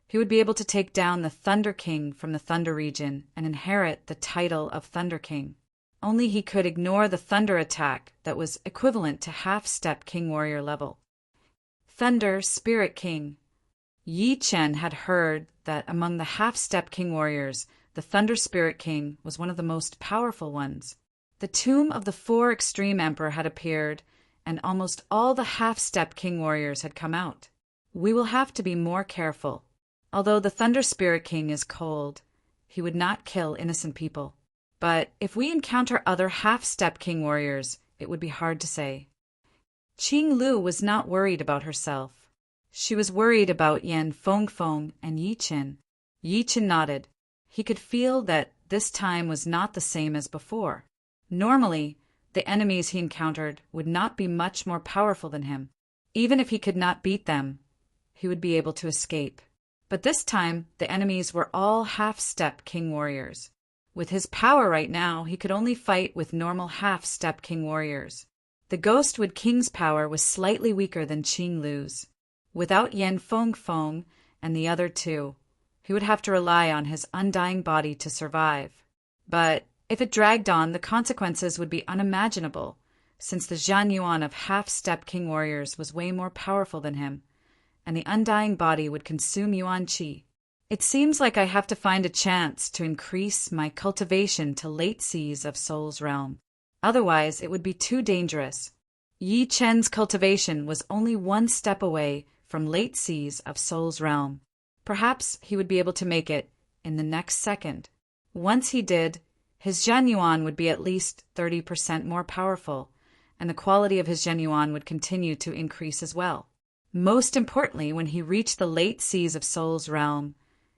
he would be able to take down the Thunder King from the Thunder region and inherit the title of Thunder King. Only he could ignore the Thunder attack that was equivalent to half-step King Warrior level. Thunder Spirit King. Yi Chen had heard that among the half-step King Warriors, the Thunder Spirit King was one of the most powerful ones. The tomb of the 4 Extreme Emperor had appeared, and almost all the half-step King Warriors had come out. We will have to be more careful. Although the Thunder Spirit King is cold, he would not kill innocent people. But if we encounter other half-step King Warriors, it would be hard to say. Qing Lu was not worried about herself. She was worried about Yan Fengfeng and Yi Chen. Yi Chen nodded. He could feel that this time was not the same as before. Normally, the enemies he encountered would not be much more powerful than him. Even if he could not beat them, he would be able to escape. But this time, the enemies were all half-step King Warriors. With his power right now, he could only fight with normal half-step King Warriors. The Ghostwood King's power was slightly weaker than Qing Lu's. Without Yan Fengfeng and the other 2, he would have to rely on his undying body to survive. But if it dragged on, the consequences would be unimaginable, since the Zhan Yuan of half-step King Warriors was way more powerful than him, and the undying body would consume Yuan Qi. It seems like I have to find a chance to increase my cultivation to late seas of Soul's realm. Otherwise, it would be too dangerous. Yi Chen's cultivation was only 1 step away from late seas of Soul's realm. Perhaps he would be able to make it in the next second. Once he did, his Zhan Yuan would be at least 30% more powerful, and the quality of his Zhan Yuan would continue to increase as well. Most importantly, when he reached the late seas of Soul's realm,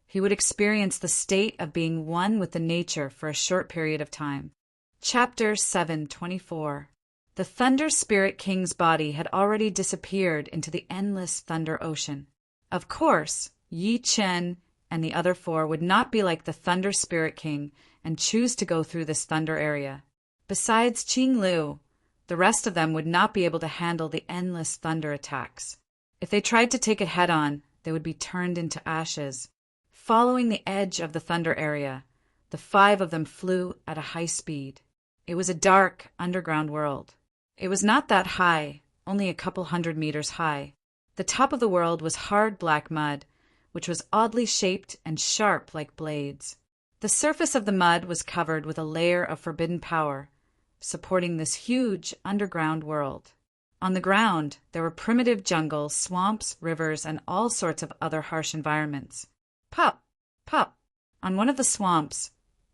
he would experience the state of being one with the nature for a short period of time. Chapter 7:24. The Thunder Spirit King's body had already disappeared into the endless Thunder Ocean. Of course, Yi Chen and the other 4 would not be like the Thunder Spirit King and choose to go through this thunder area. Besides Qing Lu, the rest of them would not be able to handle the endless thunder attacks. If they tried to take it head-on, they would be turned into ashes. Following the edge of the thunder area, the 5 of them flew at a high speed. It was a dark, underground world. It was not that high, only a couple 100 meters high. The top of the world was hard black mud, which was oddly shaped and sharp like blades. The surface of the mud was covered with a layer of forbidden power, supporting this huge underground world. On the ground, there were primitive jungles, swamps, rivers, and all sorts of other harsh environments. Pop! Pop! On one of the swamps,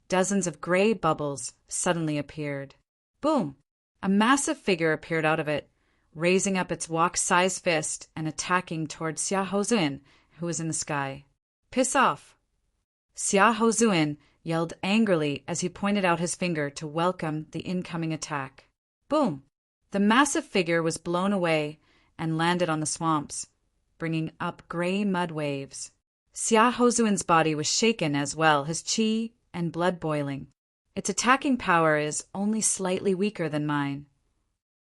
dozens of gray bubbles suddenly appeared. Boom! A massive figure appeared out of it, raising up its wok-sized fist and attacking toward Xia Hozuin, who was in the sky. Piss off! Xia Hozuin yelled angrily as he pointed out his finger to welcome the incoming attack. Boom! The massive figure was blown away and landed on the swamps, bringing up gray mud waves. Xia Hozuin's body was shaken as well, his qi and blood boiling. Its attacking power is only slightly weaker than mine.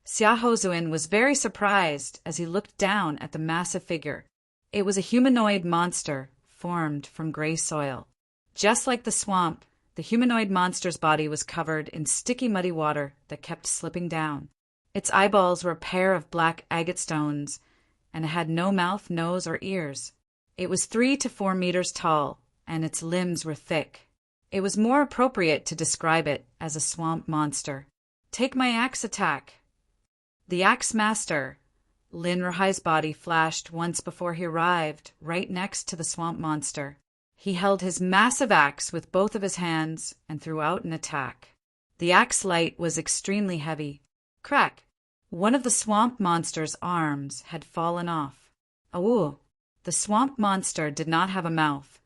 Xia Hozuin was very surprised as he looked down at the massive figure. It was a humanoid monster formed from gray soil. Just like the swamp, the humanoid monster's body was covered in sticky muddy water that kept slipping down. Its eyeballs were a pair of black agate stones, and it had no mouth, nose, or ears. It was 3 to 4 meters tall, and its limbs were thick. It was more appropriate to describe it as a swamp monster. Take my axe attack! The axe master, Lin Rahai's body flashed once before he arrived, right next to the swamp monster. He held his massive axe with both of his hands and threw out an attack. The axe light was extremely heavy. Crack! One of the swamp monster's arms had fallen off. Awoo! The swamp monster did not have a mouth,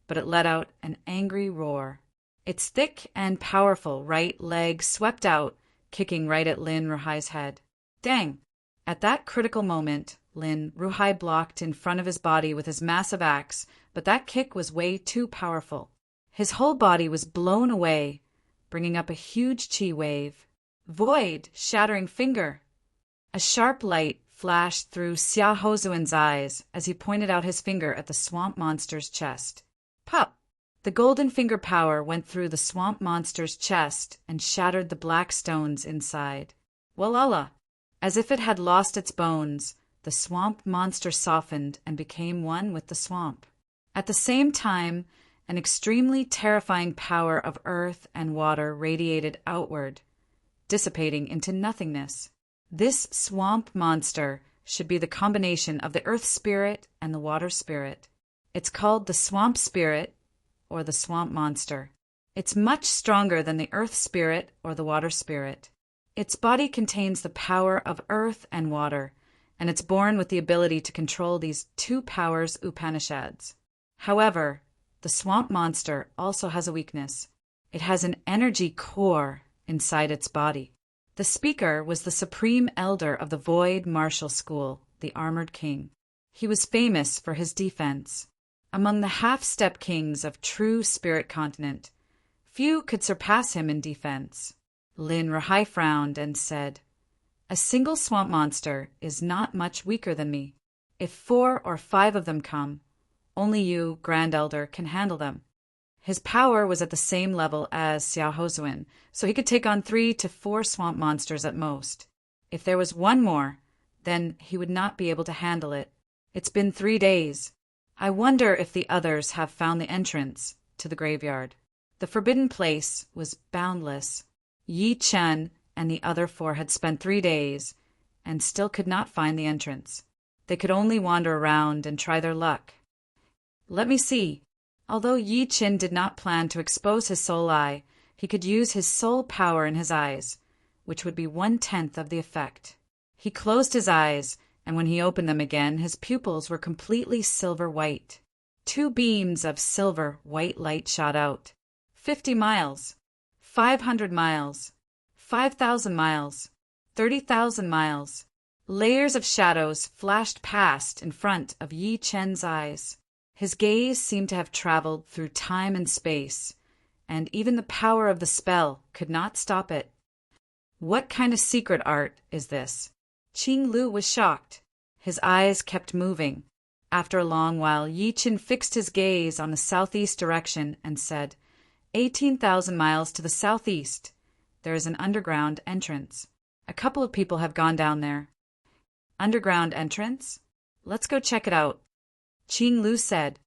but it let out an angry roar. Its thick and powerful right leg swept out, kicking right at Lin Ruhai's head. Dang! At that critical moment, Lin Ruhai blocked in front of his body with his massive axe, but that kick was way too powerful. His whole body was blown away, bringing up a huge chi wave. Void! Shattering finger! A sharp light flashed through Xia Hozuan's eyes as he pointed out his finger at the swamp monster's chest. Pop! The golden finger power went through the swamp monster's chest and shattered the black stones inside. Walala! As if it had lost its bones, the swamp monster softened and became one with the swamp. At the same time, an extremely terrifying power of earth and water radiated outward, dissipating into nothingness. This swamp monster should be the combination of the earth spirit and the water spirit. It's called the swamp spirit, or the swamp monster. It's much stronger than the earth spirit or the water spirit. Its body contains the power of earth and water, and it's born with the ability to control these two powers Upanishads. However, the swamp monster also has a weakness. It has an energy core inside its body. The speaker was the supreme elder of the Void Martial School, the Armored King. He was famous for his defense. Among the half-step kings of true spirit continent, few could surpass him in defense. Lin Ruhai frowned and said, "A single swamp monster is not much weaker than me. If 4 or 5 of them come, only you, Grand Elder, can handle them." His power was at the same level as Xia Hozuan, so he could take on 3 to 4 swamp monsters at most. If there was one more, then he would not be able to handle it. It's been 3 days. I wonder if the others have found the entrance to the graveyard. The forbidden place was boundless. Yi Chen and the other 4 had spent 3 days and still could not find the entrance. They could only wander around and try their luck. Let me see. Although Yi Chen did not plan to expose his soul eye, he could use his soul power in his eyes, which would be 1/10 of the effect. He closed his eyes, and when he opened them again, his pupils were completely silver white. 2 beams of silver white light shot out. 50 miles, 500 miles, 5,000 miles, 30,000 miles. Layers of shadows flashed past in front of Yi Chen's eyes. His gaze seemed to have traveled through time and space, and even the power of the spell could not stop it. What kind of secret art is this? Qing Lu was shocked. His eyes kept moving. After a long while, Yi Chen fixed his gaze on the southeast direction and said, 18,000 miles to the southeast. There is an underground entrance. A couple of people have gone down there. Underground entrance? Let's go check it out. Qing Lu said.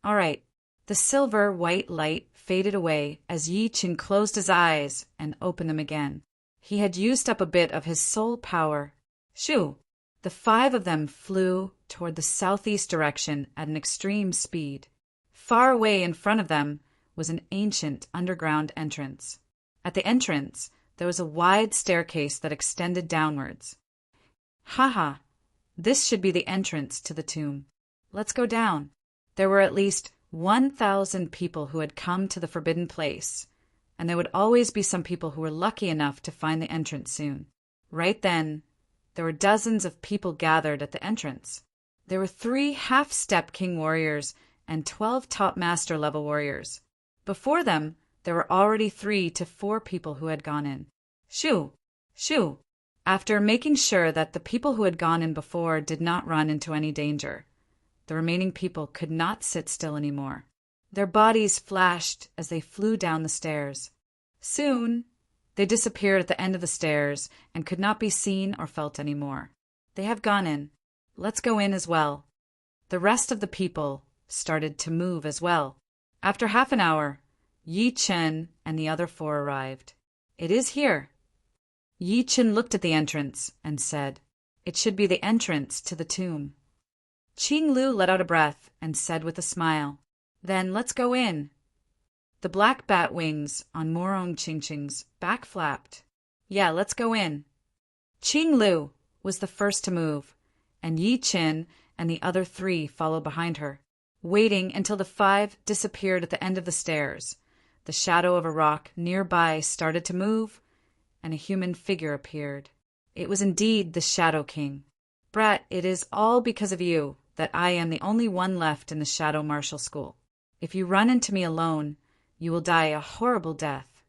All right. The silver white light faded away as Yi Chen closed his eyes and opened them again. He had used up a bit of his soul power. Shoo! The 5 of them flew toward the southeast direction at an extreme speed. Far away in front of them was an ancient underground entrance. At the entrance, there was a wide staircase that extended downwards. Haha, this should be the entrance to the tomb. Let's go down. There were at least 1,000 people who had come to the forbidden place, and there would always be some people who were lucky enough to find the entrance soon. Right then, there were dozens of people gathered at the entrance. There were 3 half-step king warriors and 12 top master level warriors. Before them, there were already 3 to 4 people who had gone in. Shoo! Shoo! After making sure that the people who had gone in before did not run into any danger, the remaining people could not sit still anymore. Their bodies flashed as they flew down the stairs. Soon, they disappeared at the end of the stairs and could not be seen or felt anymore. They have gone in. Let's go in as well. The rest of the people started to move as well. After half an hour, Yi Chen and the other 4 arrived. It is here. Yi Chen looked at the entrance and said, it should be the entrance to the tomb. Qing Lu let out a breath and said with a smile, then let's go in. The black bat wings on Morong Qingqing's back flapped. Yeah, let's go in. Qing Lu was the first to move, and Yi Chen and the other 3 followed behind her, waiting until the 5 disappeared at the end of the stairs. The shadow of a rock nearby started to move, and a human figure appeared. It was indeed the Shadow King. Brett, it is all because of you that I am the only one left in the Shadow Martial School. If you run into me alone, you will die a horrible death.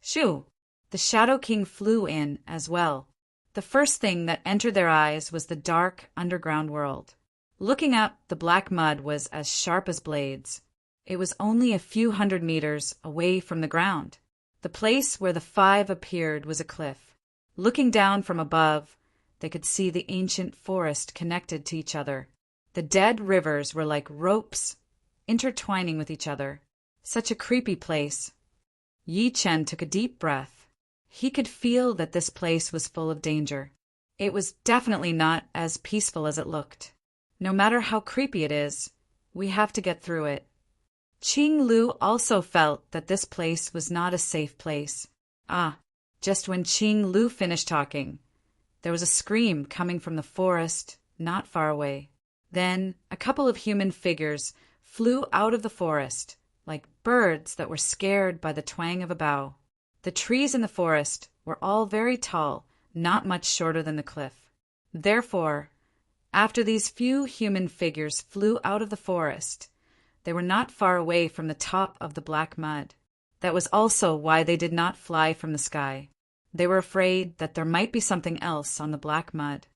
Shoo! The Shadow King flew in as well. The first thing that entered their eyes was the dark underground world. Looking up, the black mud was as sharp as blades. It was only a few hundred meters away from the ground. The place where the five appeared was a cliff. Looking down from above, they could see the ancient forest connected to each other. The dead rivers were like ropes, intertwining with each other. Such a creepy place. Yi Chen took a deep breath. He could feel that this place was full of danger. It was definitely not as peaceful as it looked. No matter how creepy it is, we have to get through it. Qing Lu also felt that this place was not a safe place. Just when Qing Lu finished talking, there was a scream coming from the forest not far away. Then a couple of human figures flew out of the forest, like birds that were scared by the twang of a bow. The trees in the forest were all very tall, not much shorter than the cliff. Therefore, after these few human figures flew out of the forest, they were not far away from the top of the black mud. That was also why they did not fly from the sky. They were afraid that there might be something else on the black mud.